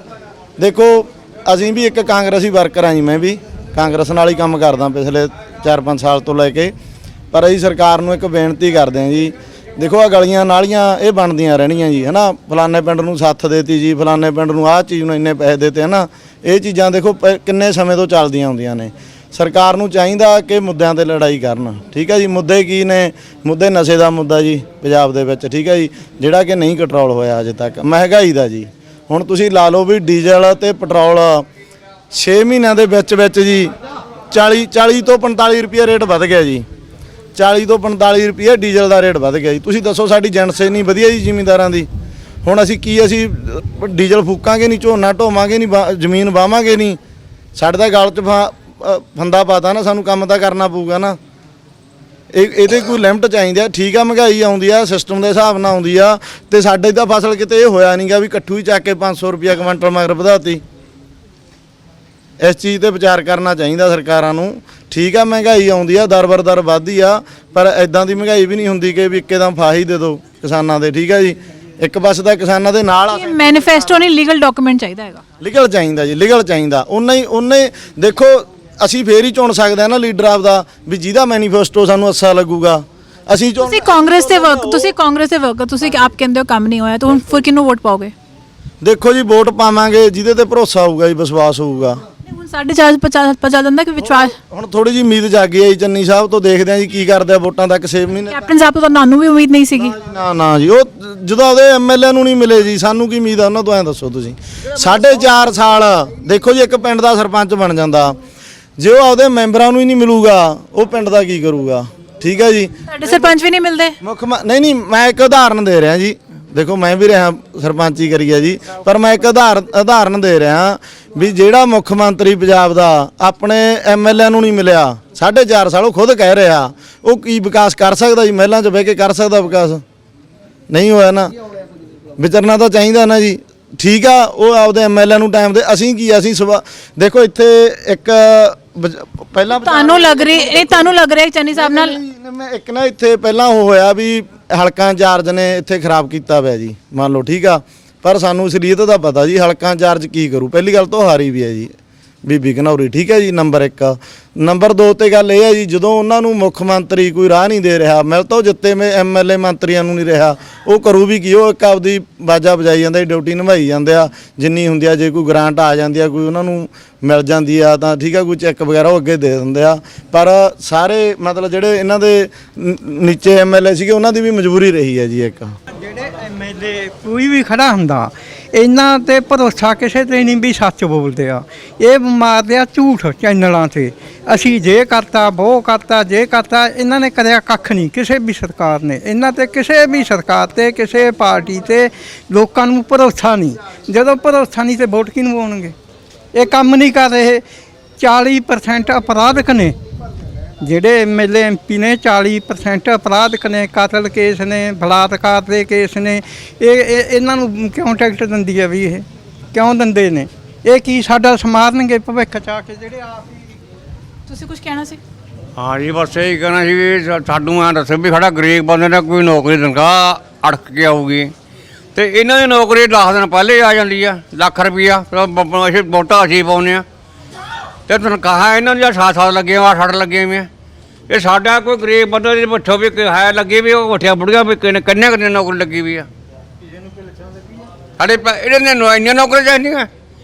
ਦੇਖੋ ਅਸੀਂ ਵੀ ਇੱਕ ਕਾਂਗਰਸੀ ਵਰਕਰ ਆ ਜੀ, ਮੈਂ ਵੀ ਕਾਂਗਰਸ ਨਾਲ ਹੀ ਕੰਮ ਕਰਦਾ ਪਿਛਲੇ 4-5 ਸਾਲ ਤੋਂ ਲੈ ਕੇ। ਪਰ ਅਸੀਂ ਸਰਕਾਰ ਨੂੰ ਇੱਕ ਬੇਨਤੀ ਕਰਦੇ ਹਾਂ ਜੀ, ਦੇਖੋ ਆ ਗਲੀਆਂ ਨਾਲੀਆਂ ਇਹ ਬਣਦੀਆਂ ਰਹਿਣੀਆਂ ਜੀ, ਹਨਾ। ਫਲਾਣੇ ਪਿੰਡ ਨੂੰ ਸੱਥ ਦੇਤੀ ਜੀ, ਫਲਾਣੇ ਪਿੰਡ ਨੂੰ ਆਹ ਚੀਜ਼ ਨੂੰ ਇੰਨੇ ਪੈਸੇ ਦੇਤੇ, ਹਨਾ। ਇਹ ਚੀਜ਼ਾਂ ਦੇਖੋ ਕਿੰਨੇ ਸਮੇਂ ਤੋਂ ਚੱਲਦੀਆਂ ਆਉਂਦੀਆਂ ਨੇ। ਸਰਕਾਰ ਨੂੰ ਚਾਹੀਦਾ ਕਿ ਮੁੱਦਿਆਂ ਤੇ ਲੜਾਈ ਕਰਨ, ਠੀਕ ਹੈ ਜੀ। ਮੁੱਦੇ ਕੀ ਨੇ? ਮੁੱਦੇ ਨਸ਼ੇ ਦਾ ਮੁੱਦਾ ਜੀ ਪੰਜਾਬ ਦੇ ਵਿੱਚ, ਠੀਕ ਹੈ ਜੀ, ਜਿਹੜਾ ਕਿ ਨਹੀਂ ਕੰਟਰੋਲ ਹੋਇਆ ਅਜੇ ਤੱਕ। ਮਹਿੰਗਾਈ ਦਾ ਜੀ, ਹੁਣ ਤੁਸੀਂ ਲਾ ਲਓ ਵੀ ਡੀਜ਼ਲ ਤੇ ਪੈਟਰੋਲ 6 ਮਹੀਨਿਆਂ ਦੇ ਵਿੱਚ ਜੀ 40 ਤੋਂ 45 ਰੁਪਏ ਰੇਟ ਵੱਧ ਗਿਆ ਜੀ। 40 ਤੋਂ 45 ਰੁਪਏ ਡੀਜ਼ਲ ਦਾ ਰੇਟ ਵੱਧ ਗਿਆ ਜੀ। ਤੁਸੀਂ ਦੱਸੋ ਸਾਡੀ ਜਨਸੇ ਨਹੀਂ ਵਧੀਆ ਜੀ ਜ਼ਿਮੀਂਦਾਰਾਂ ਦੀ। ਹੁਣ ਅਸੀਂ ਡੀਜ਼ਲ ਫੂਕਾਂਗੇ ਨਹੀਂ, ਝੋਨਾ ਢੋਵਾਂਗੇ ਨਹੀਂ, ਜ਼ਮੀਨ ਵਾਵਾਂਗੇ ਨਹੀਂ, ਸਾਡੇ ਤਾਂ ਗਲ 'ਚ ਫੰਦਾ ਪਾਤਾ ਨਾ, ਸਾਨੂੰ ਕੰਮ ਤਾਂ ਕਰਨਾ ਪਊਗਾ ਨਾ। ਇਹਦੇ ਕੋਈ ਲਿਮਟ ਚਾਹੀਦੀ ਆ। ਠੀਕ ਆ, ਮਹਿੰਗਾਈ ਆਉਂਦੀ ਆ, ਸਿਸਟਮ ਦੇ ਹਿਸਾਬ ਨਾਲ ਆਉਂਦੀ ਆ, ਤੇ ਸਾਡੇ ਤਾਂ ਫਸਲ ਕਿਤੇ ਇਹ ਹੋਇਆ ਨਹੀਂਗਾ ਵੀ ਇਕੱਠੂ ਹੀ ਚੱਕ ਕੇ 500 ਰੁਪਏ ਕੁਇੰਟਲ ਮਗਰ ਵਧਾਤੀ। ਇਸ ਚੀਜ਼ ਤੇ ਵਿਚਾਰ ਕਰਨਾ ਚਾਹੀਦਾ ਸਰਕਾਰਾਂ ਨੂੰ। ਠੀਕ ਆ, ਮਹਿੰਗਾਈ ਆਉਂਦੀ ਆ, ਦਰ ਬਰ ਦਰ ਵੱਧਦੀ ਆ, ਪਰ ਐਦਾਂ ਦੀ ਮਹਿੰਗਾਈ ਵੀ ਨਹੀਂ ਹੁੰਦੀ ਕਿ ਵੀ ਇੱਕਦਮ ਫਾਹੀ ਦੇ ਦਿਓ ਕਿਸਾਨਾਂ ਦੇ, ਠੀਕ ਆ ਜੀ। ਇੱਕ ਪਾਸੇ ਦਾ ਕਿਸਾਨਾਂ ਦੇ ਨਾਲ ਆ। ਮੈਨੀਫੈਸਟੋ ਨਹੀਂ, ਲੀਗਲ ਡਾਕੂਮੈਂਟ ਚਾਹੀਦਾ ਹੈਗਾ। ਲੀਗਲ ਚਾਹੀਦਾ ਜੀ, ਲੀਗਲ ਚਾਹੀਦਾ। ਉਹਨੇ ਦੇਖੋ ਅਸੀਂ ਫੇਰ ਹੀ ਚੁਣ ਸਕਦੇ ਆ ਨਾ ਲੀਡਰ ਆਪਦਾ, ਵੀ ਜਿਹਦਾ ਮੈਨੀਫੈਸਟੋ ਸਾਨੂੰ ਅੱਛਾ ਲੱਗੂਗਾ। ਅਸੀਂ ਚਾਹੁੰਦੇ ਤੁਸੀਂ ਕਾਂਗਰਸ ਦੇ ਵਰਕਰ ਤੁਸੀਂ ਆਪ ਕਹਿੰਦੇ ਹੋ ਕੰਮ ਨਹੀਂ ਹੋਇਆ ਤਾਂ ਹੁਣ ਫਿਰ ਕਿਹਨੂੰ ਵੋਟ ਪਾਓਗੇ? ਦੇਖੋ ਜੀ ਵੋਟ ਪਾਵਾਂਗੇ ਜਿਹਦੇ ਤੇ ਭਰੋਸਾ ਹੋਊਗਾ ਜੀ, ਵਿਸ਼ਵਾਸ ਹੋਊਗਾ। ਹੁਣ 4.5 ਪਚਾ ਦਿੰਦਾ ਕਿ ਵਿਸ਼ਵਾਸ ਹੁਣ ਥੋੜੀ ਜੀ ਉਮੀਦ ਜਾਗੀ ਹੈ ਜੀ ਚੰਨੀ ਸਾਹਿਬ ਤੋਂ, ਦੇਖਦੇ ਆ ਜੀ ਕੀ ਕਰਦੇ ਆ ਵੋਟਾਂ ਤੱਕ 6 ਮਹੀਨੇ। ਕੈਪਟਨ ਸਾਹਿਬ ਤੋਂ ਤੁਹਾਨੂੰ ਵੀ ਉਮੀਦ ਨਹੀਂ ਸੀਗੀ? ਨਾ ਜੀ, ਉਹ ਜਦੋਂ ਉਹਦੇ ਐਮਐਲਏ ਨੂੰ ਨਹੀਂ ਮਿਲੇ ਜੀ, ਸਾਨੂੰ ਕੀ ਉਮੀਦ ਆ ਉਹਨਾਂ ਤੋਂ? ਐਂ ਦੱਸੋ ਤੁਸੀਂ। 4.5 ਸਾਲ ਦੇਖੋ ਜੀ, ਇੱਕ ਪਿੰਡ ਦਾ ਸਰਪੰਚ ਬਣ ਜਾਂਦਾ, ਜੇ ਉਹ ਆਪਦੇ ਮੈਂਬਰਾਂ ਨੂੰ ਹੀ ਨਹੀਂ ਮਿਲੂਗਾ ਉਹ ਪਿੰਡ ਦਾ ਕੀ ਕਰੂਗਾ? ਠੀਕ ਹੈ ਜੀ। ਤੁਹਾਡੇ ਸਰਪੰਚ ਵੀ ਨਹੀਂ ਮਿਲਦੇ? ਨਹੀਂ, ਮੈਂ ਇੱਕ ਉਦਾਹਰਨ ਦੇ ਰਿਹਾ ਜੀ। ਦੇਖੋ ਮੈਂ ਵੀ ਰਿਹਾ ਸਰਪੰਚੀ ਕਰੀ ਹੈ ਜੀ, ਪਰ ਮੈਂ ਇੱਕ ਉਦਾਹਰਨ ਦੇ ਰਿਹਾ ਵੀ ਜਿਹੜਾ ਮੁੱਖ ਮੰਤਰੀ ਪੰਜਾਬ ਦਾ ਆਪਣੇ ਐਮਐਲਏ ਨੂੰ ਨਹੀਂ ਮਿਲਿਆ 4.5 ਸਾਲ, ਉਹ ਖੁਦ ਕਹਿ ਰਿਹਾ, ਉਹ ਕੀ ਵਿਕਾਸ ਕਰ ਸਕਦਾ ਜੀ? ਮਹਿਲਾਂ 'ਚ ਬਹਿ ਕੇ ਕਰ ਸਕਦਾ ਵਿਕਾਸ? ਨਹੀਂ ਹੋਇਆ ਨਾ। ਵਿਚਰਨਾ ਤਾਂ ਚਾਹੀਦਾ ਨਾ ਜੀ। ਠੀਕ ਆ, ਉਹ ਆਪਦੇ ਐਮਐਲਏ ਨੂੰ ਟਾਈਮ ਦੇ, ਅਸੀਂ ਦੇਖੋ ਇੱਥੇ ਇੱਕ ਪਹਿਲਾਂ ਤੁਹਾਨੂੰ ਲੱਗ ਰਿਹਾ ਚੰਨੀ ਸਾਹਿਬ ਨਾਲ ਮੈਂ ਇੱਕ ਨਾ ਇੱਥੇ ਪਹਿਲਾਂ ਉਹ ਹੋਇਆ ਵੀ ਹਲਕਾ ਇੰਚਾਰਜ ਨੇ ਇੱਥੇ ਖਰਾਬ ਕੀਤਾ ਹੋਇਆ ਜੀ, ਮੰਨ ਲਓ, ਠੀਕ ਆ, ਪਰ ਸਾਨੂੰ ਅਸਲੀਅਤ ਦਾ ਪਤਾ ਜੀ ਹਲਕਾ ਇੰਚਾਰਜ ਕੀ ਕਰੂ। ਪਹਿਲੀ ਗੱਲ ਤਾਂ ਹਾਰੀ ਵੀ ਹੈ ਜੀ ਬੀਬੀ ਘਨੌਰੀ, ਠੀਕ ਹੈ ਜੀ, ਨੰਬਰ 1। ਨੰਬਰ 2 ਤੇ ਗੱਲ ਇਹ ਹੈ ਜੀ, ਜਦੋਂ ਉਹਨਾਂ ਨੂੰ ਮੁੱਖ ਮੰਤਰੀ ਕੋਈ ਰਾਹ ਨਹੀਂ ਦੇ ਰਿਹਾ, ਮਿਲ ਤਾਂ ਜਿੱਤੇ ਮੈਂ ਐਮਐਲਏ ਮੰਤਰੀਆਂ ਨੂੰ ਨਹੀਂ ਰਿਹਾ, ਉਹ ਕਰੂ ਵੀ ਕੀ? ਉਹ ਇੱਕ ਆਪਦੀ ਬਾਜਾ ਵਜਾਈ ਜਾਂਦੇ, ਡਿਊਟੀ ਨਿਭਾਈ ਜਾਂਦੇ ਆ ਜਿੰਨੀ ਹੁੰਦੀ ਆ। ਜੇ ਕੋਈ ਗ੍ਰਾਂਟ ਆ ਜਾਂਦੀ ਆ, ਕੋਈ ਉਹਨਾਂ ਨੂੰ ਮਿਲ ਜਾਂਦੀ ਆ ਤਾਂ ਠੀਕ ਆ, ਕੋਈ ਚੈੱਕ ਵਗੈਰਾ ਉਹ ਅੱਗੇ ਦੇ ਦਿੰਦੇ ਆ। ਪਰ ਸਾਰੇ ਮਤਲਬ ਜਿਹੜੇ ਇਹਨਾਂ ਦੇ ਨੀਚੇ ਐਮਐਲਏ ਸੀਗੇ ਉਹਨਾਂ ਦੀ ਵੀ ਮਜਬੂਰੀ ਰਹੀ ਹੈ ਜੀ। ਇੱਕ ਜਿਹੜੇ ਐਮਐਲਏ ਕੋਈ ਵੀ ਖੜਾ ਹੁੰਦਾ ਇਹਨਾਂ ਤੇ ਭਰੋਸਾ ਕਿਸੇ ਤੇ ਨਹੀਂ ਵੀ ਸੱਚ ਬੋਲਦੇ ਆ, ਇਹ ਮਾਰਦੇ ਆ ਝੂਠ ਚੈਨਲਾਂ ਤੇ। ਅਸੀਂ ਜੇ ਕਰਤਾ ਉਹ ਕਰਤਾ, ਜੇ ਕਰਤਾ, ਇਹਨਾਂ ਨੇ ਕਰਿਆ ਕੱਖ ਨਹੀਂ ਕਿਸੇ ਵੀ ਸਰਕਾਰ ਨੇ। ਇਹਨਾਂ ਤੇ ਕਿਸੇ ਵੀ ਸਰਕਾਰ ਤੇ ਕਿਸੇ ਪਾਰਟੀ ਤੇ ਲੋਕਾਂ ਨੂੰ ਭਰੋਸਾ ਨਹੀਂ। ਜਦੋਂ ਭਰੋਸਾ ਨਹੀਂ ਤੇ ਵੋਟ ਕਿਹਨੂੰ ਪਾਉਣਗੇ? ਇਹ ਕੰਮ ਨਹੀਂ ਕਰ ਰਹੇ। 40% ਅਪਰਾਧਕ ਨੇ ਜਿਹੜੇ ਐਮਐਲਏ ਐਮਪੀ ਨੇ, 40% ਅਪਰਾਧਕ ਨੇ, ਕਤਲ ਕੇਸ ਨੇ, ਬਲਾਤਕਾਰ ਦੇ ਕੇਸ ਨੇ। ਇਹਨਾਂ ਨੂੰ ਕਿਉਂ ਟਿਕਟ ਦਿੰਦੀ ਹੈ ਵੀ? ਇਹ ਕਿਉਂ ਦਿੰਦੇ ਨੇ? ਇਹ ਕੀ ਸਾਡਾ ਸਮਾਰਨਗੇ ਭਵਿੱਖ ਚ ਆ ਕੇ ਜਿਹੜੇ ਆਪ ਹੀ? ਤੁਸੀਂ ਕੁਝ ਕਹਿਣਾ ਸੀ? ਹਾਂ ਜੀ, ਬਸ ਇਹੀ ਕਹਿਣਾ ਸੀ ਵੀ ਸਾਨੂੰ ਐਂ ਦੱਸੋ ਵੀ ਸਾਡਾ ਗਰੀਬ ਬੰਦੇ ਨੇ ਕੋਈ ਨੌਕਰੀ ਤਨਖਾਹ ਅੜਕ ਕੇ ਆਊਗੀ ਤੇ ਇਹਨਾਂ ਦੀ ਨੌਕਰੀ 10 ਦਿਨ ਪਹਿਲੇ ਆ ਜਾਂਦੀ ਆ, ਲੱਖ ਰੁਪਈਆ ਅਸੀਂ ਵੋਟਾਂ ਅਸੀਂ ਪਾਉਂਦੇ ਆ ਤੇ ਤਨਖਾਹਾਂ ਇਹਨਾਂ ਦੀਆਂ 7 ਲੱਗੇ ਆ, 8 ਲੱਗੇ ਹੋਏ। ਇਹ ਸਾਡਾ ਕੋਈ ਗਰੀਬ ਬੰਦੇ ਦੇ ਪੁੱਛੋ ਵੀ ਹੈ ਲੱਗੇ ਵੀ, ਉਹ ਉੱਠਿਆ ਬੁੜੀਆਂ ਵੀ ਕਿੰਨੇ ਨੌਕਰੀ ਲੱਗੀ ਵੀ ਆ। ਸਾਡੇ ਇਹਦੇ ਨੇ ਇੰਨੀਆਂ ਨੌਕਰੀ ਚਾਹੀਦੀਆਂ,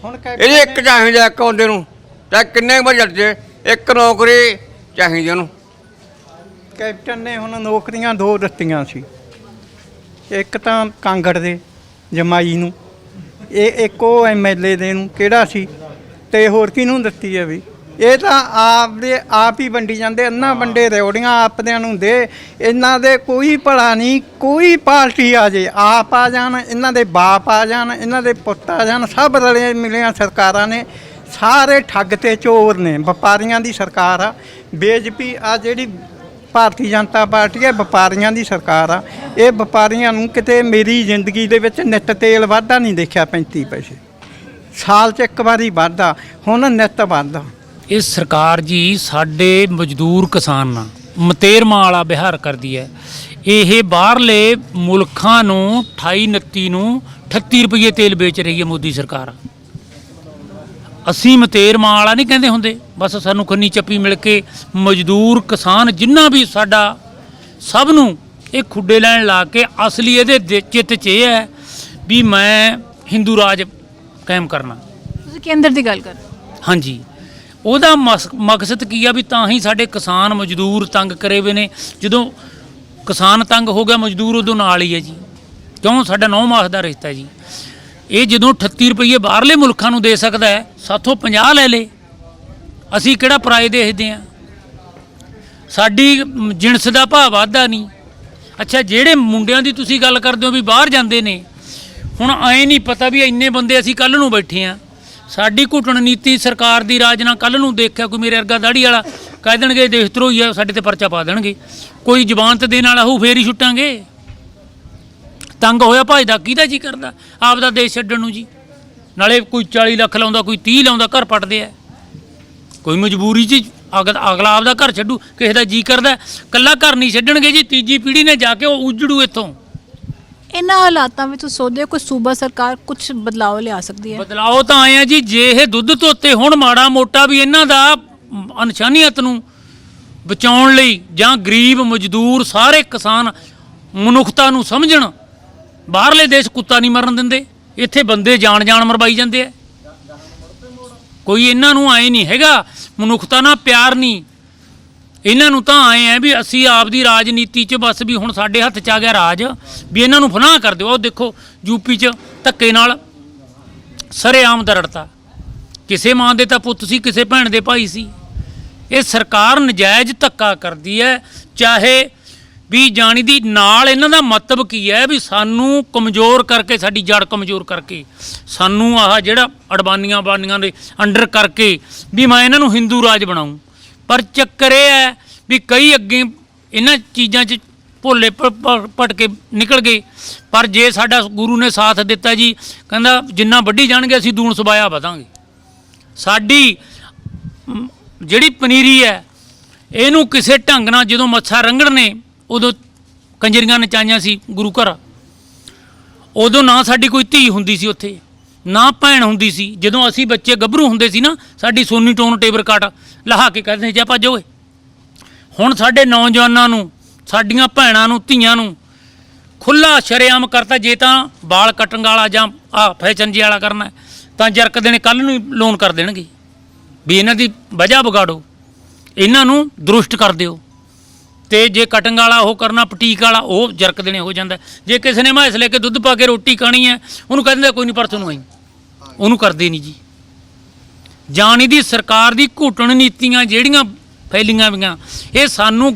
ਇਹਦੇ ਇੱਕ ਚਾਹੀਦਾ, ਇੱਕ ਬੰਦੇ ਨੂੰ ਚਾਹੇ ਕਿੰਨੇ ਵਜੇ ਇੱਕ ਨੌਕਰੀ ਚਾਹੀਦੀ ਉਹਨੂੰ। ਕੈਪਟਨ ਨੇ ਹੁਣ ਨੌਕਰੀਆਂ 2 ਦਿੱਤੀਆਂ ਸੀ, ਇੱਕ ਤਾਂ ਕਾਂਗੜ ਦੇ ਜਮਾਈ ਨੂੰ, ਇਹ ਇੱਕ ਉਹ ਐਮਐਲਏ ਦੇ ਨੂੰ ਕਿਹੜਾ ਸੀ, ਤੇ ਹੋਰ ਕਿਹਨੂੰ ਦਿੱਤੀ ਹੈ ਵੀ? ਇਹ ਤਾਂ ਆਪ ਹੀ ਵੰਡੀ ਜਾਂਦੇ, ਅੰਨਾ ਵੰਡੇ ਰਿਓੜੀਆਂ ਆਪਦਿਆਂ ਨੂੰ ਦੇ। ਇਹਨਾਂ ਦੇ ਕੋਈ ਭਲਾ ਨਹੀਂ, ਕੋਈ ਪਾਰਟੀ ਆ ਜੇ, ਆਪ ਆ ਜਾਣ, ਇਹਨਾਂ ਦੇ ਬਾਪ ਆ ਜਾਣ, ਇਹਨਾਂ ਦੇ ਪੁੱਤ ਆ ਜਾਣ, ਸਭ ਰਲੇ ਮਿਲੀਆਂ ਸਰਕਾਰਾਂ ਨੇ, ਸਾਰੇ ਠੱਗ ਤੇ ਚੋਰ ਨੇ। ਵਪਾਰੀਆਂ ਦੀ ਸਰਕਾਰ ਆ। ਬੀਜੇਪੀ ਆ ਜਿਹੜੀ ਭਾਰਤੀ ਜਨਤਾ ਪਾਰਟੀ ਹੈ, ਵਪਾਰੀਆਂ ਦੀ ਸਰਕਾਰ ਆ। ਇਹ ਵਪਾਰੀਆਂ ਨੂੰ ਕਿਤੇ ਮੇਰੀ ਜ਼ਿੰਦਗੀ ਦੇ ਵਿੱਚ ਨਿੱਤ ਤੇਲ ਵਾਧਾ ਨਹੀਂ ਦੇਖਿਆ। 35 ਪੈਸੇ ਸਾਲ 'ਚ ਇੱਕ ਵਾਰੀ ਵਾਧਾ, ਹੁਣ ਨਿੱਤ ਵਾਧਾ। ਇਹ ਸਰਕਾਰ ਜੀ ਸਾਡੇ ਮਜ਼ਦੂਰ ਕਿਸਾਨ ਨਾਲ ਮਤੇਰਮਾ ਵਾਲਾ ਵਿਹਾਰ ਕਰਦੀ ਹੈ। ਇਹ ਬਾਹਰਲੇ ਮੁਲਕਾਂ ਨੂੰ 28-29 ਨੂੰ 38 ਰੁਪਏ ਤੇਲ ਵੇਚ ਰਹੀ ਹੈ ਮੋਦੀ ਸਰਕਾਰ। ਅਸੀਂ ਮਤੇਰਮਾ ਵਾਲਾ ਨਹੀਂ ਕਹਿੰਦੇ ਹੁੰਦੇ, ਬਸ ਸਾਨੂੰ ਖੰਨੀ ਚੱਪੀ ਮਿਲ ਕੇ ਮਜ਼ਦੂਰ ਕਿਸਾਨ ਜਿੰਨਾ ਵੀ ਸਾਡਾ ਸਭ ਨੂੰ ਇਹ ਖੁੱਡੇ ਲੈਣ ਲਾ ਕੇ ਅਸਲੀ ਇਹਦੇ ਚਿੱਤ 'ਚ ਇਹ ਹੈ ਵੀ ਮੈਂ ਹਿੰਦੂ ਰਾਜ ਕਾਇਮ ਕਰਨਾ। ਤੁਸੀਂ ਕੇਂਦਰ ਦੀ ਗੱਲ ਕਰ? ਹਾਂਜੀ, ਉਹਦਾ ਮਕਸਦ ਕੀ ਆ ਵੀ ਤਾਂ ਹੀ ਸਾਡੇ ਕਿਸਾਨ ਮਜ਼ਦੂਰ ਤੰਗ ਕਰੇ ਹੋਏ ਨੇ। ਜਦੋਂ ਕਿਸਾਨ ਤੰਗ ਹੋ ਗਿਆ ਮਜ਼ਦੂਰ ਉਦੋਂ ਨਾਲ ਹੀ ਹੈ ਜੀ, ਕਿਉਂ? ਸਾਡਾ 9 ਮਾਸ ਦਾ ਰਿਸ਼ਤਾ ਜੀ। ਇਹ ਜਦੋਂ 38 ਰੁਪਏ ਬਾਹਰਲੇ ਮੁਲਕਾਂ ਨੂੰ ਦੇ ਸਕਦਾ ਹੈ, ਸਾਥੋਂ 50 ਲੈ ਲੇ। ਅਸੀਂ ਕਿਹੜਾ ਪਰਾਏ ਦੇਖਦੇ ਹਾਂ? ਸਾਡੀ ਜਿਣਸ ਦਾ ਭਾਅ ਵਾਧਾ ਨਹੀਂ। ਅੱਛਾ, ਜਿਹੜੇ ਮੁੰਡਿਆਂ ਦੀ ਤੁਸੀਂ ਗੱਲ ਕਰਦੇ ਹੋ ਵੀ ਬਾਹਰ ਜਾਂਦੇ ਨੇ, ਹੁਣ ਐਂ ਨਹੀਂ ਪਤਾ ਵੀ ਇੰਨੇ ਬੰਦੇ ਅਸੀਂ ਕੱਲ੍ਹ ਨੂੰ ਬੈਠੇ ਹਾਂ। ਸਾਡੀ ਘੁੱਟਣ ਨੀਤੀ ਸਰਕਾਰ ਦੀ ਰਾਜ ਨਾਲ ਕੱਲ੍ਹ ਨੂੰ ਦੇਖਿਆ ਕੋਈ ਮੇਰੇ ਵਰਗਾ ਦਾੜੀ ਵਾਲਾ ਕਹਿ ਦੇਣਗੇ ਦੇਸ਼ ਧਰੋਹੀ ਆ, ਸਾਡੇ ਤੇ ਪਰਚਾ ਪਾ ਦੇਣਗੇ। ਕੋਈ ਜ਼ਮਾਨਤ ਦੇਣ ਵਾਲਾ ਹੋਊ ਫੇਰ ਹੀ ਛੁੱਟਾਂਗੇ। ਤੰਗ ਹੋਇਆ ਭਜਦਾ ਕਿਹਦਾ ਜੀ ਕਰਦਾ ਆਪਦਾ ਦੇਸ਼ ਛੱਡਣ ਨੂੰ ਜੀ? ਨਾਲੇ ਕੋਈ 40 ਲੱਖ ਲਾਉਂਦਾ, ਕੋਈ 30 ਲਾਉਂਦਾ, ਘਰ ਪੱਟਦੇ ਆ। ਕੋਈ ਮਜਬੂਰੀ 'ਚ ਅਗਲਾ ਆਪਦਾ ਘਰ ਛੱਡੂ, ਕਿਸੇ ਦਾ ਜੀ ਕਰਦਾ ਕੱਲਾ ਘਰ ਨਹੀਂ ਛੱਡਣਗੇ ਜੀ, ਤੀਜੀ ਪੀੜ੍ਹੀ ਨੇ ਜਾ ਕੇ ਉਹ ਉਜੜੂ ਇੱਥੋਂ। ਇਹਨਾਂ ਹਾਲਾਤਾਂ ਵਿੱਚ ਸੋਚਦੇ ਕੋਈ ਸੂਬਾ ਸਰਕਾਰ ਕੁਝ ਬਦਲਾਅ ਲਿਆ ਸਕਦੀ ਹੈ? ਬਦਲਾਅ ਤਾਂ ਆਏ ਆ ਜੀ, ਜੇ ਇਹ ਦੁੱਧ ਧੋਤੇ ਹੁਣ ਮਾੜਾ ਮੋਟਾ ਵੀ ਇਹਨਾਂ ਦਾ ਇਨਸਾਨੀਅਤ ਨੂੰ ਬਚਾਉਣ ਲਈ ਜਾਂ ਗਰੀਬ ਮਜ਼ਦੂਰ ਸਾਰੇ ਕਿਸਾਨ ਮਨੁੱਖਤਾ ਨੂੰ ਸਮਝਣ। ਬਾਹਰਲੇ ਦੇਸ਼ ਕੁੱਤਾ ਨਹੀਂ ਮਰਨ ਦਿੰਦੇ, ਇੱਥੇ ਬੰਦੇ ਜਾਣ ਮਰਵਾਈ ਜਾਂਦੇ ਆ। ਕੋਈ ਇਹਨਾਂ ਨੂੰ ਆਏ ਨਹੀਂ ਹੈਗਾ ਮਨੁੱਖਤਾ ਨਾਲ ਪਿਆਰ ਨਹੀਂ, ਇਹਨਾਂ ਨੂੰ ਤਾਂ ਆਏ ਆ ਵੀ ਅਸੀਂ ਆਪਦੀ ਰਾਜਨੀਤੀ 'ਚ ਬਸ ਵੀ ਹੁਣ ਸਾਡੇ ਹੱਥ 'ਚ ਆ ਗਿਆ ਰਾਜ, ਵੀ ਇਹਨਾਂ ਨੂੰ ਫਨਾਹ ਕਰ ਦਿਓ। ਉਹ ਦੇਖੋ ਯੂਪੀ 'ਚ ਧੱਕੇ ਨਾਲ ਸਰੇਆਮ ਦਰੜਤਾ, ਕਿਸੇ ਮਾਂ ਦੇ ਤਾਂ ਪੁੱਤ ਸੀ, ਕਿਸੇ ਭੈਣ ਦੇ ਭਾਈ ਸੀ। ਇਹ ਸਰਕਾਰ ਨਜਾਇਜ਼ ਧੱਕਾ ਕਰਦੀ ਹੈ, ਚਾਹੇ ਵੀ ਜਾਣੀ ਦੀ ਨਾਲ। ਇਹਨਾਂ ਦਾ ਮਤਲਬ ਕੀ ਹੈ ਵੀ ਸਾਨੂੰ ਕਮਜ਼ੋਰ ਕਰਕੇ, ਸਾਡੀ ਜੜ ਕਮਜ਼ੋਰ ਕਰਕੇ, ਸਾਨੂੰ ਆਹ ਜਿਹੜਾ ਅਡਵਾਨੀਆਂ ਬਾਨੀਆਂ ਦੇ ਅੰਡਰ ਕਰਕੇ ਵੀ ਮੈਂ ਇਹਨਾਂ ਨੂੰ ਹਿੰਦੂ ਰਾਜ ਬਣਾਊਂ। ਪਰ ਚੱਕਰ ਇਹ ਹੈ ਵੀ ਕਈ ਅੱਗੇ ਇਹਨਾਂ ਚੀਜ਼ਾਂ 'ਚ ਭੋਲੇ ਭਟ ਕੇ ਨਿਕਲ ਗਏ। ਪਰ ਜੇ ਸਾਡਾ ਗੁਰੂ ਨੇ ਸਾਥ ਦਿੱਤਾ ਜੀ, ਕਹਿੰਦਾ ਜਿੰਨਾ ਵੱਢੀ ਜਾਣਗੇ ਅਸੀਂ ਦੂਣ ਸਬਾਇਆ ਵਧਾਂਗੇ। ਸਾਡੀ ਜਿਹੜੀ ਪਨੀਰੀ ਹੈ ਇਹਨੂੰ ਕਿਸੇ ਢੰਗ ਨਾਲ ਜਦੋਂ ਮੱਛਾ ਰੰਗੜ ਨੇ ਉਦੋਂ ਕੰਜਰੀਆਂ ਨਚਾਈਆਂ ਸੀ ਗੁਰੂ ਘਰ, ਉਦੋਂ ਨਾ ਸਾਡੀ ਕੋਈ ਧੀ ਹੁੰਦੀ ਸੀ ਉੱਥੇ, ਨਾ ਭੈਣ ਹੁੰਦੀ ਸੀ। ਜਦੋਂ ਅਸੀਂ ਬੱਚੇ ਗੱਭਰੂ ਹੁੰਦੇ ਸੀ ਨਾ, ਸਾਡੀ ਸੋਨੀ ਟੋਨ ਟੇਬਰ ਕਾਟ ਲਹਾ ਕੇ ਕਹਿੰਦੇ ਜਾ ਭੱਜ ਓਏ। ਹੁਣ ਸਾਡੇ ਨੌਜਵਾਨਾਂ ਨੂੰ, ਸਾਡੀਆਂ ਭੈਣਾਂ ਨੂੰ, ਧੀਆਂ ਨੂੰ ਖੁੱਲਾ ਸ਼ਰੇਆਮ ਕਰਤਾ। ਜੇ ਤਾਂ ਵਾਲ ਕੱਟਣ ਵਾਲਾ ਜਾਂ ਆ ਫੈਸ਼ਨ ਜੀ ਵਾਲਾ ਕਰਨਾ ਤਾਂ ਜਰਕ ਦੇਣੇ ਕੱਲ੍ਹ ਨੂੰ ਲੋਨ ਕਰ ਦੇਣਗੇ ਵੀ ਇਹਨਾਂ ਦੀ ਵਜ੍ਹਾ ਵਿਗਾੜੋ, ਇਹਨਾਂ ਨੂੰ ਦਰੁਸ਼ਟ ਕਰ ਦਿਓ। ਤੇ ਜੇ ਕਟਿੰਗ ਵਾਲਾ ਉਹ ਕਰਨਾ, ਪਟੀਕ ਵਾਲਾ, ਉਹ ਜਰਕ ਦੇਣੇ ਹੋ ਜਾਂਦਾ। ਜੇ ਕਿਸੇ ਨੇ ਮੈਸ ਲੈ ਕੇ ਦੁੱਧ ਪਾ ਕੇ ਰੋਟੀ ਖਾਣੀ ਹੈ, ਉਹਨੂੰ ਕਹਿ ਦਿੰਦੇ ਕੋਈ ਨਹੀਂ ਪਰਸੋਂ ਨੂੰ ਆਈ, ਉਹਨੂੰ ਕਰਦੇ ਨਹੀਂ ਜੀ। ਜਾਣੀ ਦੀ ਸਰਕਾਰ ਦੀ ਘੁੱਟਣ ਨੀਤੀਆਂ ਜਿਹੜੀਆਂ ਫੈਲੀਆਂ ਵੀਆਂ, ਇਹ ਸਾਨੂੰ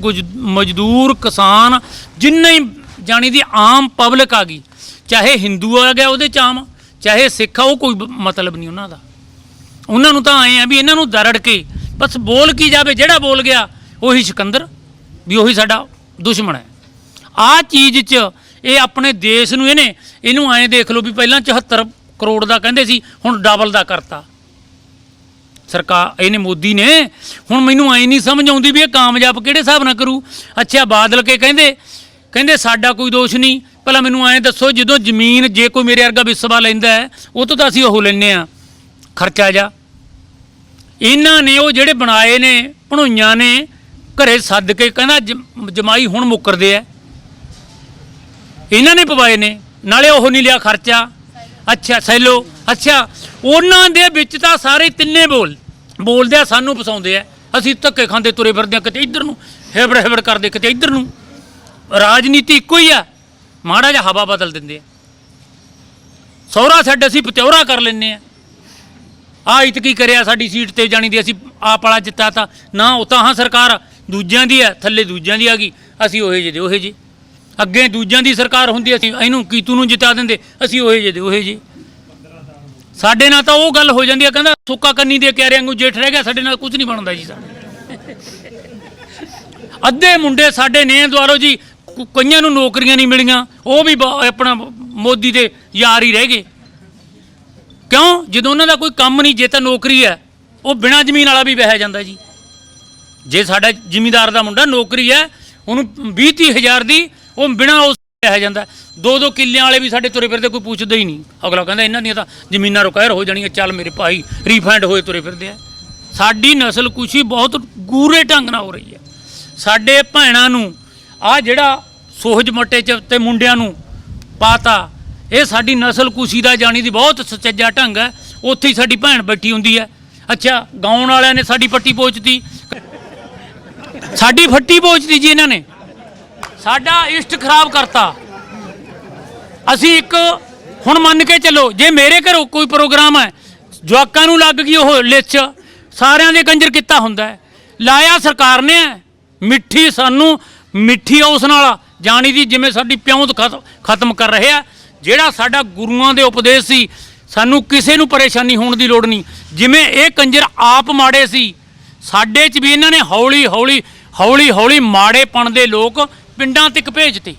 ਮਜ਼ਦੂਰ ਕਿਸਾਨ ਜਿੰਨਾ ਹੀ ਜਾਣੀ ਦੀ ਆਮ ਪਬਲਿਕ ਆ ਗਈ, ਚਾਹੇ ਹਿੰਦੂ ਆ ਗਿਆ ਉਹਦੇ 'ਚ ਆਮ, ਚਾਹੇ ਸਿੱਖ ਆ, ਉਹ ਕੋਈ ਮਤਲਬ ਨਹੀਂ ਉਹਨਾਂ ਦਾ। ਉਹਨਾਂ ਨੂੰ ਤਾਂ ਆਏ ਆ ਵੀ ਇਹਨਾਂ ਨੂੰ ਦਰੜ ਕੇ ਬਸ ਬੋਲ ਕੀ ਜਾਵੇ, ਜਿਹੜਾ ਬੋਲ ਗਿਆ ਉਹੀ ਸਿਕੰਦਰ, ਵੀ ਉਹੀ ਸਾਡਾ ਦੁਸ਼ਮਣ ਹੈ। ਆਹ ਚੀਜ਼ 'ਚ ਇਹ ਆਪਣੇ ਦੇਸ਼ ਨੂੰ ਇਹਨੂੰ ਐਂ ਦੇਖ ਲਓ ਵੀ ਪਹਿਲਾਂ 74 ਕਰੋੜ ਦਾ ਕਹਿੰਦੇ ਸੀ, ਹੁਣ ਡਬਲ ਦਾ ਕਰਤਾ ਸਰਕਾਰ ਇਹਨੇ, ਮੋਦੀ ਨੇ। ਹੁਣ ਮੈਨੂੰ ਐਂ ਨਹੀਂ ਸਮਝ ਆਉਂਦੀ ਵੀ ਇਹ ਕਾਮਯਾਬ ਕਿਹੜੇ ਹਿਸਾਬ ਨਾਲ ਕਰੂ। ਅੱਛਾ ਬਾਦਲ ਕੇ ਕਹਿੰਦੇ ਸਾਡਾ ਕੋਈ ਦੋਸ਼ ਨਹੀਂ। ਪਹਿਲਾਂ ਮੈਨੂੰ ਐਂ ਦੱਸੋ, ਜਦੋਂ ਜ਼ਮੀਨ ਜੇ ਕੋਈ ਮੇਰੇ ਵਰਗਾ ਵਿਸਵਾ ਲੈਂਦਾ ਹੈ, ਉਹ ਤੋਂ ਤਾਂ ਅਸੀਂ ਉਹ ਲੈਂਦੇ ਹਾਂ ਖਰਚਾ ਜਾ। ਇਹਨਾਂ ਨੇ ਉਹ ਜਿਹੜੇ ਬਣਾਏ ਨੇ ਭਣੋਈਆਂ ਨੇ ਘਰੇ ਸੱਦ ਕੇ ਕਹਿੰਦਾ ਜਮਾਈ ਹੁਣ ਮੁੱਕਰਦੇ ਆ, ਇਹਨਾਂ ਨੇ ਪਵਾਏ ਨੇ, ਨਾਲੇ ਉਹ ਨਹੀਂ ਲਿਆ ਖਰਚਾ। ਅੱਛਾ ਸੈਲੋ, ਅੱਛਾ ਉਹਨਾਂ ਦੇ ਵਿੱਚ ਤਾਂ ਸਾਰੇ ਤਿੰਨੇ ਬੋਲਦੇ ਆ, ਸਾਨੂੰ ਫਸਾਉਂਦੇ ਆ। ਅਸੀਂ ਧੱਕੇ ਖਾਂਦੇ ਤੁਰੇ ਫਿਰਦੇ ਆ, ਕਿਤੇ ਇੱਧਰ ਨੂੰ ਹਿਬੜ ਕਰਦੇ, ਕਿਤੇ ਇੱਧਰ ਨੂੰ। ਰਾਜਨੀਤੀ ਇੱਕੋ ਹੀ ਆ, ਮਾੜਾ ਜਿਹਾ ਹਵਾ ਬਦਲ ਦਿੰਦੇ ਆ। ਸਹੁਰਾ ਛੱਡ ਅਸੀਂ ਪਤਿਉਰਾ ਕਰ ਲੈਂਦੇ ਆ। ਆਹ ਇਤਕੀ ਕਰਿਆ ਸਾਡੀ ਸੀਟ ਤੇ ਜਾਣੀ ਦੀ, ਅਸੀਂ ਆਪ ਵਾਲਾ ਜਿੱਤਾ ਤਾਂ ਨਾ, ਉਹ ਤਾਂ ਹਾਂ ਸਰਕਾਰ ਦੂਜਿਆਂ ਦੀ ਹੈ, ਥੱਲੇ ਦੂਜਿਆਂ ਦੀ ਆ ਗਈ, ਅਸੀਂ ਉਹੇ ਜਿਹੇ ਦੇ ਉਹੇ ਜਿਹੇ। ਅੱਗੇ ਦੂਜਿਆਂ ਦੀ ਸਰਕਾਰ ਹੁੰਦੀ, ਅਸੀਂ ਇਹਨੂੰ ਕੀਤੂ ਨੂੰ ਜਿਤਾ ਦਿੰਦੇ, ਅਸੀਂ ਉਹੇ ਜਿਹੇ ਦੇ ਉਹੇ ਜਿਹੇ। ਸਾਡੇ ਨਾਲ ਤਾਂ ਉਹ ਗੱਲ ਹੋ ਜਾਂਦੀ ਹੈ, ਕਹਿੰਦਾ ਸੁੱਕਾ ਕੰਨੀ ਦੇ ਕਿਆਰੇ ਵਾਂਗੂ ਜੇਠ ਰਹਿ ਗਿਆ, ਸਾਡੇ ਨਾਲ ਕੁਝ ਨਹੀਂ ਬਣਦਾ ਜੀ। ਸਾਡੇ ਅੱਧੇ ਮੁੰਡੇ ਸਾਡੇ ਨੇ ਦੁਆਰੋ ਜੀ, ਕਈਆਂ ਨੂੰ ਨੌਕਰੀਆਂ ਨਹੀਂ ਮਿਲੀਆਂ, ਉਹ ਵੀ ਆਪਣਾ ਮੋਦੀ ਦੇ ਯਾਰ ਹੀ ਰਹਿ ਗਏ। ਕਿਉਂ? ਜਦੋਂ ਉਹਨਾਂ ਦਾ ਕੋਈ ਕੰਮ ਨਹੀਂ, ਜੇ ਤਾਂ ਨੌਕਰੀ ਹੈ ਉਹ ਬਿਨਾਂ ਜ਼ਮੀਨ ਵਾਲਾ ਵੀ ਵਹਿ ਜਾਂਦਾ ਜੀ। ਜੇ ਸਾਡਾ ਜ਼ਿਮੀਂਦਾਰ ਦਾ ਮੁੰਡਾ ਨੌਕਰੀ ਹੈ, ਉਹਨੂੰ 20-30 ਹਜ਼ਾਰ ਦੀ, ਉਹ ਬਿਨਾਂ ਉਸ ਵਹਿ ਜਾਂਦਾ। 2-2 ਕਿੱਲਿਆਂ ਵਾਲੇ ਵੀ ਸਾਡੇ ਤੁਰੇ ਫਿਰਦੇ, ਕੋਈ ਪੁੱਛਦਾ ਹੀ ਨਹੀਂ। ਅਗਲਾ ਕਹਿੰਦਾ ਇਹਨਾਂ ਦੀਆਂ ਤਾਂ ਜ਼ਮੀਨਾਂ ਰਿਕਵਾਇਰ ਹੋ ਜਾਣੀਆਂ, ਚੱਲ ਮੇਰੇ ਭਾਈ ਰੀਫੰਡ ਹੋਏ ਤੁਰੇ ਫਿਰਦੇ ਆ। ਸਾਡੀ ਨਸਲ ਕੁਸ਼ੀ ਬਹੁਤ ਗੂਰੇ ਢੰਗ ਨਾਲ ਹੋ ਰਹੀ ਹੈ। ਸਾਡੇ ਭੈਣਾਂ ਨੂੰ ਆਹ ਜਿਹੜਾ ਸੋਹਜ ਮੱਟੇ 'ਚ ਤੇ ਮੁੰਡਿਆਂ ਨੂੰ ਪਾਤਾ, ਇਹ ਸਾਡੀ ਨਸਲ ਕੁਸ਼ੀ ਦਾ ਜਾਣੀ ਦੀ ਬਹੁਤ ਸੁਚੱਜਾ ਢੰਗ ਹੈ। ਉੱਥੇ ਹੀ ਸਾਡੀ ਭੈਣ ਬੈਠੀ ਹੁੰਦੀ ਹੈ। ਅੱਛਾ ਗਾਉਣ ਵਾਲਿਆਂ ਨੇ ਸਾਡੀ ਪੱਟੀ ਪੋਚਤੀ, ਸਾਡੀ ਫੱਟੀ ਪੋਚਤੀ ਜੀ, ਇਹਨਾਂ ਨੇ ਸਾਡਾ ਇਸ਼ਟ ਖਰਾਬ ਕਰਤਾ। ਅਸੀਂ ਇੱਕ ਹੁਣ ਮੰਨ ਕੇ ਚੱਲੋ, ਜੇ ਮੇਰੇ ਘਰੋਂ ਕੋਈ ਪ੍ਰੋਗਰਾਮ ਹੈ, ਜਵਾਕਾਂ ਨੂੰ ਲੱਗ ਗਈ ਉਹ ਲਿਚ, ਸਾਰਿਆਂ ਦੇ ਕੰਜਰ ਕੀਤਾ ਹੁੰਦਾ ਹੈ, ਲਾਇਆ ਸਰਕਾਰ ਨੇ ਮਿੱਠੀ, ਸਾਨੂੰ ਮਿੱਠੀ ਉਸ ਨਾਲ ਜਾਣੀ ਦੀ ਜਿਵੇਂ ਸਾਡੀ ਪਿਉਂਦ ਖਤਮ ਕਰ ਰਹੇ ਆ। ਜਿਹੜਾ ਸਾਡਾ ਗੁਰੂਆਂ ਦੇ ਉਪਦੇਸ਼ ਸੀ, ਸਾਨੂੰ ਕਿਸੇ ਨੂੰ ਪਰੇਸ਼ਾਨੀ ਹੋਣ ਦੀ ਲੋੜ ਨਹੀਂ। ਜਿਵੇਂ ਇਹ ਕੰਜਰ ਆਪ ਮਾੜੇ ਸੀ, ਸਾਡੇ 'ਚ ਵੀ ਇਹਨਾਂ ਨੇ ਹੌਲੀ ਹੌਲੀ ਮਾੜੇਪਣ ਦੇ ਲੋਕ ਪਿੰਡਾਂ ਤੱਕ ਭੇਜਤੇ।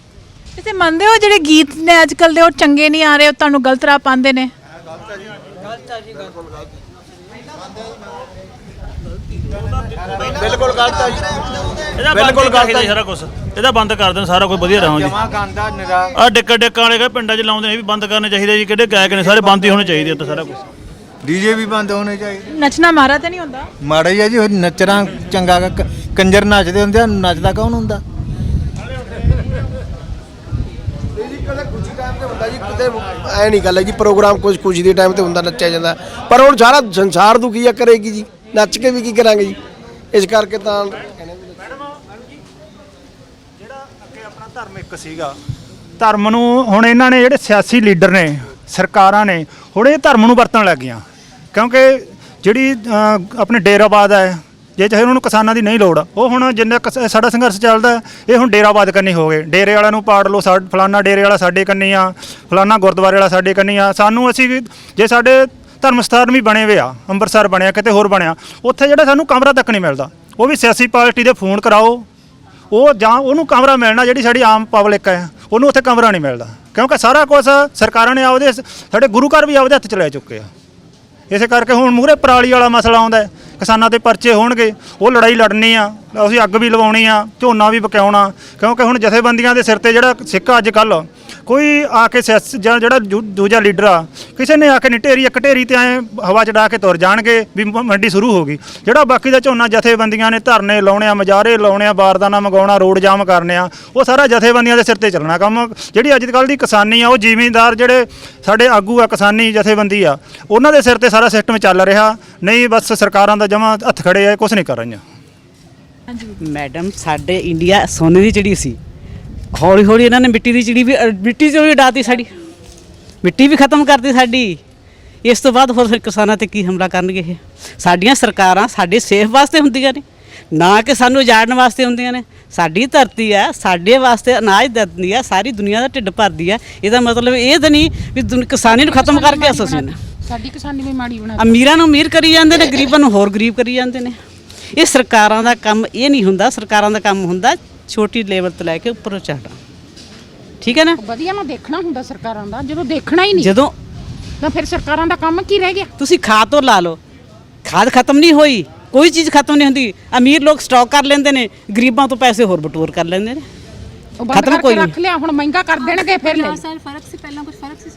ਤੁਸੀਂ ਮੰਨਦੇ ਹੋ ਜਿਹੜੇ ਗੀਤ ਨੇ ਅੱਜ ਕੱਲ੍ਹ ਦੇ ਉਹ ਚੰਗੇ ਨਹੀਂ ਆ ਰਹੇ, ਉਹ ਤੁਹਾਨੂੰ ਗਲਤ ਰਾਹ ਪਾਉਂਦੇ ਨੇ? ਬਿਲਕੁਲ ਗਲਤ ਹੈ ਜੀ, ਬਿਲਕੁਲ ਗਲਤ ਹੈ ਸਾਰਾ ਕੁਝ। ਇਹਦਾ ਬੰਦ ਕਰ ਦੇਣ, ਸਾਰਾ ਕੁਝ ਵਧੀਆ ਰਹੋ ਜੀ। ਆ ਡਿੱਕਾਂ ਵਾਲੇ ਪਿੰਡਾਂ 'ਚ ਲਾਉਂਦੇ ਨੇ, ਵੀ ਬੰਦ ਕਰਨੇ ਚਾਹੀਦੇ ਜੀ। ਕਿਹੜੇ ਗਾਇਕ ਨੇ, ਸਾਰੇ ਬੰਦ ਹੀ ਹੋਣੇ ਚਾਹੀਦੇ ਉੱਥੇ ਸਾਰਾ ਕੁਝ। ਡੀਜੇ ਵੀ ਬੰਦ ਹੋਣੇ ਚਾਹੀਦੇ। ਨੱਚਣਾ ਮਾਰਾ ਤਾਂ ਨਹੀਂ ਹੁੰਦਾ? ਮਾੜਾ ਹੀ ਆ ਜੀ, ਨੱਚਣਾ ਚੰਗਾ ਕੰਜਰ ਨੱਚਦੇ ਹੁੰਦੇ ਆ, ਨੱਚਦਾ ਕੌਣ ਹੁੰਦਾ? ਕਦੇ ਖੁਸ਼ੀ ਟਾਈਮ ਤੇ ਹੁੰਦਾ ਜੀ, ਕਿਤੇ ਐ ਨਹੀਂ ਗੱਲ ਹੈ ਜੀ, ਪ੍ਰੋਗਰਾਮ ਕੁਝ ਖੁਸ਼ੀ ਦੇ ਟਾਈਮ ਤੇ ਹੁੰਦਾ, ਨੱਚਿਆ ਜਾਂਦਾ। ਪਰ ਹੁਣ ਸਾਰਾ ਸੰਸਾਰ ਦੁਖੀ ਆ, ਕਰੇਗੀ ਜੀ, ਨੱਚ ਕੇ ਵੀ ਕੀ ਕਰਾਂਗੇ ਜੀ। ਇਸ ਕਰਕੇ ਤਾਂ ਜਿਹੜਾ ਅੱਗੇ ਆਪਣਾ ਧਰਮ ਇੱਕ ਸੀਗਾ, ਧਰਮ ਨੂੰ ਹੁਣ ਇਹਨਾਂ ਨੇ ਜਿਹੜੇ ਸਿਆਸੀ ਲੀਡਰ ਨੇ, ਸਰਕਾਰਾਂ ਨੇ, ਹੁਣ ਇਹ ਧਰਮ ਨੂੰ ਵਰਤਣ ਲੱਗ ਗਈਆਂ। ਕਿਉਂਕਿ ਜਿਹੜੀ ਆਪਣੇ ਡੇਰਾਬਾਦ ਹੈ, ਜੇ ਚਾਹੇ ਉਹਨਾਂ ਨੂੰ ਕਿਸਾਨਾਂ ਦੀ ਨਹੀਂ ਲੋੜ, ਉਹ ਹੁਣ ਜਿੰਨਾ ਸਾਡਾ ਸੰਘਰਸ਼ ਚੱਲਦਾ, ਇਹ ਹੁਣ ਡੇਰਾਬਾਦ ਕਰਨੀ ਹੋ ਗਏ। ਡੇਰੇ ਵਾਲਿਆਂ ਨੂੰ ਪਾੜ ਲਓ, ਫਲਾਨਾ ਡੇਰੇ ਵਾਲਾ ਸਾਡੇ ਕੰਨੀ ਆ, ਫਲਾਨਾ ਗੁਰਦੁਆਰੇ ਵਾਲਾ ਸਾਡੇ ਕੰਨੀ ਆ। ਸਾਨੂੰ ਅਸੀਂ ਜੇ ਸਾਡੇ ਧਰਮ ਸਥਾਨ ਵੀ ਬਣੇ ਹੋਏ ਆ, ਅੰਮ੍ਰਿਤਸਰ ਬਣਿਆ, ਕਿਤੇ ਹੋਰ ਬਣਿਆ, ਉੱਥੇ ਜਿਹੜਾ ਸਾਨੂੰ ਕਮਰਾ ਤੱਕ ਨਹੀਂ ਮਿਲਦਾ, ਉਹ ਵੀ ਸਿਆਸੀ ਪਾਰਟੀ ਦੇ ਫੋਨ ਕਰਾਓ, ਉਹ ਜਾਂ ਉਹਨੂੰ ਕਮਰਾ ਮਿਲਣਾ, ਜਿਹੜੀ ਸਾਡੀ ਆਮ ਪਬਲਿਕ ਹੈ ਉਹਨੂੰ ਉੱਥੇ ਕਮਰਾ ਨਹੀਂ ਮਿਲਦਾ। ਕਿਉਂਕਿ ਸਾਰਾ ਕੁਝ ਸਰਕਾਰਾਂ ਨੇ ਆਪਦੇ, ਸਾਡੇ ਗੁਰੂ ਘਰ ਵੀ ਆਪਦੇ ਹੱਥ 'ਚ ਲੈ ਚੁੱਕੇ ਆ। ਇਸੇ ਕਰਕੇ ਹੁਣ ਮੂਹਰੇ ਪਰਾਲੀ ਵਾਲਾ ਮਸਲਾ ਆਉਂਦਾ, ਕਿਸਾਨਾਂ ਦੇ ਪਰਚੇ ਹੋਣਗੇ, ਉਹ ਲੜਾਈ ਲੜਨੀ ਆ, ਅਸੀਂ ਅੱਗ ਵੀ ਲਵਾਉਣੀ ਆ, ਝੋਨਾ ਵੀ ਪਕਾਉਣਾ। ਕਿਉਂਕਿ ਹੁਣ ਜਥੇਬੰਦੀਆਂ ਦੇ ਸਿਰ ਤੇ ਜਿਹੜਾ ਸਿੱਕਾ ਅੱਜ ਕੱਲ੍ਹ ਕੋਈ ਆ ਕੇ ਜਾਂ ਜਿਹੜਾ ਦੂਜਾ ਲੀਡਰ ਆ, ਕਿਸੇ ਨੇ ਆ ਕੇ ਨਹੀਂ, ਢੇਰੀ ਇੱਕ ਢੇਰੀ ਤੇ ਐਂ ਹਵਾ 'ਚ ਡਾ ਕੇ ਤੁਰ ਜਾਣਗੇ ਵੀ ਮੰਡੀ ਸ਼ੁਰੂ ਹੋ ਗਈ। ਜਿਹੜਾ ਬਾਕੀ ਦਾ ਝੋਨਾ ਜਥੇਬੰਦੀਆਂ ਨੇ ਧਰਨੇ ਲਾਉਣੇ ਆ, ਮੁਜ਼ਾਹਰੇ ਲਾਉਣੇ ਆ, ਬਾਰਦਾਨਾ ਮੰਗਾਉਣਾ, ਰੋਡ ਜਾਮ ਕਰਨੇ ਆ, ਉਹ ਸਾਰਾ ਜਥੇਬੰਦੀਆਂ ਦੇ ਸਿਰ ਤੇ ਚੱਲਣਾ ਕੰਮ। ਜਿਹੜੀ ਅੱਜ ਕੱਲ੍ਹ ਦੀ ਕਿਸਾਨੀ ਆ, ਉਹ ਜ਼ਿਮੀਂਦਾਰ ਜਿਹੜੇ ਸਾਡੇ ਆਗੂ ਆ, ਕਿਸਾਨੀ ਜਥੇਬੰਦੀ ਆ, ਉਹਨਾਂ ਦੇ ਸਿਰ ਤੇ ਸਾਰਾ ਸਿਸਟਮ ਚੱਲ ਰਿਹਾ। ਨਹੀਂ ਬਸ ਸਰਕਾਰਾਂ ਦਾ ਜਮਾਂ ਹੱਥ ਖੜੇ ਆ, ਕੁਛ ਨਹੀਂ ਕਰ ਰਹੀਆਂ। ਮੈਡਮ, ਸਾਡੇ ਇੰਡੀਆ ਸੋਨੇ ਦੀ ਚਿੜੀ ਸੀ, ਹੌਲੀ ਹੌਲੀ ਇਹਨਾਂ ਨੇ ਮਿੱਟੀ ਦੀ ਚਿੜੀ ਵੀ, ਮਿੱਟੀ 'ਚੋਂ ਵੀ ਉਡਾਤੀ, ਸਾਡੀ ਮਿੱਟੀ ਵੀ ਖਤਮ ਕਰਤੀ ਸਾਡੀ। ਇਸ ਤੋਂ ਬਾਅਦ ਹੋਰ ਕਿਸਾਨਾਂ ਤੇ ਕੀ ਹਮਲਾ ਕਰਨਗੇ ਇਹ? ਸਾਡੀਆਂ ਸਰਕਾਰਾਂ ਸਾਡੇ ਸੇਫ ਵਾਸਤੇ ਹੁੰਦੀਆਂ ਨੇ, ਨਾ ਕਿ ਸਾਨੂੰ ਉਜਾੜਨ ਵਾਸਤੇ ਹੁੰਦੀਆਂ ਨੇ। ਸਾਡੀ ਧਰਤੀ ਹੈ, ਸਾਡੇ ਵਾਸਤੇ ਅਨਾਜ ਦਿੰਦੀ ਹੈ, ਸਾਰੀ ਦੁਨੀਆ ਦਾ ਢਿੱਡ ਭਰਦੀ ਹੈ। ਇਹਦਾ ਮਤਲਬ ਇਹ ਤਾਂ ਨਹੀਂ ਵੀ ਕਿਸਾਨੀ ਨੂੰ ਖਤਮ ਕਰਕੇ ਅਸੀਂ ਸਾਡੀ ਕਿਸਾਨੀ ਵੀ ਮਾੜੀ ਬਣਾ, ਅਮੀਰਾਂ ਨੂੰ ਅਮੀਰ ਕਰੀ ਜਾਂਦੇ ਨੇ, ਗਰੀਬਾਂ ਨੂੰ ਹੋਰ ਗਰੀਬ ਕਰੀ ਜਾਂਦੇ ਨੇ। ਇਹ ਸਰਕਾਰਾਂ ਦਾ ਕੰਮ ਇਹ ਨਹੀਂ ਹੁੰਦਾ। ਸਰਕਾਰਾਂ ਦਾ ਕੰਮ ਹੁੰਦਾ ਛੋਟੀ ਲੈਵਲ ਤੋਂ ਲੈ ਕੇ ਉੱਪਰ ਚੜ੍ਹਨਾ, ਠੀਕ ਹੈ ਨਾ। ਵਧੀਆ ਨਾ ਦੇਖਣਾ ਹੁੰਦਾ ਸਰਕਾਰਾਂ ਦਾ, ਜਦੋਂ ਦੇਖਣਾ ਹੀ ਨਹੀਂ ਜਦੋਂ ਤਾਂ ਫਿਰ ਸਰਕਾਰਾਂ ਦਾ ਕੰਮ ਕੀ ਰਹਿ ਗਿਆ? ਤੁਸੀਂ ਖਾਦ ਤੋਂ ਲਾ ਲਓ, ਖਾਦ ਖਤਮ ਨਹੀਂ ਹੋਈ, ਕੋਈ ਚੀਜ਼ ਖਤਮ ਨਹੀਂ ਹੁੰਦੀ। ਅਮੀਰ ਲੋਕ ਸਟਾਕ ਕਰ ਲੈਂਦੇ ਨੇ, ਗਰੀਬਾਂ ਤੋਂ ਪੈਸੇ ਹੋਰ ਬਟੋਰ ਕਰ ਲੈਂਦੇ ਨੇ। ਉਹ ਬੰਦ ਕਰਕੇ ਰੱਖ ਲਿਆ, ਹੁਣ ਮਹਿੰਗਾ ਕਰ ਦੇਣਗੇ ਫਿਰ ਲੈ। ਫਰਕ ਸੀ, ਪਹਿਲਾਂ ਕੁਝ ਫਰਕ ਸੀ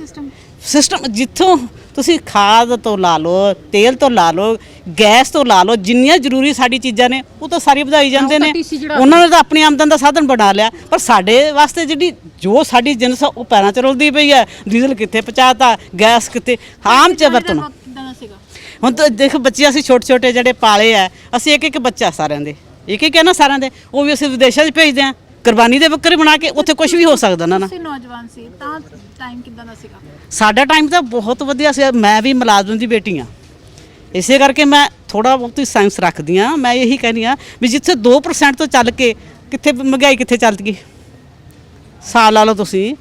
ਸਿਸਟਮ ਜਿੱਥੋਂ ਤੁਸੀਂ ਖਾਦ ਤੋਂ ਲਾ ਲਓ, ਤੇਲ ਤੋਂ ਲਾ ਲਓ, ਗੈਸ ਤੋਂ ਲਾ ਲਓ, ਜਿੰਨੀਆਂ ਜ਼ਰੂਰੀ ਸਾਡੀ ਚੀਜ਼ਾਂ ਨੇ ਉਹ ਤਾਂ ਸਾਰੀ ਵਧਾਈ ਜਾਂਦੇ ਨੇ। ਉਹਨਾਂ ਨੇ ਤਾਂ ਆਪਣੀ ਆਮਦਨ ਦਾ ਸਾਧਨ ਬਣਾ ਲਿਆ, ਪਰ ਸਾਡੇ ਵਾਸਤੇ ਜਿਹੜੀ ਜੋ ਸਾਡੀ ਜਿੰਸ ਉਹ ਪੈਰਾਂ 'ਚ ਰੁਲਦੀ ਪਈ ਹੈ। ਡੀਜ਼ਲ ਕਿੱਥੇ ਪਹੁੰਚਾਤਾ, ਗੈਸ ਕਿੱਥੇ, ਆਮ 'ਚ ਵਰਤਣਾ। ਹੁਣ ਤਾਂ ਦੇਖੋ, ਬੱਚੇ ਅਸੀਂ ਛੋਟੇ ਛੋਟੇ ਜਿਹੜੇ ਪਾਲੇ ਆ, ਅਸੀਂ ਇੱਕ ਇੱਕ ਬੱਚਾ ਸਾਰਿਆਂ ਦੇ, ਇੱਕ ਇੱਕ ਹੈ ਨਾ ਸਾਰਿਆਂ ਦੇ, ਉਹ ਵੀ ਅਸੀਂ ਵਿਦੇਸ਼ਾਂ 'ਚ ਭੇਜਦੇ ਹਾਂ, ਕੁਰਬਾਨੀ ਦੇ ਬੱਕਰੇ ਬਣਾ ਕੇ। ਉੱਥੇ ਕੁਝ ਵੀ ਹੋ ਸਕਦਾ ਨਾ। ਤੁਸੀਂ ਨੌਜਵਾਨ ਸੀ ਤਾਂ ਟਾਈਮ ਕਿੱਦਾਂ ਦਾ ਸੀਗਾ? ਸਾਡਾ ਟਾਈਮ ਤਾਂ ਬਹੁਤ ਵਧੀਆ ਸੀ। ਮੈਂ ਵੀ ਮੁਲਾਜ਼ਮ ਦੀ ਬੇਟੀ ਹਾਂ, ਇਸੇ ਕਰਕੇ ਮੈਂ ਥੋੜਾ ਬਹੁਤ ਹੀ ਸਾਇੰਸ ਰੱਖਦੀ ਹਾਂ। ਮੈਂ ਇਹੀ ਕਹਿੰਦੀ ਹਾਂ ਵੀ ਜਿੱਥੇ 2% ਤੋਂ ਚੱਲ ਕੇ ਕਿੱਥੇ ਮਹਿੰਗਾਈ ਕਿੱਥੇ ਚੱਲ ਗਈ, ਸਾਲ ਲਾ ਲਓ ਤੁਸੀਂ।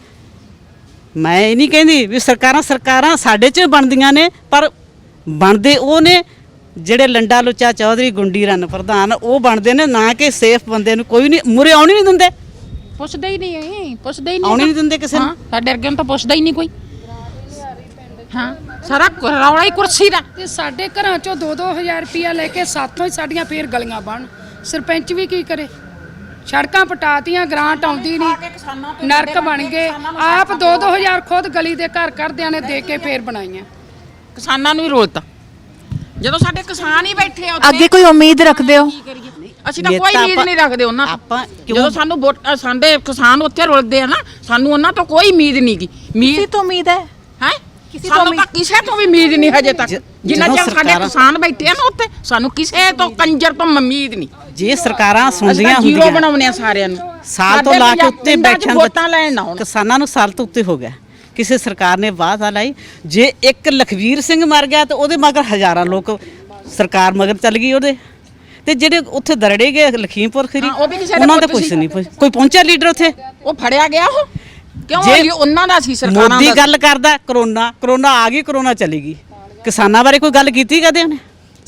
ਮੈਂ ਇਹ ਨਹੀਂ ਕਹਿੰਦੀ ਵੀ ਸਰਕਾਰਾਂ ਸਾਡੇ 'ਚ ਬਣਦੀਆਂ ਨੇ, ਪਰ ਬਣਦੇ ਉਹ ਨੇ ਜਿਹੜੇ ਲੰਡਾ ਲੁੱਚਾ ਚੌਧਰੀ ਗੁੰਡੀ ਰਨ ਪ੍ਰਧਾਨ, ਉਹ ਬਣਦੇ ਨੇ, ਨਾ ਕਿ ਸੇਫ ਬੰਦੇ ਨੂੰ ਕੋਈ ਨਹੀਂ ਮੂਰੇ ਆਉਣ ਨਹੀਂ ਦਿੰਦੇ। ਪੁੱਛਦੇ ਹੀ ਨਹੀਂ, ਪੁੱਛਦੇ ਹੀ ਨਹੀਂ, ਆਉਣ ਨਹੀਂ ਦਿੰਦੇ ਕਿਸੇ ਨੂੰ। ਸਾਡੇ ਅੱਗੇ ਨੂੰ ਤਾਂ ਪੁੱਛਦਾ ਹੀ ਨਹੀਂ ਕੋਈ। ਹਾਂ, ਸਾਰਾ ਰੌਲਾ ਹੀ ਕੁਰਸੀ ਦਾ। ਤੇ ਸਾਡੇ ਘਰਾਂ ਚੋਂ 2-2000 ਰੁਪਇਆ ਲੈ ਕੇ ਸਾਥੋਂ ਹੀ ਸਾਡੀਆਂ ਫੇਰ ਗਲੀਆਂ ਬਣ। ਸਰਪੰਚ ਵੀ ਕੀ ਕਰੇ? ਸੜਕਾਂ ਪਟਾਤੀਆਂ, ਗ੍ਰਾਂਟ ਆਉਂਦੀ ਨਹੀਂ, ਨਰਕ ਬਣ ਗਏ। ਆਪ 2-2000 ਖੁਦ ਗਲੀ ਦੇ ਘਰ ਘਰਦਿਆਂ ਨੇ ਦੇ ਕੇ ਫੇਰ ਬਣਾਈਆਂ। ਕਿਸਾਨਾਂ ਨੂੰ ਹੀ ਰੋਲਤਾ, ਜਦੋਂ ਸਾਡੇ ਕਿਸਾਨ ਹੀ ਬੈਠੇ ਆ। ਅੱਗੇ ਕੋਈ ਉਮੀਦ ਰੱਖਦੇ ਹੋ? ਅਸੀਂ ਤਾਂ ਕੋਈ ਉਮੀਦ ਨਹੀਂ ਰੱਖਦੇ ਉਹਨਾਂ ਤੋਂ। ਜਦੋਂ ਸਾਨੂੰ ਸਾਡੇ ਕਿਸਾਨ ਉੱਥੇ ਰੁਲਦੇ ਆ ਨਾ, ਸਾਨੂੰ ਉਹਨਾਂ ਤੋਂ ਕੋਈ ਉਮੀਦ ਨਹੀਂ ਗੀ। ਕਿਸੇ ਤੋਂ ਉਮੀਦ ਹੈ? ਸਾਨੂੰ ਤਾਂ ਕਿਸੇ ਤੋਂ ਵੀ ਉਮੀਦ ਨਹੀਂ ਹਜੇ ਤੱਕ। ਜਿੰਨਾ ਚਿਰ ਸਾਡੇ ਕਿਸਾਨ ਬੈਠੇ ਆ ਨਾ ਉੱਥੇ, ਸਾਨੂੰ ਕਿਸੇ ਤੋਂ ਕੰਜਰ ਤੋਂ ਉਮੀਦ ਨਹੀਂ। ਜੇ ਸਰਕਾਰਾਂ ਸੁਣਦੀਆਂ ਹੁੰਦੀਆਂ, ਜੀਰੋ ਬਣਾਉਣੇ ਆ ਸਾਰਿਆਂ ਨੂੰ। ਸਾਲ ਤੋਂ ਲਾ ਕੇ ਉੱਤੇ ਬੈਠਣ, ਕਿਸਾਨਾਂ ਨੂੰ ਸਾਲ ਤੋਂ ਉੱਤੇ ਹੋ ਗਿਆ। ਕਿਸੇ ਸਰਕਾਰ ਨੇ ਵਾਅਦਾ ਲਾਈ, ਜੇ ਇੱਕ ਲਖਵੀਰ ਸਿੰਘ ਮਰ ਗਿਆ ਤਾਂ ਉਹਦੇ ਮਗਰ ਹਜ਼ਾਰਾਂ ਲੋਕ ਸਰਕਾਰ ਮਗਰ ਚੱਲ ਗਈ ਉਹਦੇ। ਤੇ ਜਿਹੜੇ ਉੱਥੇ ਦਰੜੇ ਗਏ ਲਖੀਮਪੁਰ ਖੀਰੀ, ਉਹਨਾਂ ਦਾ ਕੁਝ ਨਹੀਂ, ਕੋਈ ਪਹੁੰਚਿਆ ਲੀਡਰ ਉੱਥੇ, ਉਹ ਫੜਿਆ ਗਿਆ। ਉਹ ਕਿਉਂ? ਉਹਨਾਂ ਦਾ ਸੀ ਸਰਕਾਰਾਂ ਦਾ। ਮੋਦੀ ਗੱਲ ਕਰਦਾ, ਕਰੋਨਾ ਆ ਗਈ, ਕਰੋਨਾ ਚਲੀ ਗਈ। ਕਿਸਾਨਾਂ ਬਾਰੇ ਕੋਈ ਗੱਲ ਕੀਤੀ ਕਦੇ ਉਹਨੇ?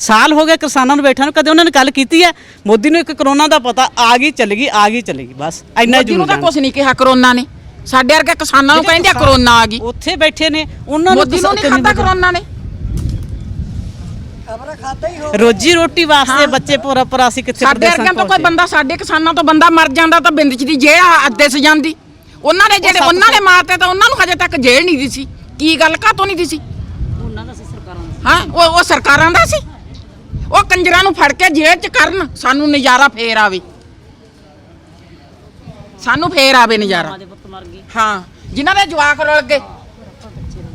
ਸਾਲ ਹੋ ਗਏ ਕਿਸਾਨਾਂ ਨੂੰ ਬੈਠਾ ਨੂੰ, ਕਦੇ ਉਹਨਾਂ ਨੇ ਗੱਲ ਕੀਤੀ ਹੈ? ਮੋਦੀ ਨੂੰ ਇੱਕ ਕਰੋਨਾ ਦਾ ਪਤਾ, ਆ ਗਈ ਚਲੀ ਗਈ, ਆ ਗਈ ਚਲੀ ਗਈ, ਬਸ ਇੰਨਾ ਜ਼ਰੂਰ। ਉਹਦਾ ਕੁਝ ਨਹੀਂ ਕਿਹਾ ਕਰੋਨਾ ਨੇ। ਸਾਡੇ ਵਰਗੇ ਕਿਸਾਨਾਂ ਨੂੰ ਕਹਿੰਦੇ ਕਰੋਨਾ ਆ ਗਈ। ਉੱਥੇ ਬੈਠੇ ਨੇ, ਉਹਨਾਂ ਨੂੰ ਮੋਦੀ ਨੂੰ ਨਹੀਂ ਖਾਤਾ ਕਰੋਨਾ ਨੇ। ਰੋਜੀ ਰੋਟੀ ਵਾਸਤੇ ਬੱਚੇ ਪੂਰਾ ਅਸੀਂ ਕਿੱਥੇ? ਸਾਡੇ ਵਰਗਿਆਂ ਤੋਂ ਕੋਈ ਬੰਦਾ, ਸਾਡੇ ਕਿਸਾਨਾਂ ਤੋਂ ਬੰਦਾ ਮਰ ਜਾਂਦਾ ਤਾਂ ਬਿੰਦ ਚ ਦੀ ਜੇਲ੍ਹ ਅੱਧੇ ਸ ਜਾਂਦੀ। ਉਹਨਾਂ ਨੇ ਜਿਹੜੇ ਉਹਨਾਂ ਨੇ ਮਾਰਤੇ ਤਾਂ ਉਹਨਾਂ ਨੂੰ ਹਜੇ ਤੱਕ ਜੇਲ੍ਹ ਨਹੀਂ ਦੀ ਸੀ। ਕੀ ਗੱਲ ਕਾਤੋਂ ਨਹੀਂ ਦੀ ਸੀ? ਉਹਨਾਂ ਦਾ ਸੀ ਸਰਕਾਰਾਂ ਦਾ। ਹਾਂ, ਉਹ ਸਰਕਾਰਾਂ ਦਾ ਸੀ। ਉਹ ਕੰਜਰਾਂ ਨੂੰ ਫੜ ਕੇ ਜੇਲ੍ਹ 'ਚ ਕਰਨ, ਸਾਨੂੰ ਨਜ਼ਾਰਾ ਫੇਰ ਆਵੇ, ਸਾਨੂੰ ਫੇਰ ਆਵੇ ਨਜ਼ਾਰਾ। ਹਾਂ, ਜਿਨ੍ਹਾਂ ਦੇ ਜਵਾਕ ਰੁਲ ਗਏ,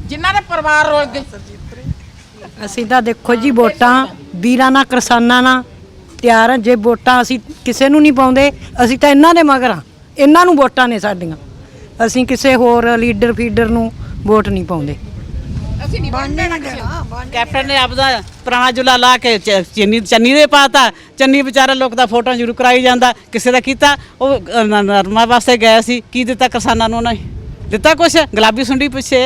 ਜਿਨ੍ਹਾਂ ਦੇ ਪਰਿਵਾਰ ਰੁਲ ਗਏ। ਅਸੀਂ ਤਾਂ ਦੇਖੋ ਜੀ ਵੋਟਾਂ ਵੀਰਾਂ ਨਾਲ ਕਿਸਾਨਾਂ ਨਾਲ ਤਿਆਰ ਹਾਂ। ਜੇ ਵੋਟਾਂ ਅਸੀਂ ਕਿਸੇ ਨੂੰ ਨਹੀਂ ਪਾਉਂਦੇ, ਅਸੀਂ ਤਾਂ ਇਹਨਾਂ ਦੇ ਮਗਰ ਹਾਂ, ਇਹਨਾਂ ਨੂੰ ਵੋਟਾਂ ਨੇ ਸਾਡੀਆਂ। ਅਸੀਂ ਕਿਸੇ ਹੋਰ ਲੀਡਰ ਫੀਡਰ ਨੂੰ ਵੋਟ ਨਹੀਂ ਪਾਉਂਦੇ। ਅਸੀਂ ਨਹੀਂ ਬਣਨੇ ਨਾ ਕਿਸੇ ਨੂੰ। ਕੈਪਟਨ ਨੇ ਆਪਦਾ ਪੁਰਾਣਾ ਜੁਲਾ ਲਾ ਕੇ ਚੰਨੀ ਦੇ ਪਾਤਾ। ਚੰਨੀ ਵਿਚਾਰਾ ਲੋਕ ਦਾ ਫੋਟੋ ਜ਼ਰੂਰ ਕਰਾਈ ਜਾਂਦਾ, ਕਿਸੇ ਦਾ ਕੀਤਾ। ਉਹ ਨਰਮਾ ਵਾਸਤੇ ਗਏ ਸੀ, ਕੀ ਦਿੱਤਾ ਕਿਸਾਨਾਂ ਨੂੰ? ਉਹਨਾਂ ਨੇ ਦਿੱਤਾ ਕੁਛ? ਗੁਲਾਬੀ ਸੁੰਡੀ ਪਿੱਛੇ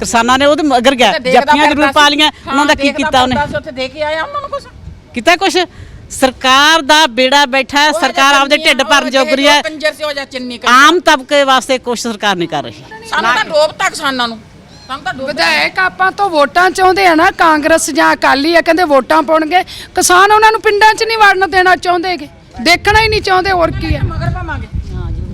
ਕਿਸਾਨਾਂ ਨੇ ਉਹਦੇ ਅਗਰ ਗਿਆ, ਜੱਫੀਆਂ ਜ਼ਰੂਰ ਪਾ ਲੀਆਂ। ਉਹਨਾਂ ਦਾ ਕੀ ਕੀਤਾ ਉਹਨੇ? ਉੱਥੇ ਦੇ ਕੇ ਆਇਆ ਉਹਨਾਂ ਨੂੰ ਕੁਛ ਕੀਤਾ ਕੁਛ? ਸਰਕਾਰ ਦਾ ਬੇੜਾ ਬੈਠਾ ਹੈ, ਸਰਕਾਰ ਆਪਦੇ ਢਿੱਡ ਭਰਨ ਜੋਗਰੀ ਹੈ। ਕੰਜਰ ਸੇ ਹੋ ਜਾ ਚੰਨੀ ਆਮ ਤਬਕੇ ਵਾਸਤੇ ਕੁਛ ਸਰਕਾਰ ਨਹੀਂ ਕਰ ਰਹੀ। ਸਾਨੂੰ ਤਾਂ ਡੋਬਤਾ ਕਿਸਾਨਾਂ ਨੂੰ। ਵਿਧਾਇਕ ਆਪਾਂ ਤੋਂ ਵੋਟਾਂ ਚਾਹੁੰਦੇ ਆ ਨਾ, ਕਾਂਗਰਸ ਜਾਂ ਅਕਾਲੀ ਆ, ਕਹਿੰਦੇ ਵੋਟਾਂ ਪਾਉਣਗੇ। ਕਿਸਾਨ ਉਹਨਾਂ ਨੂੰ ਪਿੰਡਾਂ 'ਚ ਨਹੀਂ ਵੜਨ ਦੇਣਾ ਚਾਹੁੰਦੇਗੇ, ਦੇਖਣਾ ਹੀ ਨਹੀਂ ਚਾਹੁੰਦੇ। ਹੋਰ ਕੀ ਹੈ? ਮਗਰ ਪਾਵਾਂਗੇ,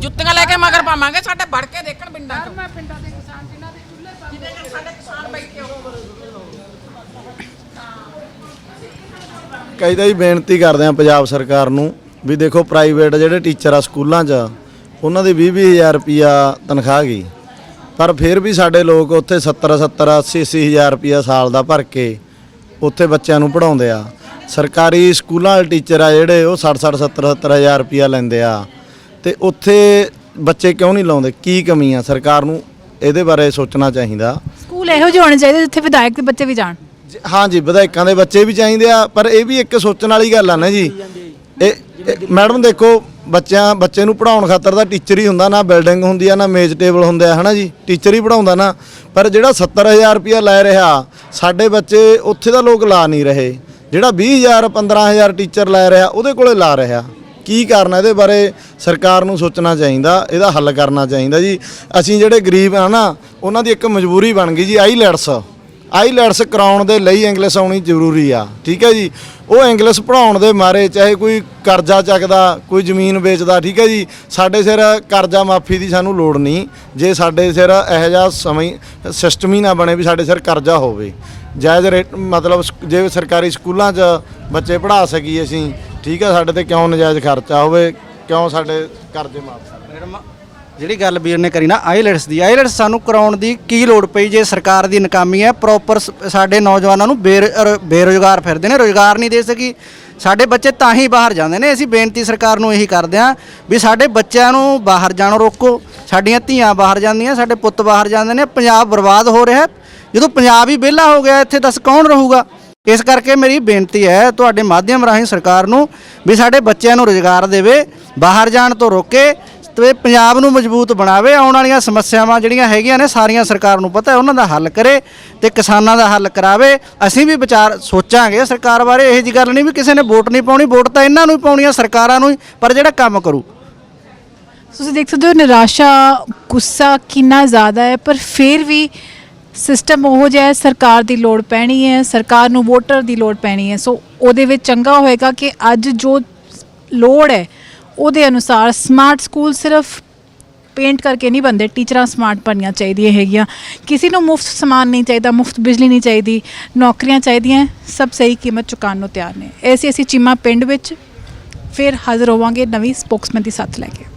ਜੁੱਤੀਆਂ ਲੈ ਕੇ ਮਗਰ ਪਾਵਾਂਗੇ। ਸਾਡੇ ਵੜ ਕੇ ਦੇਖਣ ਪਿੰਡਾਂ 'ਚ। ਮੈਂ ਪਿੰਡਾਂ ਦੇ ਕਿਸਾਨ ਜਿਨ੍ਹਾਂ ਦੇ ਚੁੱਲ੍ਹੇ ਜਿਹਦੇ ਸਾਡੇ ਕਿਸਾਨ ਬੈਠੇ ਹੋ। ਕਈ ਤਾਂ ਹੀ ਬੇਨਤੀ ਕਰਦੇ ਆ ਪੰਜਾਬ ਸਰਕਾਰ ਨੂੰ ਵੀ ਦੇਖੋ, ਪ੍ਰਾਈਵੇਟ ਜਿਹੜੇ ਟੀਚਰ ਆ ਸਕੂਲਾਂ 'ਚ, ਉਹਨਾਂ ਦੀ 20-20 ਹਜ਼ਾਰ ਰੁਪਈਆ ਤਨਖਾਹ ਗਈ, ਪਰ ਫਿਰ ਵੀ ਸਾਡੇ ਲੋਕ ਉੱਥੇ 70-70 80-80 ਹਜ਼ਾਰ ਰੁਪਈਆ ਸਾਲ ਦਾ ਭਰ ਕੇ ਉੱਥੇ ਬੱਚਿਆਂ ਨੂੰ ਪੜ੍ਹਾਉਂਦੇ ਆ। ਸਰਕਾਰੀ ਸਕੂਲਾਂ ਵਾਲੇ ਟੀਚਰ ਆ ਜਿਹੜੇ, ਉਹ 60-60 70-70 ਹਜ਼ਾਰ ਰੁਪਈਆ ਲੈਂਦੇ ਆ, ਤੇ ਉੱਥੇ ਬੱਚੇ ਕਿਉਂ ਨਹੀਂ ਲਾਉਂਦੇ? ਕੀ ਕਮੀ ਆ? ਸਰਕਾਰ ਨੂੰ ਇਹਦੇ ਬਾਰੇ ਸੋਚਣਾ ਚਾਹੀਦਾ। ਸਕੂਲ ਇਹੋ ਜਿਹੇ ਹੋਣੇ ਚਾਹੀਦੇ ਜਿੱਥੇ ਵਿਧਾਇਕ ਦੇ ਬੱਚੇ ਵੀ ਜਾਣ। ਹਾਂ ਜੀ, ਵਿਧਾਇਕਾਂ ਦੇ ਬੱਚੇ ਵੀ ਚਾਹੀਦੇ ਆ, ਪਰ ਇਹ ਵੀ ਇੱਕ ਸੋਚਣ ਵਾਲੀ ਗੱਲ ਆ ਨਾ ਜੀ। ਇਹ ਮੈਡਮ ਦੇਖੋ, ਬੱਚੇ ਨੂੰ ਪੜਾਉਣ ਖਾਤਰ ਤਾਂ ਟੀਚਰ ਹੀ ਹੁੰਦਾ, ਨਾ ਬਿਲਡਿੰਗ ਹੁੰਦੀ ਆ, ਨਾ ਮੇਜ਼ ਟੇਬਲ ਹੁੰਦੇ ਆ, ਹਨਾ ਜੀ। ਟੀਚਰ ਹੀ ਪੜਾਉਂਦਾ ਨਾ। ਪਰ ਜਿਹੜਾ 70,000 ਰੁਪਇਆ ਲੈ ਰਿਹਾ, ਸਾਡੇ ਬੱਚੇ ਉੱਥੇ ਦਾ ਲੋਕ ਲਾ ਨਹੀਂ ਰਹੇ। ਜਿਹੜਾ 20,000 15,000 ਟੀਚਰ ਲੈ ਰਿਹਾ, ਉਹਦੇ ਕੋਲੇ ਲਾ ਰਿਹਾ। ਕੀ ਕਰਨਾ? ਇਹਦੇ ਬਾਰੇ ਸਰਕਾਰ ਨੂੰ ਸੋਚਣਾ ਚਾਹੀਦਾ, ਇਹਦਾ ਹੱਲ ਕਰਨਾ ਚਾਹੀਦਾ ਜੀ। ਅਸੀਂ ਜਿਹੜੇ ਗਰੀਬ ਆ ਨਾ, ਉਹਨਾਂ ਦੀ ਇੱਕ ਮਜਬੂਰੀ ਬਣ ਗਈ ਜੀ। ਆਈਲੈਟਸ ਕਰਾਉਣ ਦੇ ਲਈ ਇੰਗਲਿਸ਼ ਆਉਣੀ ਜ਼ਰੂਰੀ ਆ, ਠੀਕ ਹੈ ਜੀ। ਉਹ ਇੰਗਲਿਸ਼ ਪੜਾਉਣ ਦੇ ਮਾਰੇ ਚਾਹੇ ਕੋਈ ਕਰਜ਼ਾ ਚੱਕਦਾ, ਕੋਈ ਜ਼ਮੀਨ ਵੇਚਦਾ, ਠੀਕ ਹੈ ਜੀ। ਸਾਡੇ ਸਿਰ ਕਰਜ਼ਾ ਮਾਫੀ ਦੀ ਸਾਨੂੰ ਲੋੜ ਨਹੀਂ। ਜੇ ਸਾਡੇ ਸਿਰ ਇਹੋ ਜਿਹਾ ਸਮੇਂ ਸਿਸਟਮ ਹੀ ਨਾ ਬਣੇ ਵੀ ਸਾਡੇ ਸਿਰ ਕਰਜ਼ਾ ਹੋਵੇ, ਜਾਇਜ਼ ਰੇਟ, ਮਤਲਬ ਜੇ ਸਰਕਾਰੀ ਸਕੂਲਾਂ 'ਚ ਬੱਚੇ ਪੜ੍ਹਾ ਸਕੀਏ ਅਸੀਂ, ਠੀਕ ਹੈ। ਸਾਡੇ ਤੇ ਕਿਉਂ ਨਜਾਇਜ਼ ਖਰਚਾ ਹੋਵੇ? ਕਿਉਂ ਸਾਡੇ ਕਰਜ਼ੇ ਮਾਫ? ਜਿਹੜੀ ਗੱਲ ਵੀਰ ਨੇ ਕਰੀ ਨਾ ਆਈਲੈਟਸ ਦੀ, ਆਈਲੈਟਸ ਸਾਨੂੰ ਕਰਾਉਣ ਦੀ ਕੀ ਲੋੜ ਪਈ? ਜੇ ਸਰਕਾਰ ਦੀ ਨਾਕਾਮੀ ਹੈ, ਪ੍ਰੋਪਰ ਸਾਡੇ ਨੌਜਵਾਨਾਂ ਨੂੰ ਬੇਰੁਜ਼ਗਾਰ ਫਿਰਦੇ ਨੇ, ਰੁਜ਼ਗਾਰ ਨਹੀਂ ਦੇ ਸਕੀ। ਸਾਡੇ ਬੱਚੇ ਤਾਂ ਹੀ ਬਾਹਰ ਜਾਂਦੇ ਨੇ। ਅਸੀਂ ਬੇਨਤੀ ਸਰਕਾਰ ਨੂੰ ਇਹੀ ਕਰਦੇ ਹਾਂ ਵੀ ਸਾਡੇ ਬੱਚਿਆਂ ਨੂੰ ਬਾਹਰ ਜਾਣੋਂ ਰੋਕੋ। ਸਾਡੀਆਂ ਧੀਆਂ ਬਾਹਰ ਜਾਂਦੀਆਂ, ਸਾਡੇ ਪੁੱਤ ਬਾਹਰ ਜਾਂਦੇ ਨੇ। ਪੰਜਾਬ ਬਰਬਾਦ ਹੋ ਰਿਹਾ। ਜਦੋਂ ਪੰਜਾਬ ਹੀ ਵਿਹਲਾ ਹੋ ਗਿਆ, ਇੱਥੇ ਦੱਸ ਕੌਣ ਰਹੂਗਾ? ਇਸ ਕਰਕੇ ਮੇਰੀ ਬੇਨਤੀ ਹੈ ਤੁਹਾਡੇ ਮਾਧਿਅਮ ਰਾਹੀਂ ਸਰਕਾਰ ਨੂੰ ਵੀ ਸਾਡੇ ਬੱਚਿਆਂ ਨੂੰ ਰੁਜ਼ਗਾਰ ਦੇਵੇ, ਬਾਹਰ ਜਾਣ ਤੋਂ ਰੋਕੇ ਤੇ ਪੰਜਾਬ ਨੂੰ ਮਜ਼ਬੂਤ ਬਣਾਵੇ। ਆਉਣ ਵਾਲੀਆਂ ਸਮੱਸਿਆਵਾਂ ਜਿਹੜੀਆਂ ਹੈਗੀਆਂ ਨੇ, ਸਾਰੀਆਂ ਸਰਕਾਰ ਨੂੰ ਪਤਾ ਹੈ, ਉਹਨਾਂ ਦਾ ਹੱਲ ਕਰੇ ਤੇ ਕਿਸਾਨਾਂ ਦਾ ਹੱਲ ਕਰਾਵੇ। ਅਸੀਂ ਵੀ ਵਿਚਾਰ ਸੋਚਾਂਗੇ ਸਰਕਾਰ ਬਾਰੇ। ਇਹੋ ਜਿਹੀ ਗੱਲ ਨਹੀਂ ਵੀ ਕਿਸੇ ਨੇ ਵੋਟ ਨਹੀਂ ਪਾਉਣੀ, ਵੋਟ ਤਾਂ ਇਹਨਾਂ ਨੂੰ ਹੀ ਪਾਉਣੀ ਆ, ਸਰਕਾਰਾਂ ਨੂੰ ਹੀ, ਪਰ ਜਿਹੜਾ ਕੰਮ ਕਰੂ। ਤੁਸੀਂ ਦੇਖ ਸਕਦੇ ਹੋ ਨਿਰਾਸ਼ਾ, ਗੁੱਸਾ ਕਿੰਨਾ ਜ਼ਿਆਦਾ ਹੈ, ਪਰ ਫਿਰ ਵੀ ਸਿਸਟਮ ਉਹੋ ਜਿਹਾ ਹੈ। ਸਰਕਾਰ ਦੀ ਲੋੜ ਪੈਣੀ ਹੈ, ਸਰਕਾਰ ਨੂੰ ਵੋਟਰ ਦੀ ਲੋੜ ਪੈਣੀ ਹੈ। ਸੋ ਉਹਦੇ ਵਿੱਚ ਚੰਗਾ ਹੋਏਗਾ ਕਿ ਅੱਜ ਜੋ ਲੋੜ ਹੈ ਉਹਦੇ ਅਨੁਸਾਰ ਸਮਾਰਟ ਸਕੂਲ ਸਿਰਫ ਪੇਂਟ ਕਰਕੇ ਨਹੀਂ ਬਣਦੇ। ਟੀਚਰਾਂ ਸਮਾਰਟ ਬਣਨੀਆਂ ਚਾਹੀਦੀਆਂ ਹੈਗੀਆਂ। ਕਿਸੇ ਨੂੰ ਮੁਫਤ ਸਮਾਨ ਨਹੀਂ ਚਾਹੀਦਾ, ਮੁਫਤ ਬਿਜਲੀ ਨਹੀਂ ਚਾਹੀਦੀ, ਨੌਕਰੀਆਂ ਚਾਹੀਦੀਆਂ। ਸਭ ਸਹੀ ਕੀਮਤ ਚੁਕਾਉਣ ਨੂੰ ਤਿਆਰ ਨੇ। ਅਸੀਂ ਚੀਮਾ ਪਿੰਡ ਵਿੱਚ ਫਿਰ ਹਾਜ਼ਰ ਹੋਵਾਂਗੇ ਨਵੀਂ ਸਪੋਕਸਮੈਨ ਦੀ ਸਾਥ ਲੈ ਕੇ।